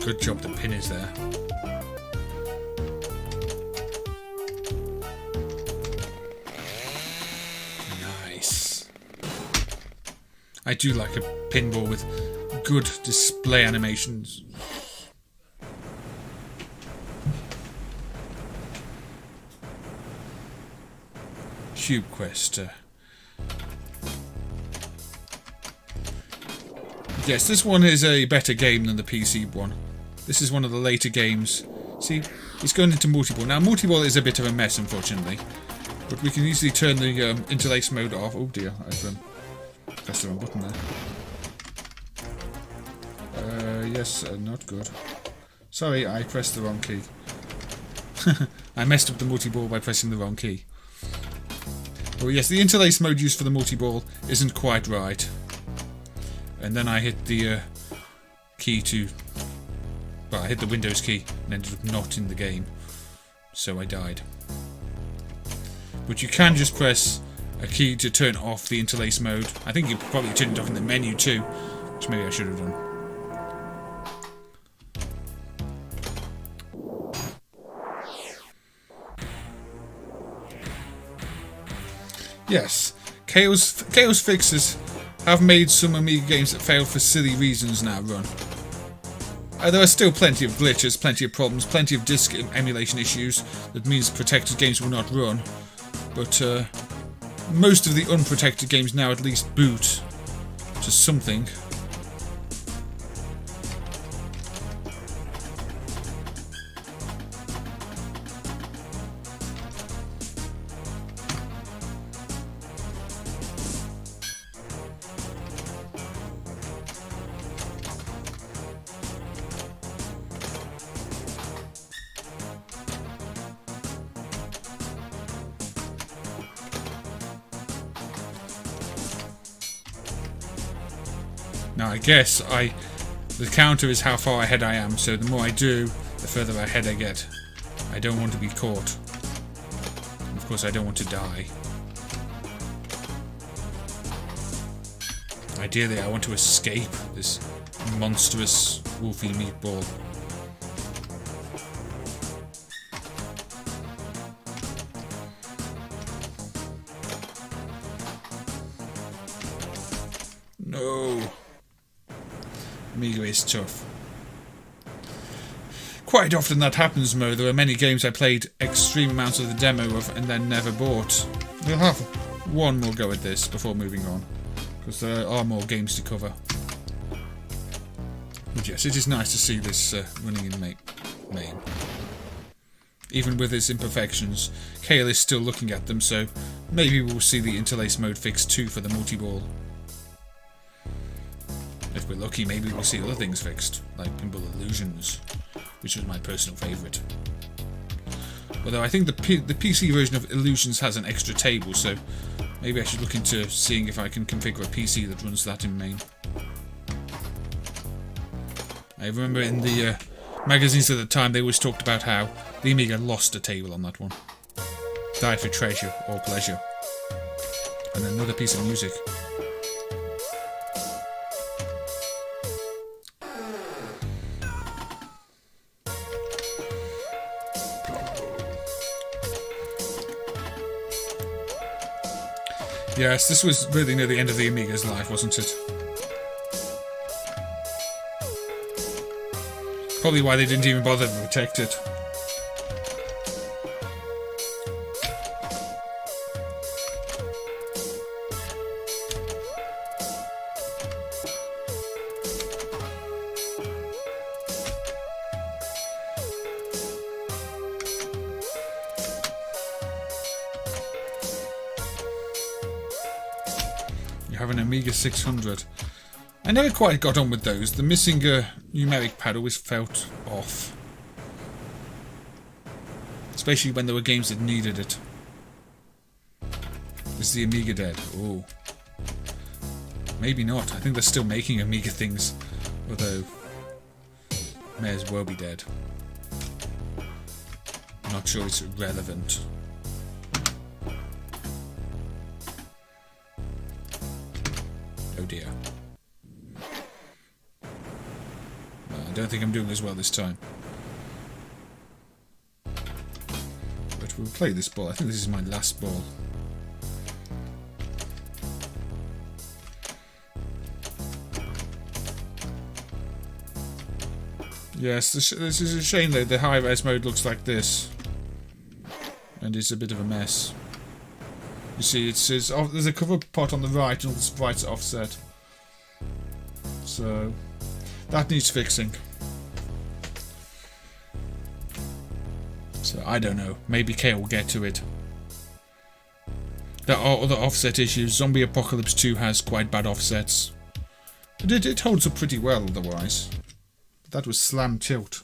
Good job the pin is there. Nice. I do like a pinball with good display animations. Cube Quest. Yes, this one is a better game than the PC one. This is one of the later games. See, it's going into multi-ball. Now, multi-ball is a bit of a mess, unfortunately. But we can easily turn the interlace mode off. Oh dear, I've pressed the wrong button there. Yes, not good. Sorry, I pressed the wrong key. I messed up the multi-ball by pressing the wrong key. Oh yes, the interlace mode used for the multi-ball isn't quite right. And then I hit the key to... Well, I hit the Windows key and ended up not in the game. So I died. But you can just press a key to turn off the interlace mode. I think you probably turned it off in the menu too, which maybe I should have done. Yes, Chaos Fixes have made some Amiga games that failed for silly reasons now run. There are still plenty of glitches, plenty of problems, plenty of disk emulation issues that means protected games will not run, but most of the unprotected games now at least boot to something. Now I guess the counter is how far ahead I am, so the more I do, the further ahead I get. I don't want to be caught. And of course I don't want to die. Ideally I want to escape this monstrous wolfy meatball. No. Amiga is tough. Quite often that happens, Mo. There are many games I played extreme amounts of the demo of and then never bought. we'll have one more go at this before moving on, because there are more games to cover. But yes, it is nice to see this running in MAME. Even with its imperfections, Kale is still looking at them, so maybe we'll see the interlace mode fixed too for the multi-ball. If we're lucky, maybe we'll see other things fixed, like Pinball Illusions, which was my personal favourite. Although I think the PC version of Illusions has an extra table, so maybe I should look into seeing if I can configure a PC that runs that in MAME. I remember in the magazines at the time they always talked about how the Amiga lost a table on that one. Died for treasure or pleasure. And another piece of music. Yes, this was really near the end of the Amiga's life, wasn't it? Probably why they didn't even bother to protect it. You have an Amiga 600. I never quite got on with those. The missing numeric pad always felt off. Especially when there were games that needed it. Is the Amiga dead? Oh. Maybe not. I think they're still making Amiga things. Although, may as well be dead. Not sure it's relevant. Oh dear. I don't think I'm doing as well this time. But we'll play this ball. I think this is my last ball. Yes, this is a shame though. The high-res mode looks like this. And it's a bit of a mess. You see, there's a cover pot on the right and all the sprites are offset. So that needs fixing. So I don't know. Maybe Kale will get to it. There are other offset issues. Zombie Apocalypse 2 has quite bad offsets. But it holds up pretty well otherwise. But that was Slam Tilt.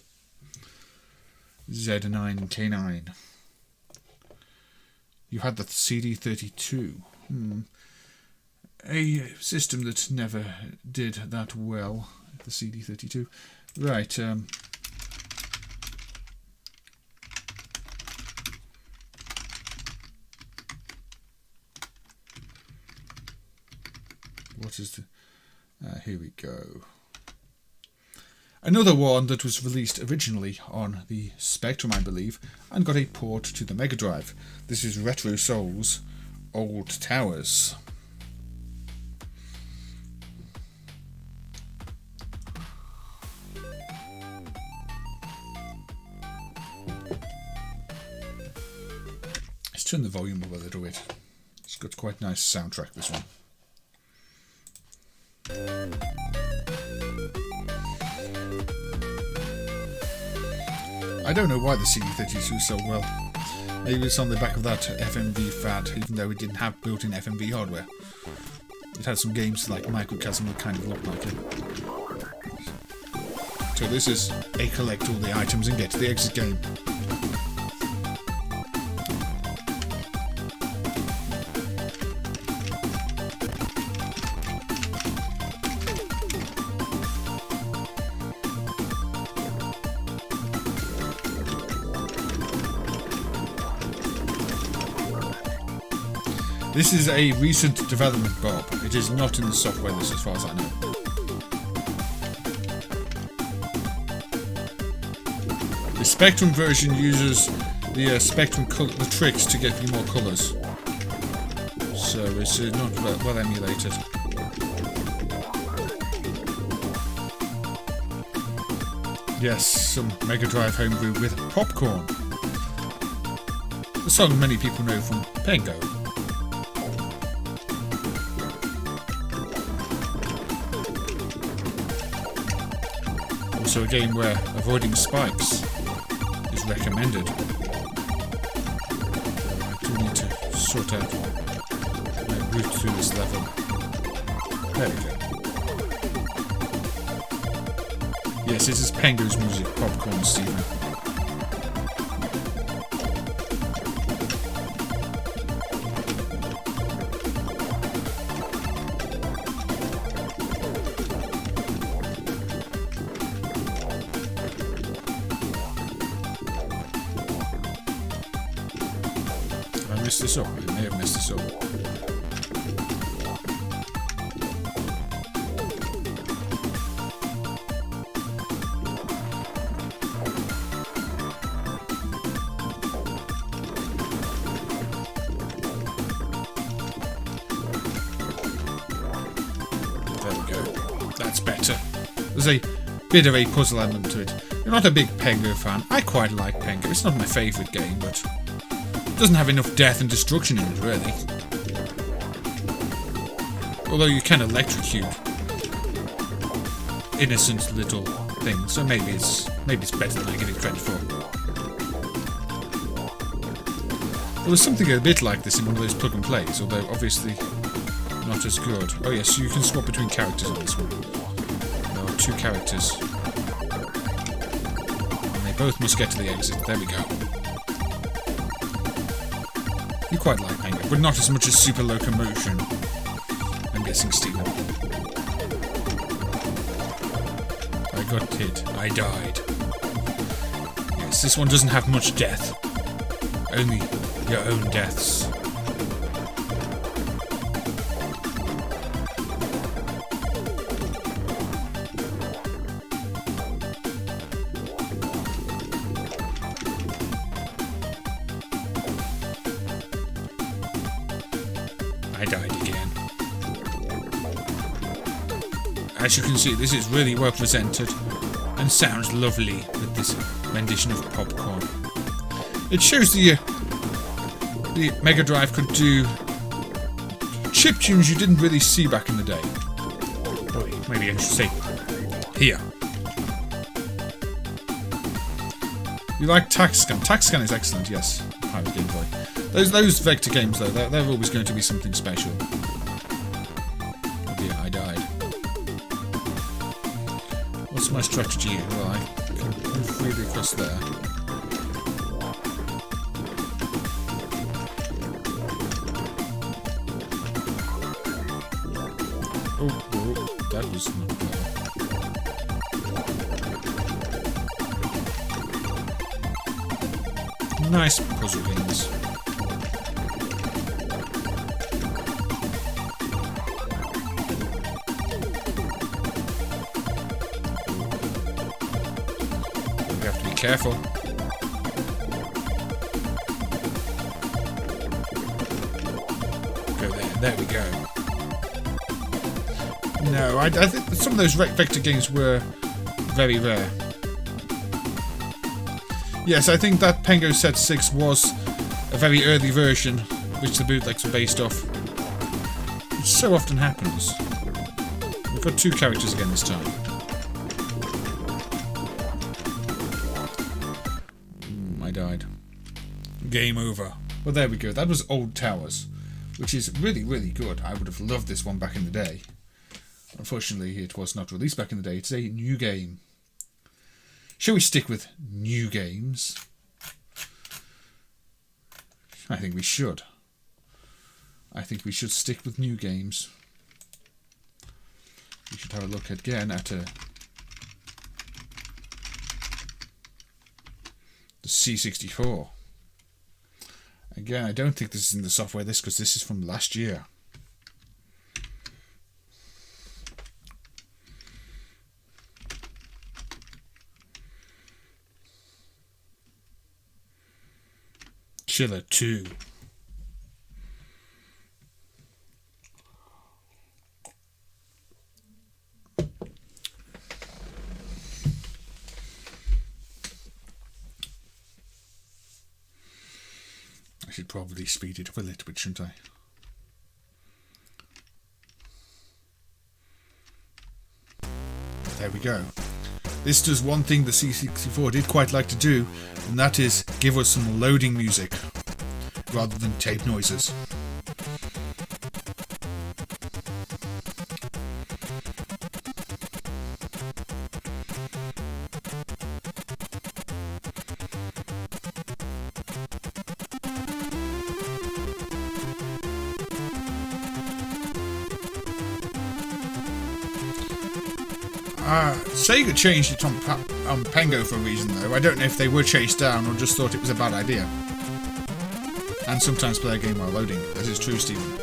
Z9K9. You had the CD32. A system that never did that well. The CD32. Right, what is the... here we go. Another one that was released originally on the Spectrum, I believe, and got a port to the Mega Drive. This is Retro Souls Old Towers. Let's turn the volume up a little bit. It's got quite a nice soundtrack, this one. I don't know why the CD32 sold well. Maybe it's on the back of that FMV fad, even though it didn't have built-in FMV hardware. It had some games like Microcosm that kind of looked like it. So this is a collect all the items and get to the exit game. This is a recent development, Bob. It is not in the software list as far as I know. The Spectrum version uses the Spectrum the tricks to get you more colours. So it's not well emulated. Yes, some Mega Drive homebrew with Popcorn. The song many people know from Pengo. also a game where avoiding spikes is recommended. I do need to sort out my route through this level. There we go. Yes, this is Pengo's music, Popcorn Steven. Did I miss this up? I may have messed this up. Better. There's a bit of a puzzle element to it. You're not a big Pengo fan. I quite like Pengo. It's not my favourite game, but it doesn't have enough death and destruction in it, really. Although you can electrocute innocent little things, so maybe it's better than I give it credit for. There was something a bit like this in one of those plug and plays, although obviously not as good. Oh yes, so you can swap between characters on this one. 2 characters. And they both must get to the exit. There we go. You quite like Pengo, but not as much as Super Locomotion. I'm guessing Steven. I got hit. I died. Yes, this one doesn't have much death. Only your own deaths. I died again. As you can see, this is really well presented and sounds lovely with this rendition of Popcorn. It shows the Mega Drive could do chip tunes you didn't really see back in the day. Or maybe I should say here. You like TACScan? TACScan is excellent, yes. Pirate Game Boy. Those vector games though, they're always going to be something special. Oh dear, I died. What's my strategy here? Well, I can move freely across there. Oh, that was not bad. Nice puzzle games. Careful. Go there. There we go. No, I think some of those vector games were very rare. Yes, I think that Pengo Set 6 was a very early version, which the bootlegs were based off. Which so often happens. We've got 2 characters again this time. Died. Game over. Well, there we go. That was Old Towers, which is really, really good. I would have loved this one back in the day. Unfortunately, it was not released back in the day. It's a new game. Shall we stick with new games? I think we should. I think we should stick with new games. We should have a look again at the C64. Again, I don't think this is in the software list because this is from last year. Chiller 2. I should probably speed it up a little bit, shouldn't I? There we go. this does one thing the C64 did quite like to do, and that is give us some loading music rather than tape noises. Sega changed it on Pengo for a reason, though. I don't know if they were chased down or just thought it was a bad idea. And sometimes play a game while loading. That is true, Stephen.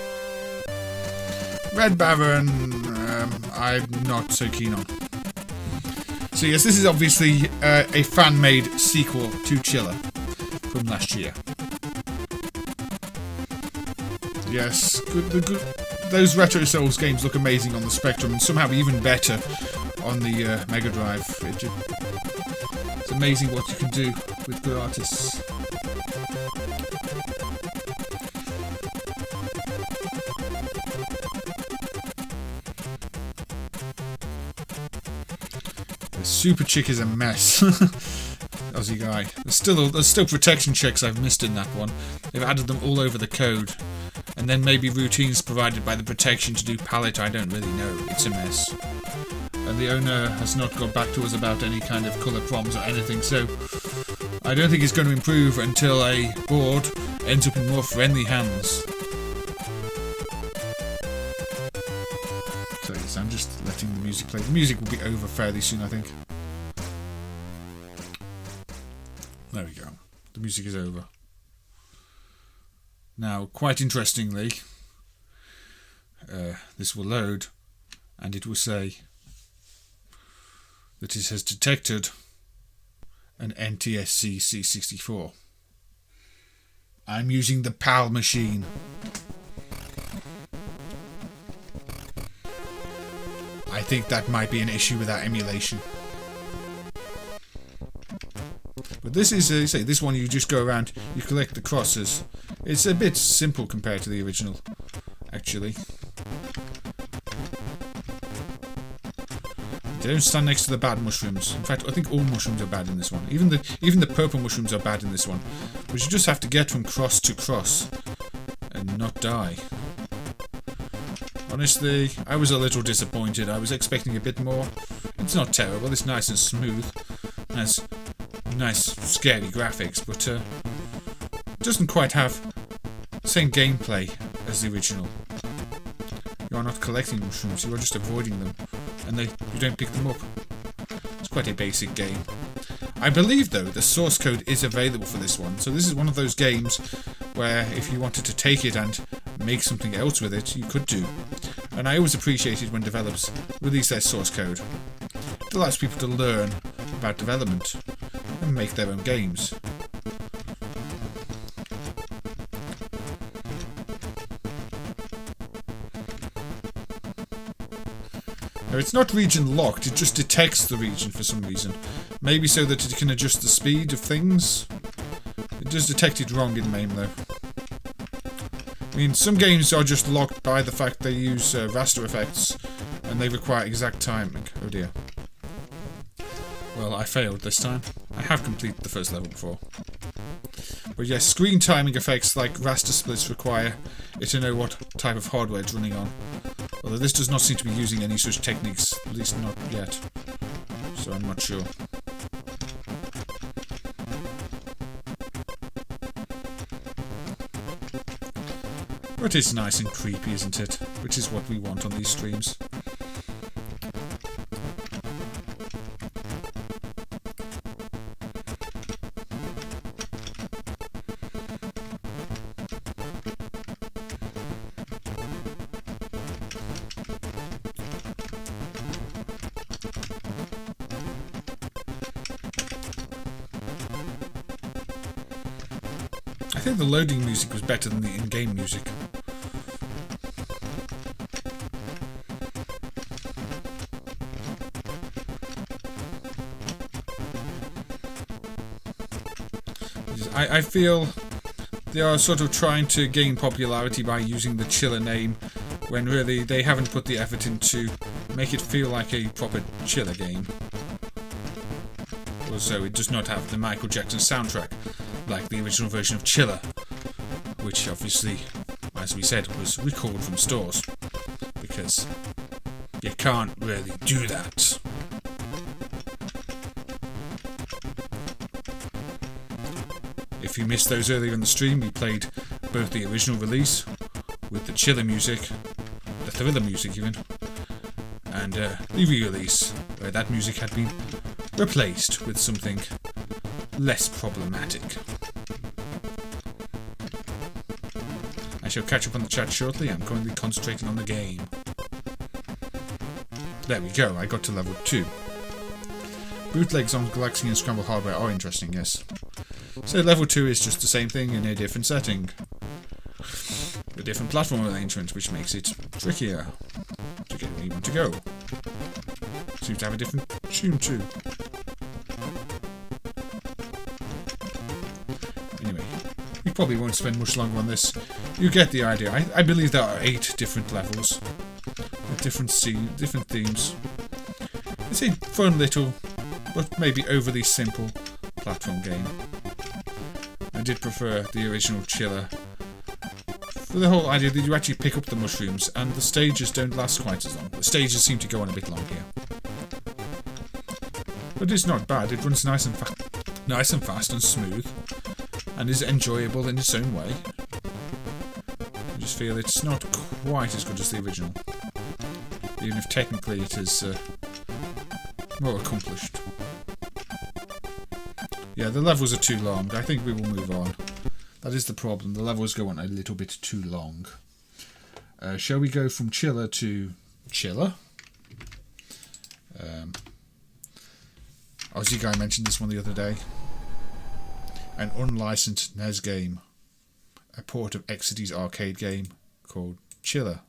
Red Baron, I'm not so keen on. So yes, this is obviously a fan-made sequel to Chiller from last year. Yes, those Retro Souls games look amazing on the Spectrum, and somehow even better on the Mega Drive. It's amazing what you can do with good artists. The Super Chick is a mess. Aussie guy. There's still protection checks I've missed in that one. They've added them all over the code. And then maybe routines provided by the protection to do palette, I don't really know. It's a mess. And the owner has not got back to us about any kind of colour prompts or anything, so I don't think it's going to improve until a board ends up in more friendly hands. So yes, I'm just letting the music play. The music will be over fairly soon, I think. There we go. The music is over. Now, quite interestingly, this will load, and it will say that it has detected an NTSC C64. I'm using the PAL machine. I think that might be an issue with that emulation. But this is, say, this one you just go around, you collect the crosses. It's a bit simple compared to the original, actually. They don't stand next to the bad mushrooms. In fact, I think all mushrooms are bad in this one. Even the purple mushrooms are bad in this one. But you just have to get from cross to cross and not die. Honestly, I was a little disappointed. I was expecting a bit more. It's not terrible. It's nice and smooth. It has nice, scary graphics, but it doesn't quite have the same gameplay as the original. You are not collecting mushrooms, you are just avoiding them, and you don't pick them up. It's quite a basic game. I believe, though, the source code is available for this one, so this is one of those games where if you wanted to take it and make something else with it, you could do. And I always appreciate it when developers release their source code. It allows people to learn about development and make their own games. Now, it's not region locked, it just detects the region for some reason. Maybe so that it can adjust the speed of things. It does detect it wrong in MAME, though. I mean, some games are just locked by the fact they use raster effects and they require exact timing. Oh dear. Well, I failed this time. I have completed the first level before. But yes, screen timing effects like raster splits require it to know what type of hardware it's running on. Although this does not seem to be using any such techniques, at least not yet. So I'm not sure. But it's nice and creepy, isn't it? Which is what we want on these streams. I think the loading music was better than the in-game music. I feel they are sort of trying to gain popularity by using the Chiller name, when really they haven't put the effort into make it feel like a proper Chiller game. Also, it does not have the Michael Jackson soundtrack, like the original version of Chiller, which obviously, as we said, was recalled from stores, because you can't really do that. If you missed those earlier in the stream, we played both the original release with the Chiller music, the Thriller music even, and the re-release where that music had been replaced with something less problematic. I shall catch up on the chat shortly. I'm currently concentrating on the game. There we go, I got to level 2. Bootlegs on Galaxy and Scramble hardware are interesting, yes. So level 2 is just the same thing in a different setting. A different platform arrangement, which makes it trickier to get where you want to go. Seems to have a different tune too. Anyway, we probably won't spend much longer on this. You get the idea. I believe there are 8 different levels with different themes. It's a fun little, but maybe overly simple platform game. I did prefer the original Chiller. For the whole idea that you actually pick up the mushrooms and the stages don't last quite as long. The stages seem to go on a bit long here. But it's not bad. It runs nice and fast and smooth, and is enjoyable in its own way. I just feel it's not quite as good as the original, even if technically it is more accomplished. Yeah, the levels are too long. I think we will move on. That is the problem. The levels go on a little bit too long. Shall we go from Chiller to Chiller? Aussie Guy mentioned this one the other day. An unlicensed NES game. A port of Exidy's arcade game called Chiller.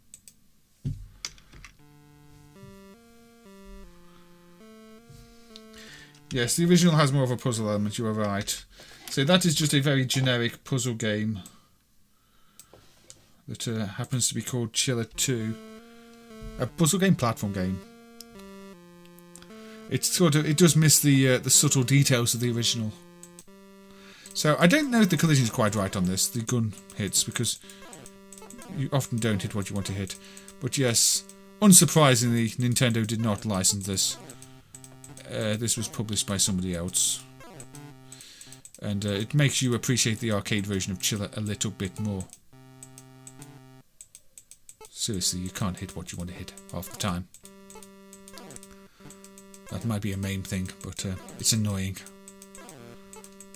Yes, the original has more of a puzzle element, you are right. So that is just a very generic puzzle game that happens to be called Chiller 2. A puzzle game, platform game. It does miss the subtle details of the original. So I don't know if the collision is quite right on this, the gun hits, because you often don't hit what you want to hit. But yes, unsurprisingly, Nintendo did not license this. This was published by somebody else. And it makes you appreciate the arcade version of Chiller a little bit more. Seriously, you can't hit what you want to hit half the time. That might be a MAME thing, but it's annoying.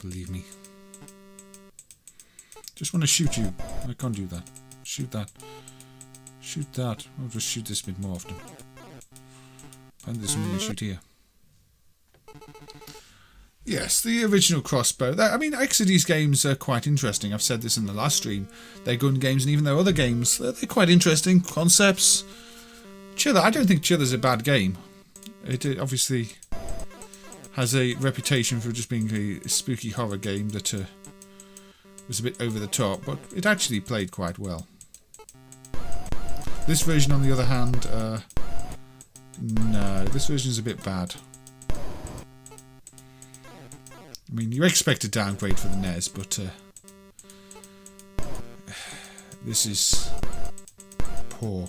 Believe me. Just want to shoot you. I can't do that. Shoot that. Shoot that. I'll just shoot this bit more often. Find this one and shoot here. Yes, the original crossbow. I mean, Exidy's games are quite interesting. I've said this in the last stream. They're gun games, and even their other games, they're quite interesting concepts. Chiller, I don't think Chiller's a bad game. It obviously has a reputation for just being a spooky horror game that was a bit over the top, but it actually played quite well. This version, on the other hand, no, this version's a bit bad. I mean, you expect a downgrade for the NES, but this is poor.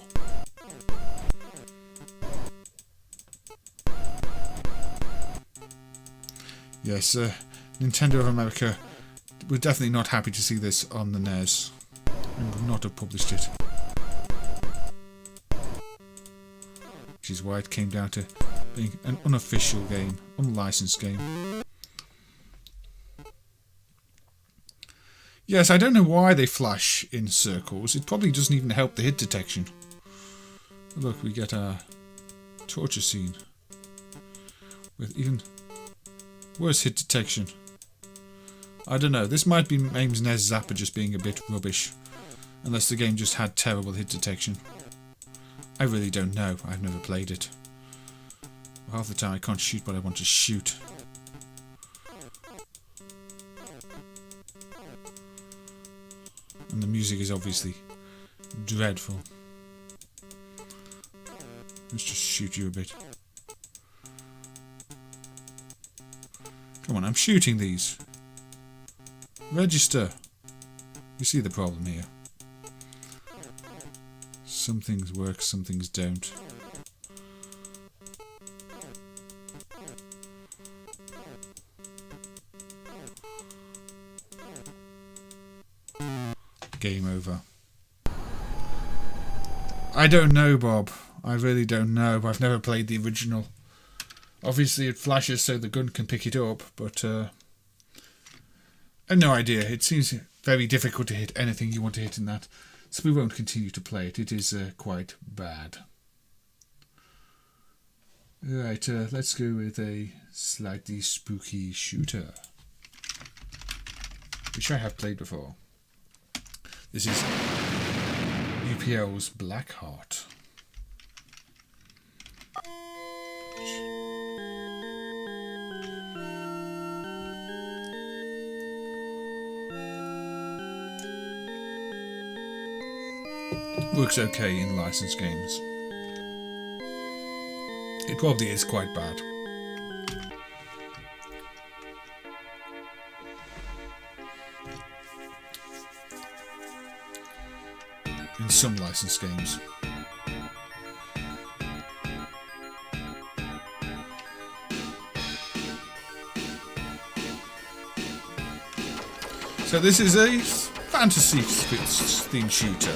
Yes, Nintendo of America were definitely not happy to see this on the NES and would not have published it. Which is why it came down to being an unofficial game, unlicensed game. Yes, I don't know why they flash in circles. It probably doesn't even help the hit detection. Look, we get a torture scene with even worse hit detection. I don't know. This might be MAME's NES Zapper just being a bit rubbish, unless the game just had terrible hit detection. I really don't know. I've never played it. Half the time I can't shoot what I want to shoot. And the music is obviously dreadful. Let's just shoot you a bit. Come on, I'm shooting these. Register. You see the problem here. Some things work, some things don't. Game over. I don't know, Bob. I really don't know. I've never played the original. Obviously it flashes so the gun can pick it up, but I have no idea. It seems very difficult to hit anything you want to hit in that, so we won't continue to play it. It is quite bad. Right, let's go with a slightly spooky shooter, which I have played before. This is UPL's Blackheart. Works okay in licensed games. It probably is quite bad. In some licensed games. So this is a fantasy themed shooter,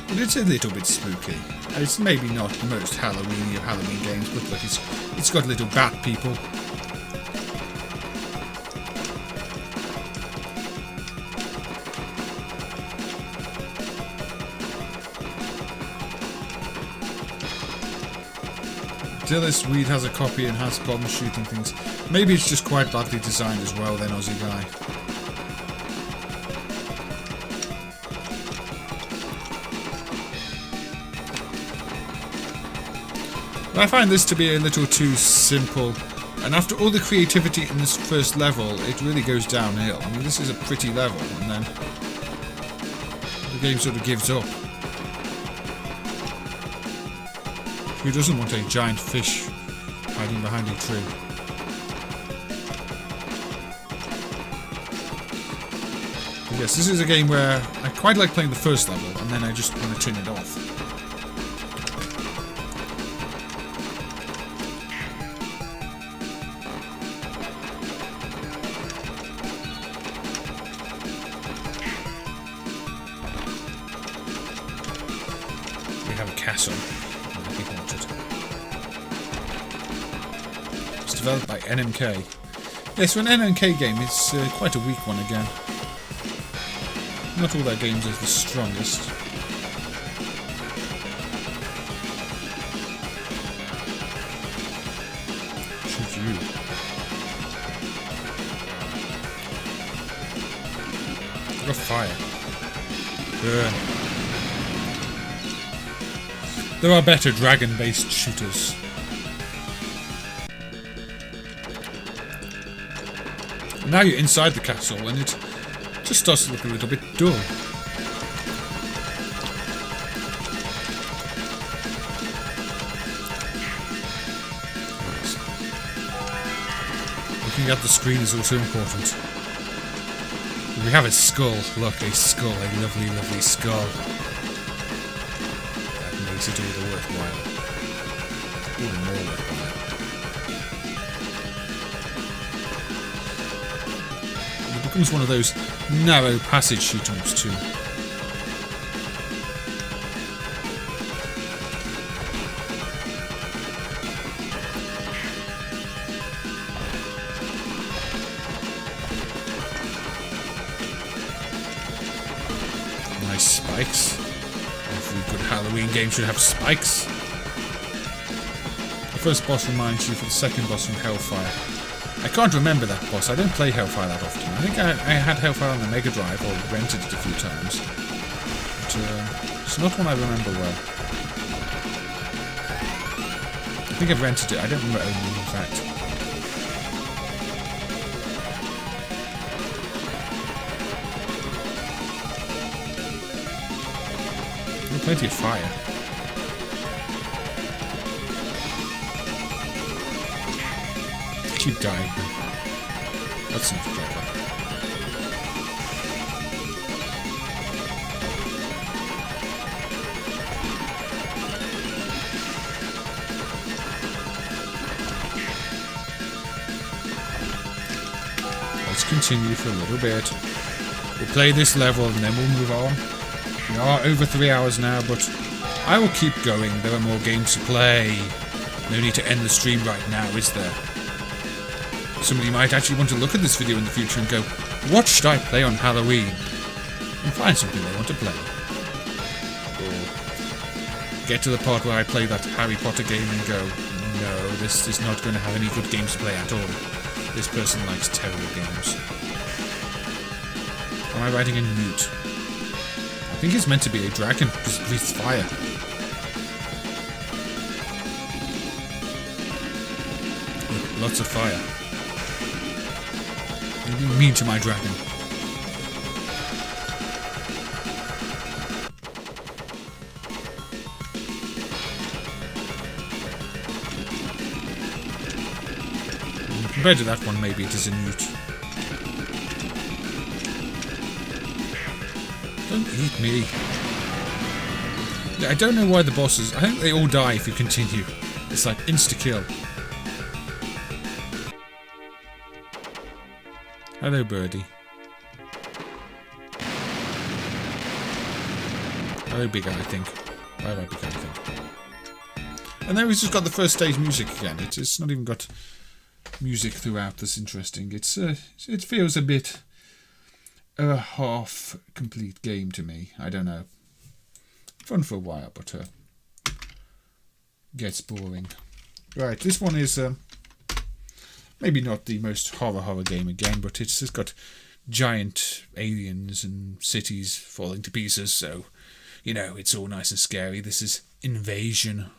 but it's a little bit spooky. It's maybe not the most Halloween-y of Halloween games, but look, it's got little bat people. Dillis Weed has a copy and has problems shooting things. Maybe it's just quite badly designed as well then, Aussie guy. I find this to be a little too simple, and after all the creativity in this first level, it really goes downhill. I mean, this is a pretty level, and then the game sort of gives up. Who doesn't want a giant fish hiding behind a tree? But yes, this is a game where I quite like playing the first level, and then I just want to turn it off. We have a castle. It's developed by NMK. Yes, for an NMK game, it's quite a weak one again. Not all their games are the strongest. Shoot you. Got fire. Burn. There are better dragon-based shooters. Now you're inside the castle and it just starts to look a little bit dull. Looking at the screen is also important. We have a skull. Look, a skull. A lovely, lovely skull. That makes it all the worthwhile. All the more worthwhile. It becomes one of those narrow passage shoot-'ems too. Nice spikes. Every good Halloween game should have spikes. The first boss reminds you of the second boss from Hellfire. I can't remember that boss. I don't play Hellfire that often. I think I had Hellfire on the Mega Drive or rented it a few times. But it's not one I remember well. I think I've rented it. I don't remember owning it, in fact. There's plenty of fire. Keep dying. That seems clever. Let's continue for a little bit. We'll play this level and then we'll move on. We are over 3 hours now, but I will keep going. There are more games to play. No need to end the stream right now, is there? Somebody might actually want to look at this video in the future and go, what should I play on Halloween? And find something they want to play. Or get to the part where I play that Harry Potter game and go, no, this is not going to have any good games to play at all. This person likes terrible games. Am I riding a newt? I think it's meant to be a dragon because it breathes fire. Look, lots of fire. You're being mean to my dragon. Compared to that one, maybe it is a newt. Don't eat me. I don't know why the bosses... I think they all die if you continue. It's like insta-kill. Hello, birdie. Hello, big eye, I think. Bye bye, big eye, I think. And then we've just got the first stage music again. It's not even got music throughout that's interesting. It feels a bit a half-complete game to me. I don't know. Fun for a while, but gets boring. Right, this one is maybe not the most horror game again, but it's just got giant aliens and cities falling to pieces, so, you know, it's all nice and scary. This is Invasion.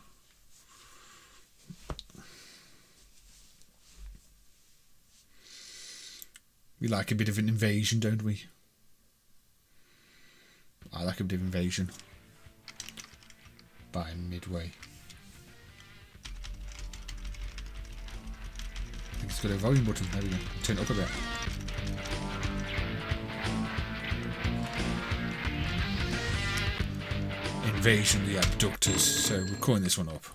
We like a bit of an invasion, don't we? I like a bit of invasion. By Midway. I think it's got a volume button. There we go. Turn it up a bit. Invasion, the Abductors. So we're calling this one up.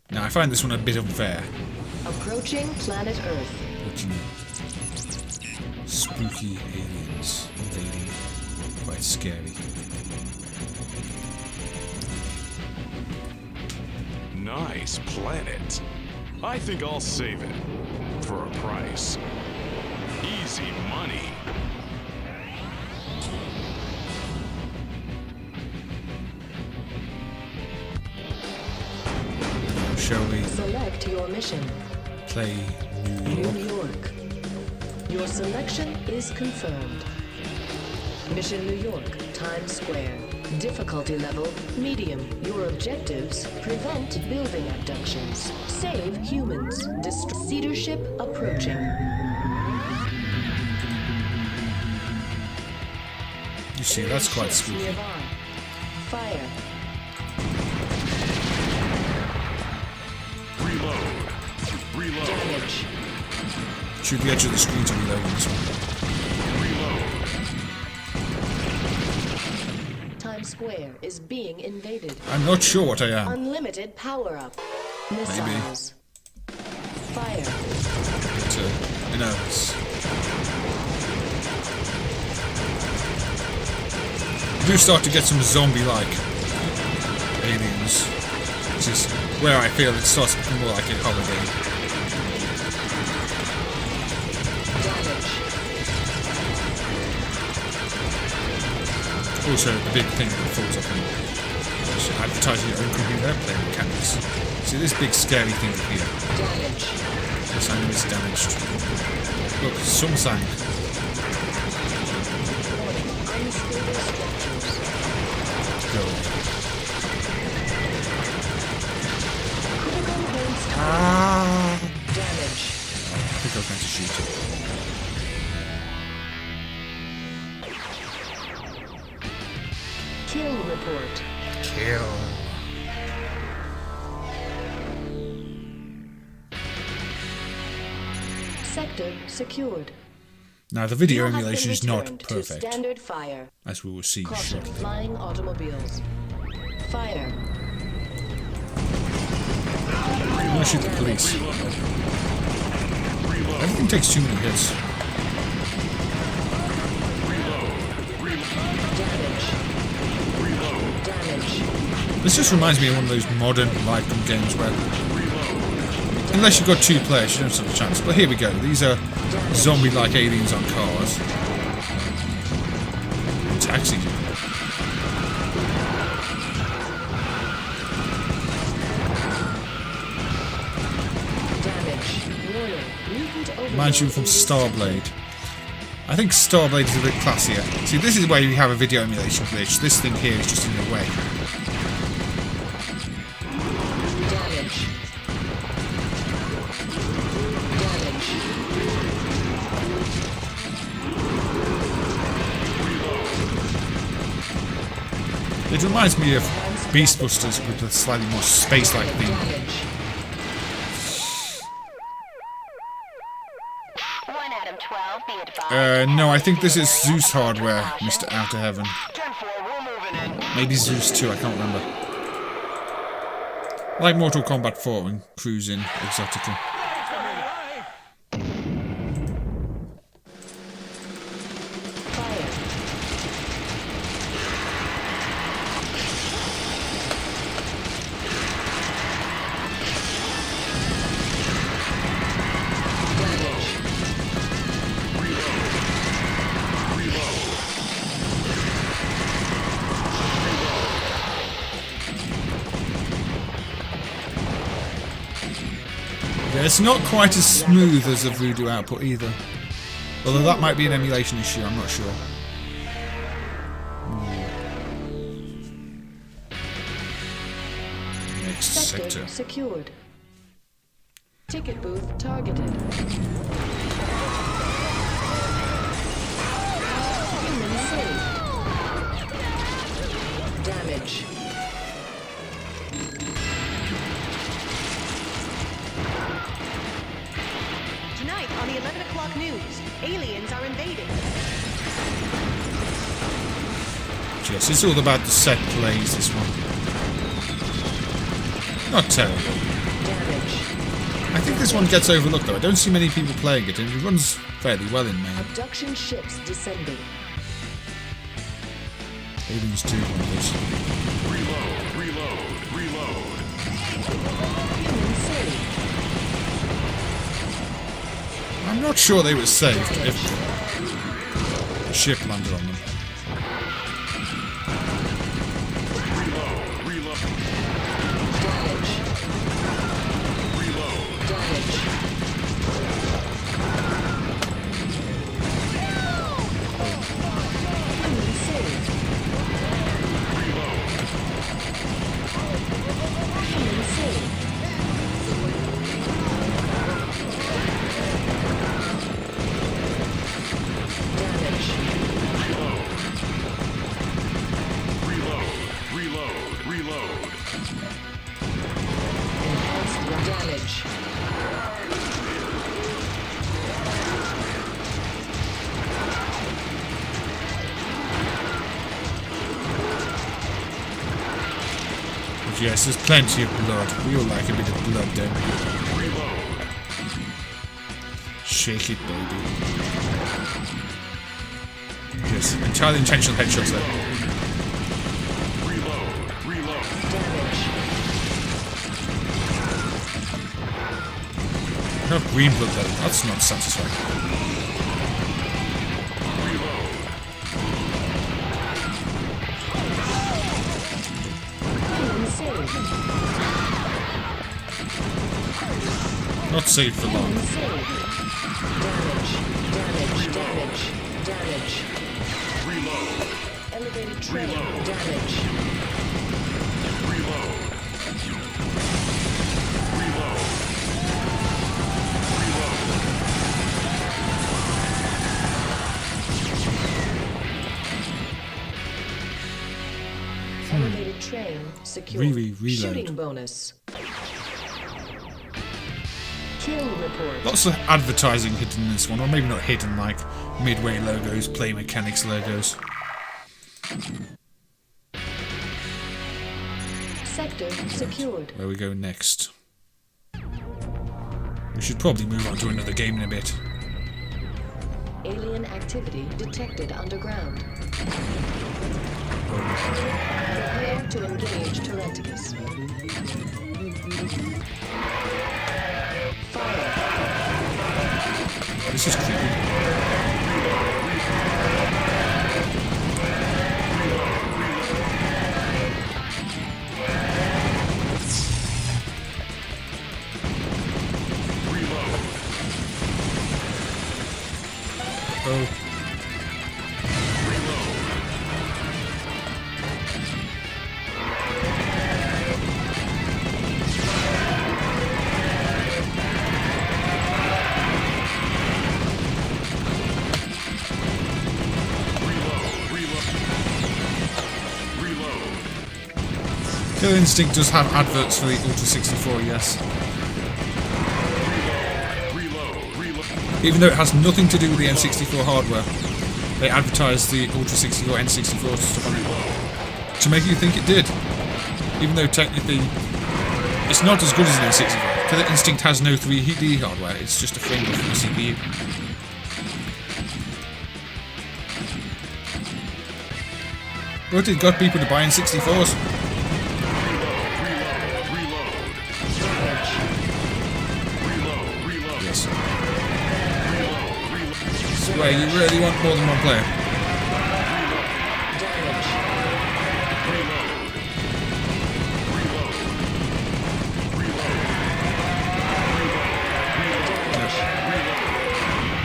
Now I find this one a bit unfair.
Approaching planet Earth.
Spooky aliens invading. Quite scary.
Nice planet. I think I'll save it. For a price. Easy money.
Shall we
select your mission?
Play New
York. Your selection is confirmed. Mission New York, Times Square. Difficulty level, medium. Your objectives, prevent building abductions. Save humans. Cedar ship approaching.
You see, that's quite spooky.
Nearby. Fire.
Reload.
Damage.
Shoot the edge of the screen to reload on this one.
Times Square is being invaded.
I'm not sure what I am.
Unlimited power-up. Missiles. Fire.
But, you know, it's... You do start to get some zombie-like aliens. Which is where I feel it starts to become more like a horror game. Also, the big thing that falls off in advertising your own computer airplane mechanics. See this big scary thing up here? Yes, I know it's damaged. Look, some sank. Go away. Ah!
Damage.
I think I was going to shoot it.
Kill report.
Kill.
Sector secured.
Now the video
You have
emulation
been
is not
returned to
perfect,
standard fire.
as we will see
Caution,
shortly.
flying automobiles. Fire.
I'm gonna shoot the police. Everything takes too many hits.
Damage.
This just reminds me of one of those modern live gun games where, unless you've got 2 players, you don't have a chance. But here we go. These are zombie-like aliens on cars. Taxi. Reminds you from Starblade. I think Starblade is a bit classier. See, this is where you have a video emulation glitch. This thing here is just in the way.
Damage.
It reminds me of Beast Busters with a slightly more space-like theme.
Damage.
1 out of 12, be advised.
No, I think this is Zeus hardware, Mr. Outer Heaven.
10-4, we're moving in.
Maybe Zeus 2, I can't remember. Like Mortal Kombat 4 and Crew's in Exotica. Yeah, it's not quite as smooth as the Voodoo output either. Although that might be an emulation issue, I'm not sure. Next sector.
Secured. Ticket booth targeted. Human saved. Damage.
Tonight on the 11 o'clock news, aliens are invading.
Yes, it's all about the set plays, this one. Not terrible.
Damage.
I think this one gets overlooked though. I don't see many people playing it and it runs fairly well in MAME.
Abduction ships descending.
Aliens 2 one of those.
Reload.
Human saved.
I'm not sure they were saved if the ship landed on them. Yes, there's plenty of blood. We all like a bit of blood, don't we? Shake it, baby. Yes, entirely intentional headshots there. Not green blood though. That's not satisfying. Not saved for long.
Damage.
Reload.
Elevated train.
Reload.
Damage. Elevated train secured.
Reload.
Shooting bonus.
2
Kill report.
Lots of advertising hidden in this one, or maybe not hidden, like Midway logos, Play Mechanics logos.
Sector secured.
Where we go next? We should probably move on to another game in a bit.
Alien activity detected underground. Prepare to engage Tarenticus. Fire.
This is creepy. Oh. Killer Instinct does have adverts for the Ultra 64, yes. Even though it has nothing to do with the N64 hardware, they advertised the Ultra 64, N64 stuff on it to make you think it did. Even though technically it's not as good as an N64. Killer Instinct has no 3D hardware, it's just a framework for the CPU. But it got people to buy N64s. Yes. Wait, you really want more than one player?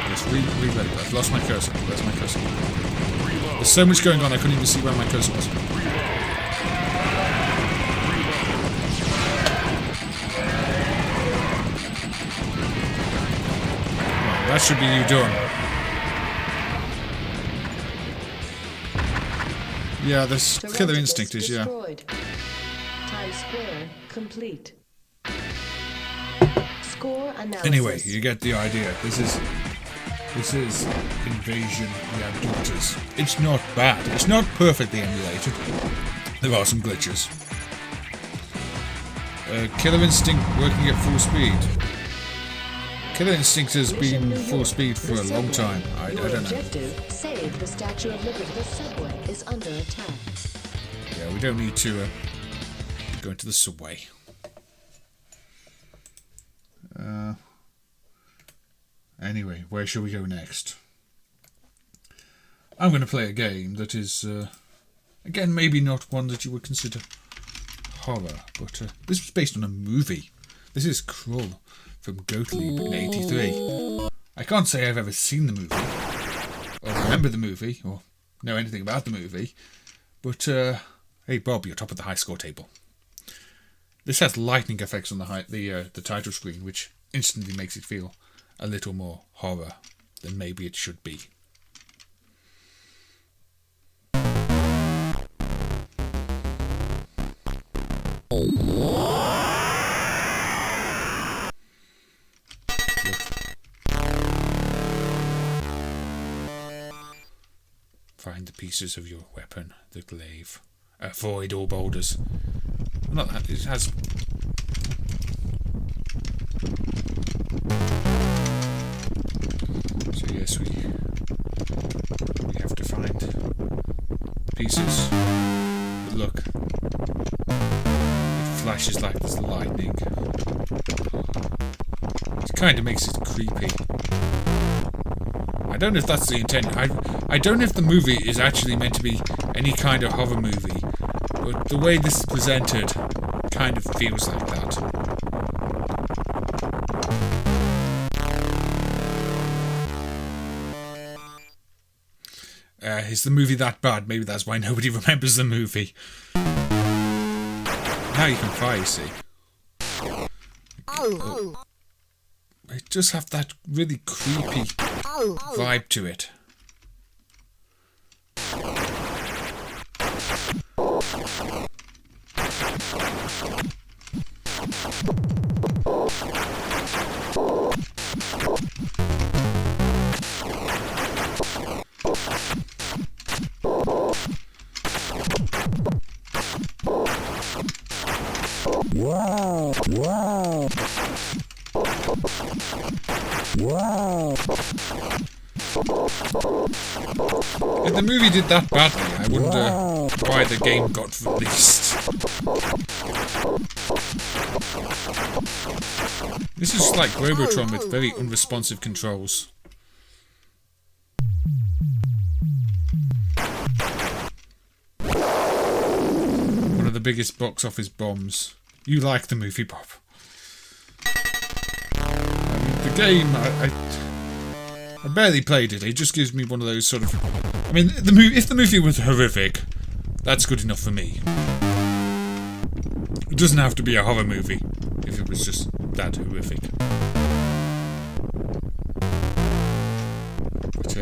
Yes, reload. I've lost my cursor. Where's my cursor? There's so much going on, I couldn't even see where my cursor was. Right, that should be you done. Yeah, this Killer Instinct is, yeah.
Times Square complete. Score analysis.
Anyway, you get the idea. This is Invasion the Abductors. It's not bad. It's not perfectly emulated. There are some glitches. Killer Instinct working at full speed. Killer Instinct has been full speed for a long time. I don't know.
Objective, save the Statue of Liberty. The subway is under attack.
Yeah, we don't need to go into the subway. Anyway, where shall we go next? I'm going to play a game that is, again, maybe not one that you would consider horror, but this was based on a movie. This is Krull from Gottlieb in '83. I can't say I've ever seen the movie, or remember the movie, or know anything about the movie, but, hey Bob, you're top of the high score table. This has lightning effects on the title screen, which instantly makes it feel a little more horror than maybe it should be. Find the pieces of your weapon, the glaive. Avoid all boulders. Not that, it has... So yes, we have to find pieces. But look, it flashes like there's lightning. It kind of makes it creepy. I don't know if that's the intent. I don't know if the movie is actually meant to be any kind of horror movie, but the way this is presented kind of feels like that. Is the movie that bad? Maybe that's why nobody remembers the movie. Now you can fire, you see. It does have that really creepy vibe to it. If the movie did that badly, I wonder why the game got released. This is like Robotron with very unresponsive controls. One of the biggest box office bombs. You like the movie, Bob? I mean, the game, I barely played it. It just gives me one of those sort of... I mean, if the movie was horrific, that's good enough for me. It doesn't have to be a horror movie if it was just that horrific. But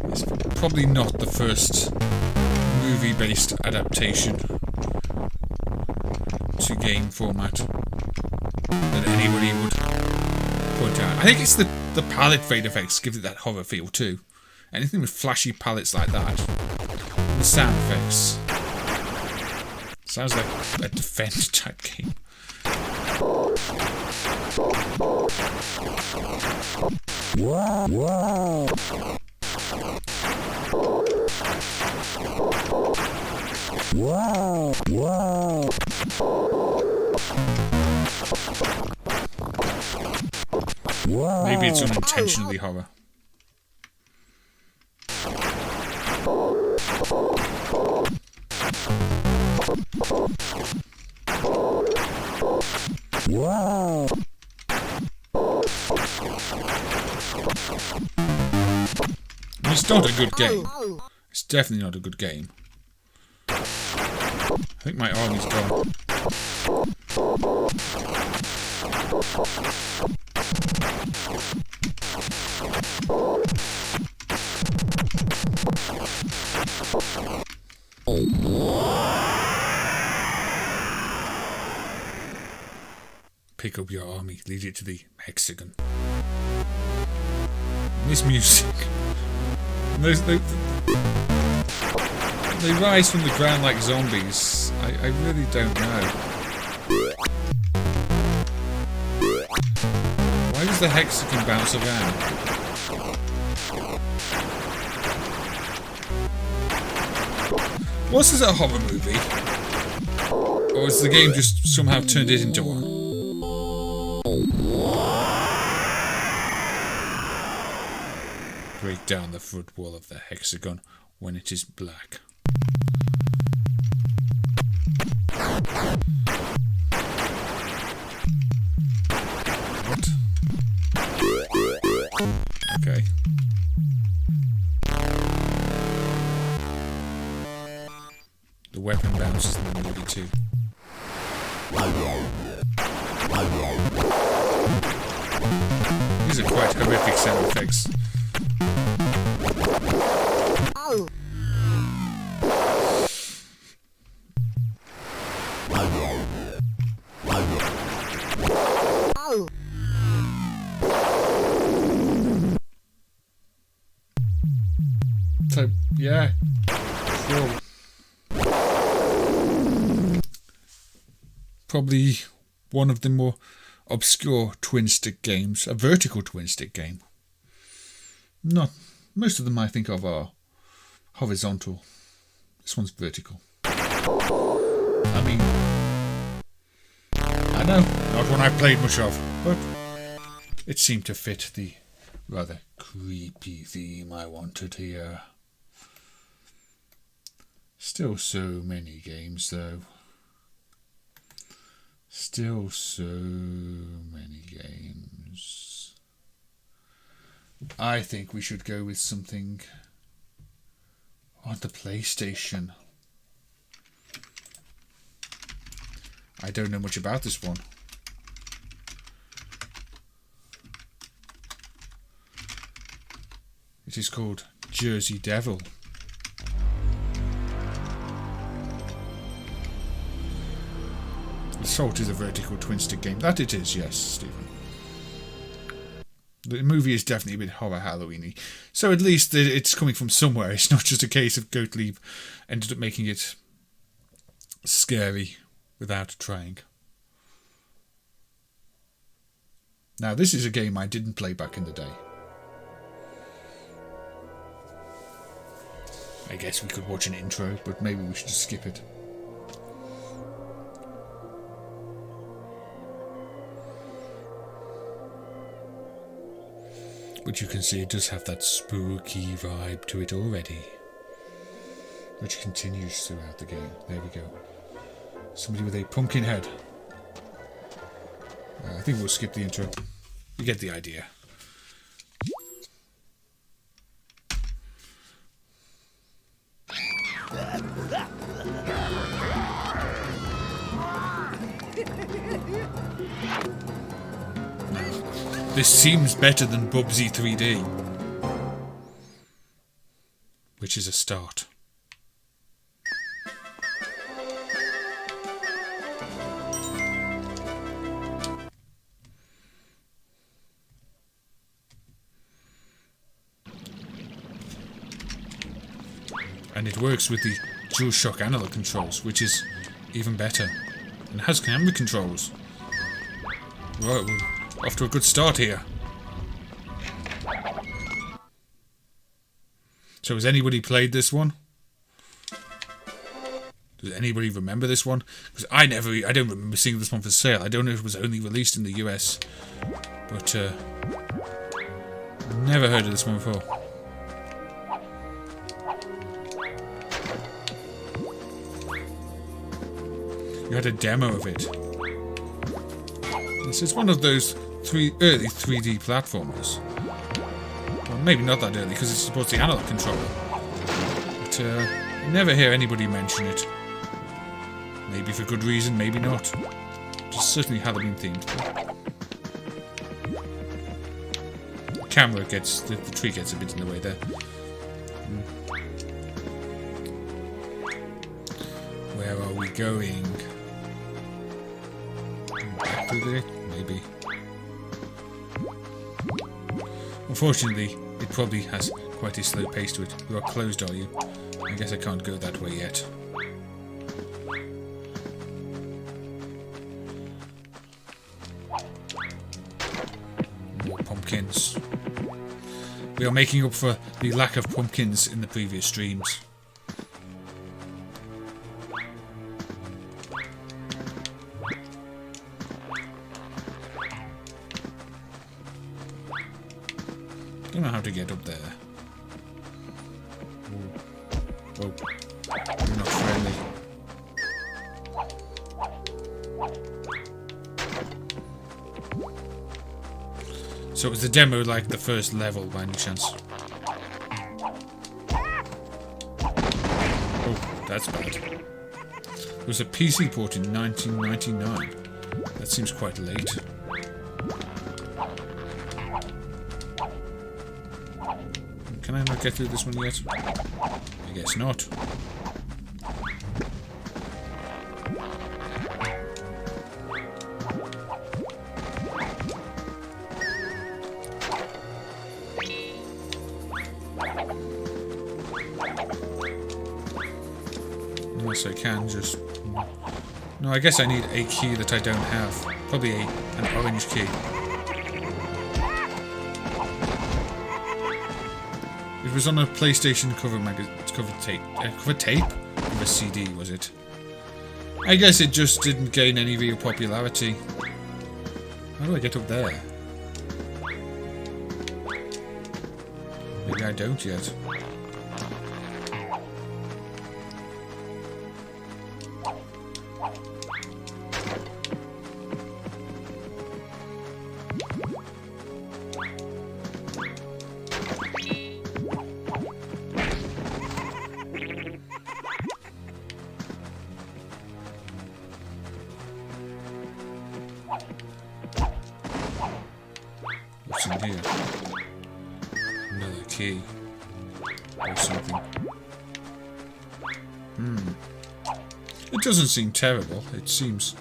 it's probably not the first movie-based adaptation to game format that anybody would point out. I think it's the palette fade effects give it that horror feel too. Anything with flashy palettes like that. And the sound effects. Sounds like a Defend type game. Maybe it's unintentionally horror. It's not a good game. It's definitely not a good game. I think my army's gone. Pick up your army, lead it to the hexagon. This music. They rise from the ground like zombies. I really don't know. Why does the hexagon bounce around? Was this a horror movie? Or has the game just somehow turned it into one? Break down the front wall of the hexagon when it is black. What? Okay. The weapon bounces in the movie too. These are quite horrific sound effects. So, yeah, sure. Probably one of the more obscure twin-stick games, a vertical twin-stick game. Not most of them I think of are horizontal. This one's vertical. I mean, I know, not one I played much of, but it seemed to fit the rather creepy theme I wanted here. Still so many games though. Still so many games. I think we should go with something on the PlayStation. I don't know much about this one. It is called Jersey Devil. Assault is a vertical twin-stick game. That it is, yes, Stephen. The movie is definitely a bit horror Halloween-y. So at least it's coming from somewhere. It's not just a case of Gottlieb ended up making it scary without trying. Now, this is a game I didn't play back in the day. I guess we could watch an intro, but maybe we should just skip it. But you can see it does have that spooky vibe to it already, which continues throughout the game. There we go. Somebody with a pumpkin head. I think we'll skip the intro. You get the idea. This seems better than Bubsy 3D, which is a start. And it works with the DualShock analog controls, which is even better. And has camera controls. Right, we're off to a good start here. So has anybody played this one? Does anybody remember this one? Because I don't remember seeing this one for sale. I don't know if it was only released in the US. But, never heard of this one before. You had a demo of it. This is one of those early 3D platformers. Well, maybe not that early because it supports the analog controller. But I never hear anybody mention it. Maybe for good reason, maybe not. Just certainly Halloween themed. The camera gets, the tree gets a bit in the way there. Where are we going? Back to there? Maybe. Unfortunately, it probably has quite a slow pace to it. You are closed, are you? I guess I can't go that way yet. More pumpkins. We are making up for the lack of pumpkins in the previous streams. Don't know how to get up there. Whoa. You're not friendly. So was the demo like the first level by any chance? Oh, that's bad. There was a PC port in 1999. That seems quite late. Can I not get through this one yet? I guess not. Unless I can just... No, I guess I need a key that I don't have. Probably an orange key. It was on a PlayStation cover tape of a CD, was it? I guess it just didn't gain any real popularity. How do I get up there? Maybe I don't yet. What's in here? Another key. Or something. It doesn't seem terrible. It seems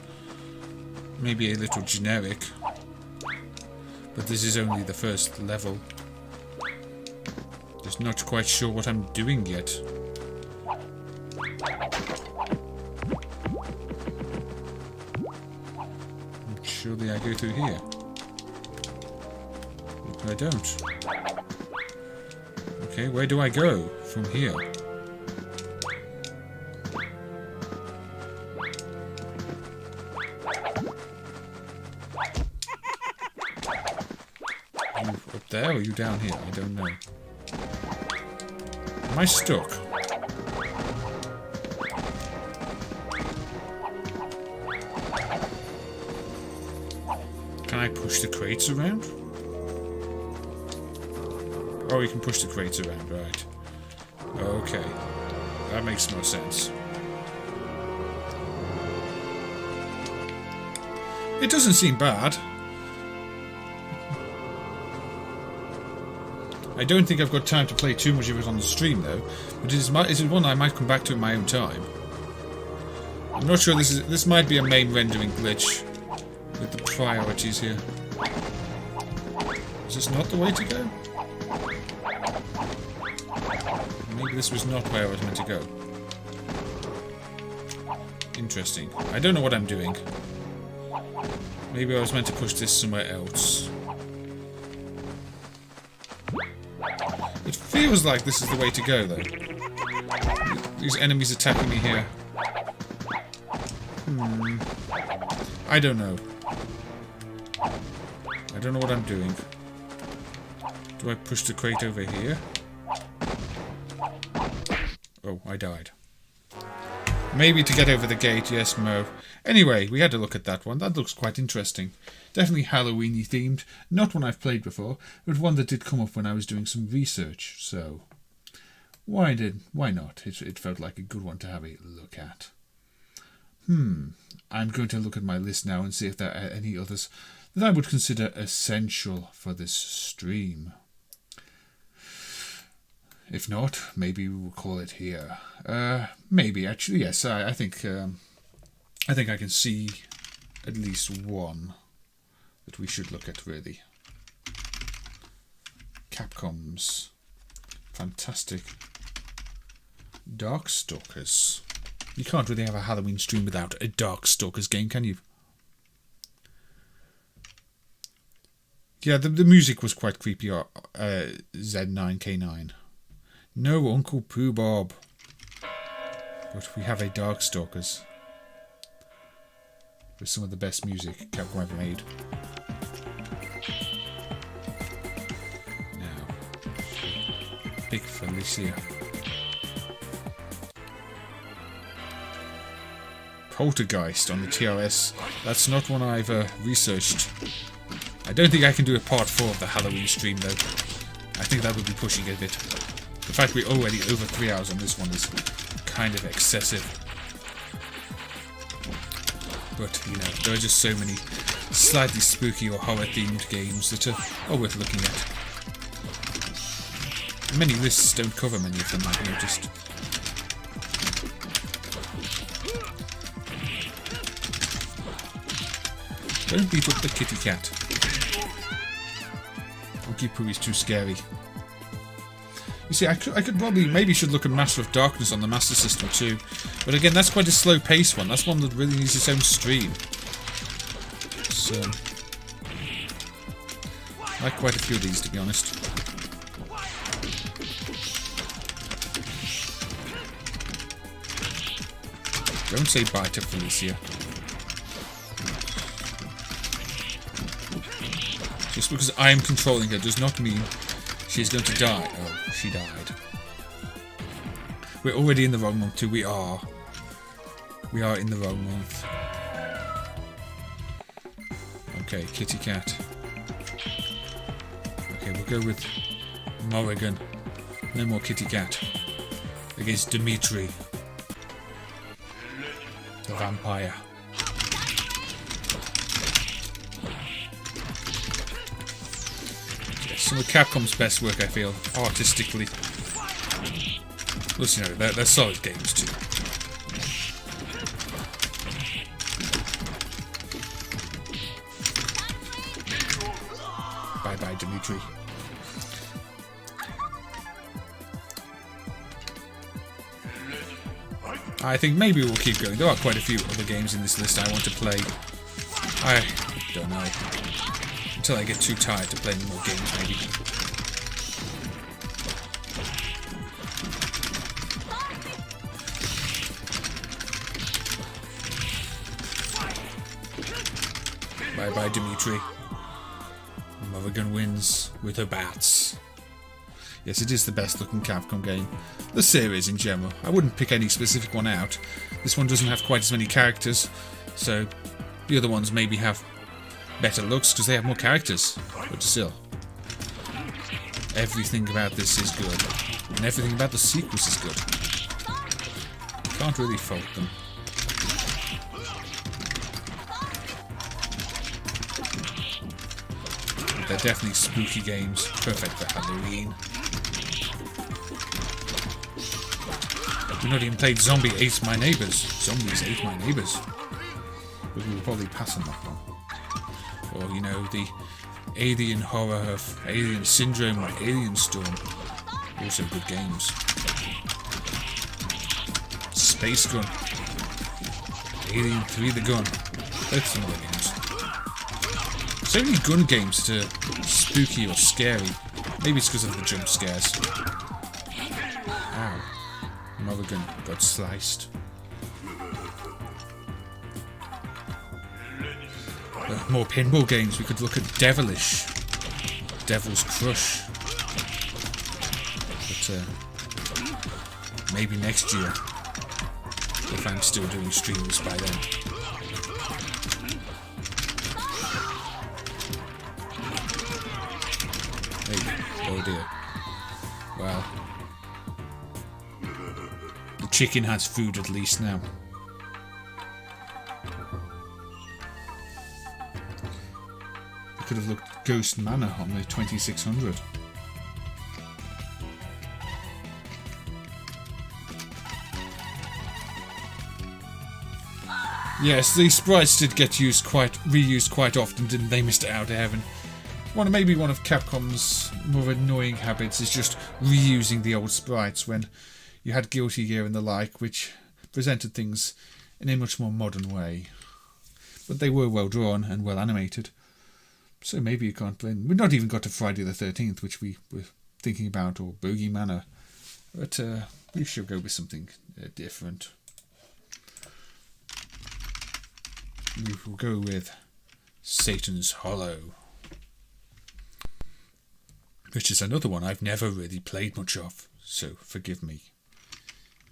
maybe a little generic. But this is only the first level. Just not quite sure what I'm doing yet. Surely I go through here. I don't. Okay, where do I go from here? Are you up there or are you down here? I don't know. Am I stuck? Can I push the crates around? Oh, you can push the crates around, right. Okay. That makes more sense. It doesn't seem bad. I don't think I've got time to play too much of it on the stream, though. But it is one I might come back to in my own time. I'm not sure this might be a MAME rendering glitch with the priorities here. Is this not the way to go? Maybe this was not where I was meant to go. Interesting. I don't know what I'm doing. Maybe I was meant to push this somewhere else. It feels like this is the way to go, though. These enemies attacking me here. I don't know. I don't know what I'm doing. Do I push the crate over here? Oh, I died. Maybe to get over the gate, yes, Mo. Anyway, we had a look at that one. That looks quite interesting. Definitely Halloween-y themed. Not one I've played before, but one that did come up when I was doing some research. So, why not? It felt like a good one to have a look at. I'm going to look at my list now and see if there are any others that I would consider essential for this stream. If not, maybe we'll call it here. Maybe, actually, yes. I think I can see at least one that we should look at, really. Capcom's fantastic Darkstalkers. You can't really have a Halloween stream without a Darkstalkers game, can you? Yeah, the music was quite creepy. Z9K9. No Uncle Pooh Bob. But we have a Darkstalkers. With some of the best music Capcom ever made. Now, Big Felicia. Poltergeist on the TRS. That's not one I've researched. I don't think I can do a part 4 of the Halloween stream, though. I think that would be pushing it a bit. The fact we're already over 3 hours on this one is kind of excessive. But, you know, there are just so many slightly spooky or horror-themed games that are worth looking at. Many lists don't cover many of them, I've noticed. Don't beat up the kitty cat. Monkey Poo is too scary. You see, I could probably, maybe should look at Master of Darkness on the Master System too. But again, that's quite a slow paced one. That's one that really needs its own stream. So, I like quite a few of these, to be honest. Don't say bye to Felicia. Just because I am controlling her does not mean she's going to die. Oh, she died. We're already in the wrong month too. We are in the wrong month. Okay, kitty cat. Okay, we'll go with Morrigan. No more kitty cat. Against Dimitri, the vampire. Some of Capcom's best work, I feel, artistically. Plus, you know, they're solid games too. Bye bye, Dimitri. I think maybe we'll keep going. There are quite a few other games in this list I want to play. Don't know. Until I get too tired to play any more games, maybe. Bye-bye, Dimitri. Mother Gun wins with her bats. Yes, it is the best looking Capcom game. The series in general. I wouldn't pick any specific one out. This one doesn't have quite as many characters, so the other ones maybe have better looks because they have more characters. But still, everything about this is good. And everything about the sequels is good. Can't really fault them. They're definitely spooky games, perfect for Halloween. We've not even played Zombie Ate My Neighbours. Zombies Ate My Neighbours. But we will probably pass on that one. Or, you know, the alien horror of Alien Syndrome or Alien Storm. Also good games. Space Gun. Alien 3 the Gun. Both some other games. So many gun games to spooky or scary. Maybe it's because of the jump scares. Ow. Mother Gun got sliced. More pinball games. We could look at Devilish. Devil's Crush. But maybe next year. If I'm still doing streams by then. Oh dear. Well. The chicken has food at least now. I could have looked Ghost Manor on the 2600. Yes, the sprites did get reused quite often, didn't they, Mr. Outer Heaven? Maybe one of Capcom's more annoying habits is just reusing the old sprites when you had Guilty Gear and the like, which presented things in a much more modern way. But they were well drawn and well animated. So maybe you can't blame them. We've not even got to Friday the 13th, which we were thinking about, or Bogey Manor. But we should go with something different. We will go with Satan's Hollow, which is another one I've never really played much of, so forgive me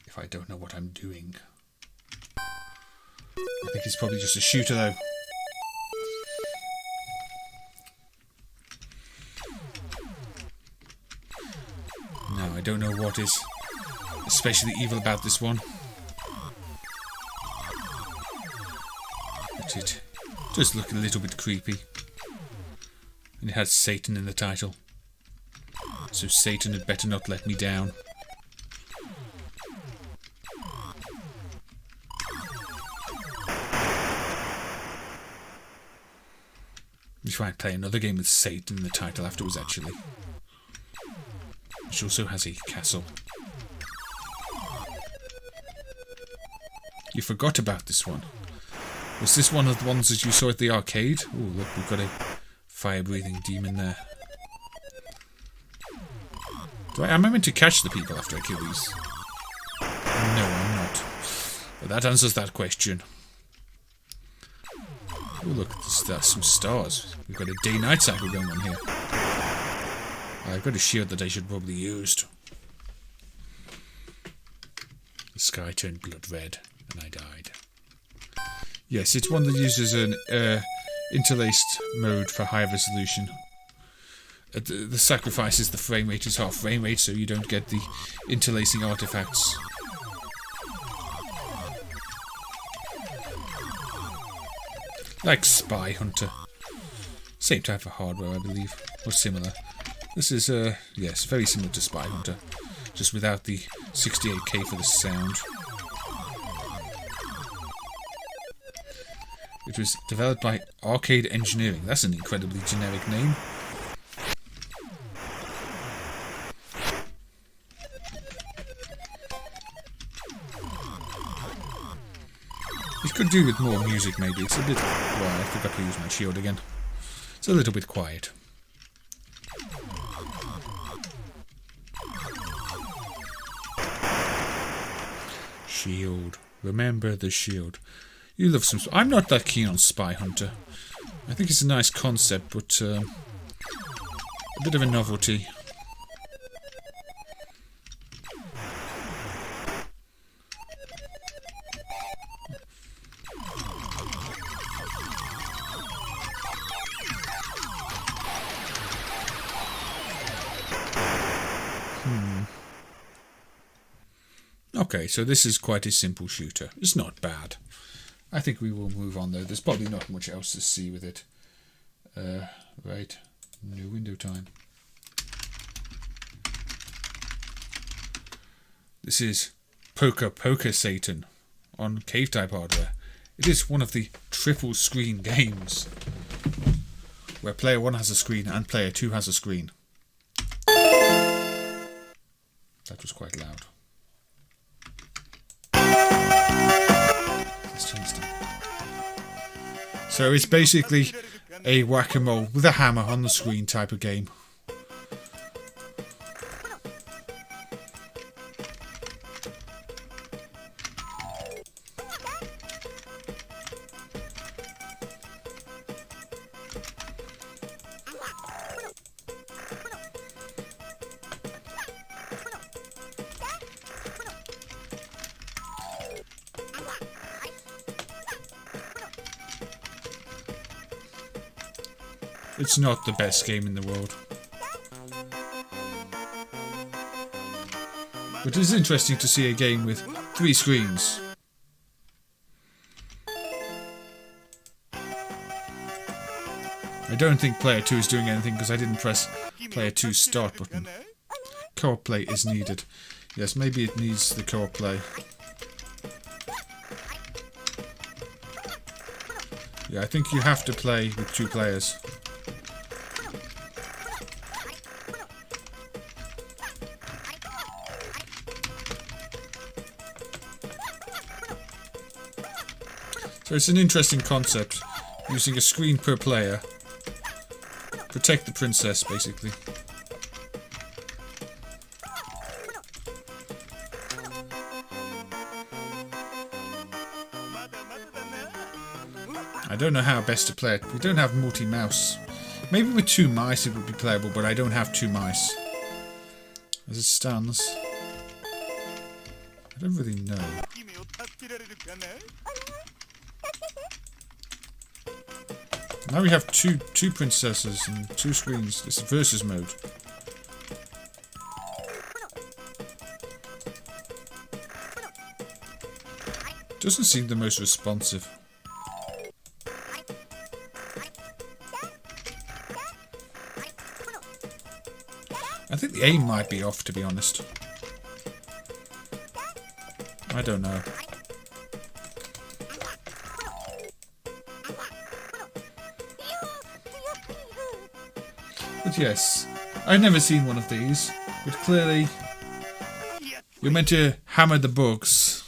if I don't know what I'm doing. I think it's probably just a shooter though. No, I don't know what is especially evil about this one. But it does look a little bit creepy. And it has Satan in the title. So Satan had better not let me down. We try and play another game with Satan in the title afterwards, actually. Which also has a castle. You forgot about this one. Was this one of the ones that you saw at the arcade? Oh, look, we've got a fire-breathing demon there. Am I meant to catch the people after I kill these? No, I'm not. But that answers that question. Oh, look, there's some stars. We've got a day-night cycle going on here. I've got a shield that I should probably used. The sky turned blood red, and I died. Yes, it's one that uses an interlaced mode for high resolution. The sacrifice is the frame rate is half frame rate, so you don't get the interlacing artifacts. Like Spy Hunter. Same type of hardware, I believe. Or similar. This is, yes, very similar to Spy Hunter. Just without the 68K for the sound. It was developed by Arcade Engineering. That's an incredibly generic name. It could do with more music, maybe. It's a bit... Well, I forgot to use my shield again. It's a little bit quiet. Shield. Remember the shield. You love some... I'm not that keen on Spy Hunter. I think it's a nice concept, but a bit of a novelty. Okay, so this is quite a simple shooter. It's not bad. I think we will move on though. There's probably not much else to see with it. Right. New window time. This is Poker Satan on cave type hardware. It is one of the triple screen games where player 1 has a screen and player 2 has a screen. That was quite loud. So it's basically a whack-a-mole with a hammer on the screen type of game. It's not the best game in the world. But it is interesting to see a game with 3 screens. I don't think player 2 is doing anything because I didn't press player 2's start button. Co-op play is needed. Yes, maybe it needs the co-op play. Yeah, I think you have to play with 2 players. So it's an interesting concept, using a screen per player. Protect the princess, basically. I don't know how best to play it. We don't have multi-mouse. Maybe with 2 mice it would be playable, but I don't have 2 mice. As it stands, I don't really know. Now we have two princesses and 2 screens. This is versus mode. Doesn't seem the most responsive. I think the aim might be off, to be honest. I don't know. But yes, I've never seen one of these, but clearly you're meant to hammer the bugs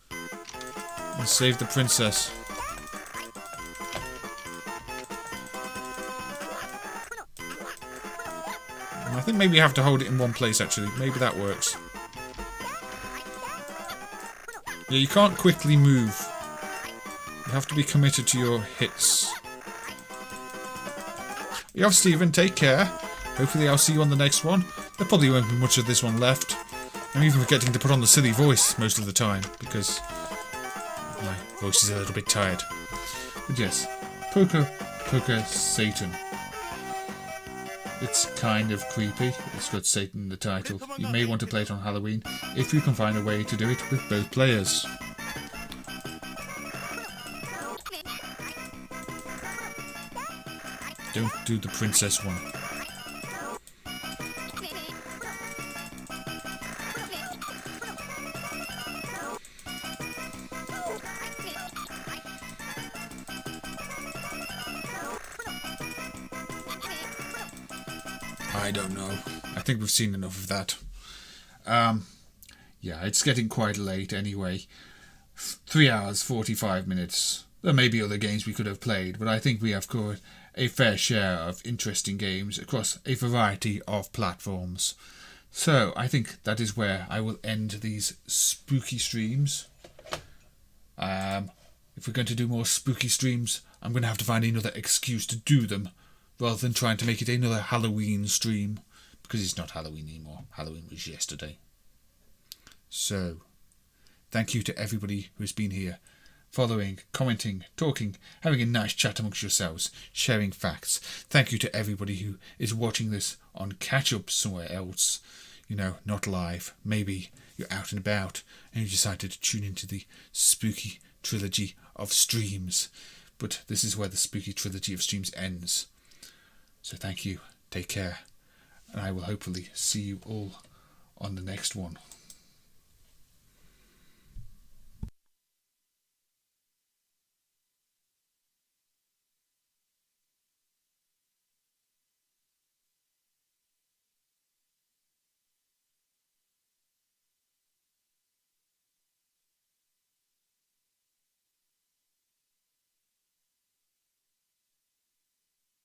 and save the princess. And I think maybe you have to hold it in one place actually, maybe that works. Yeah, you can't quickly move. You have to be committed to your hits. Yeah, Stephen, take care. Hopefully I'll see you on the next one. There probably won't be much of this one left. I'm even forgetting to put on the silly voice most of the time, because my voice is a little bit tired. But yes, Poker Satan. It's kind of creepy. It's got Satan in the title. You may want to play it on Halloween, if you can find a way to do it with both players. Don't do the princess one. I don't know. I think we've seen enough of that. Yeah, it's getting quite late anyway. 3 hours, 45 minutes. There may be other games we could have played, but I think we have covered a fair share of interesting games across a variety of platforms. So I think that is where I will end these spooky streams. If we're going to do more spooky streams, I'm going to have to find another excuse to do them, rather than trying to make it another Halloween stream, because it's not Halloween anymore. Halloween was yesterday. So, thank you to everybody who's been here, following, commenting, talking, having a nice chat amongst yourselves, sharing facts. Thank you to everybody who is watching this on catch-up somewhere else, not live. Maybe you're out and about and you decided to tune into the spooky trilogy of streams. But this is where the spooky trilogy of streams ends. So thank you, take care, and I will hopefully see you all on the next one.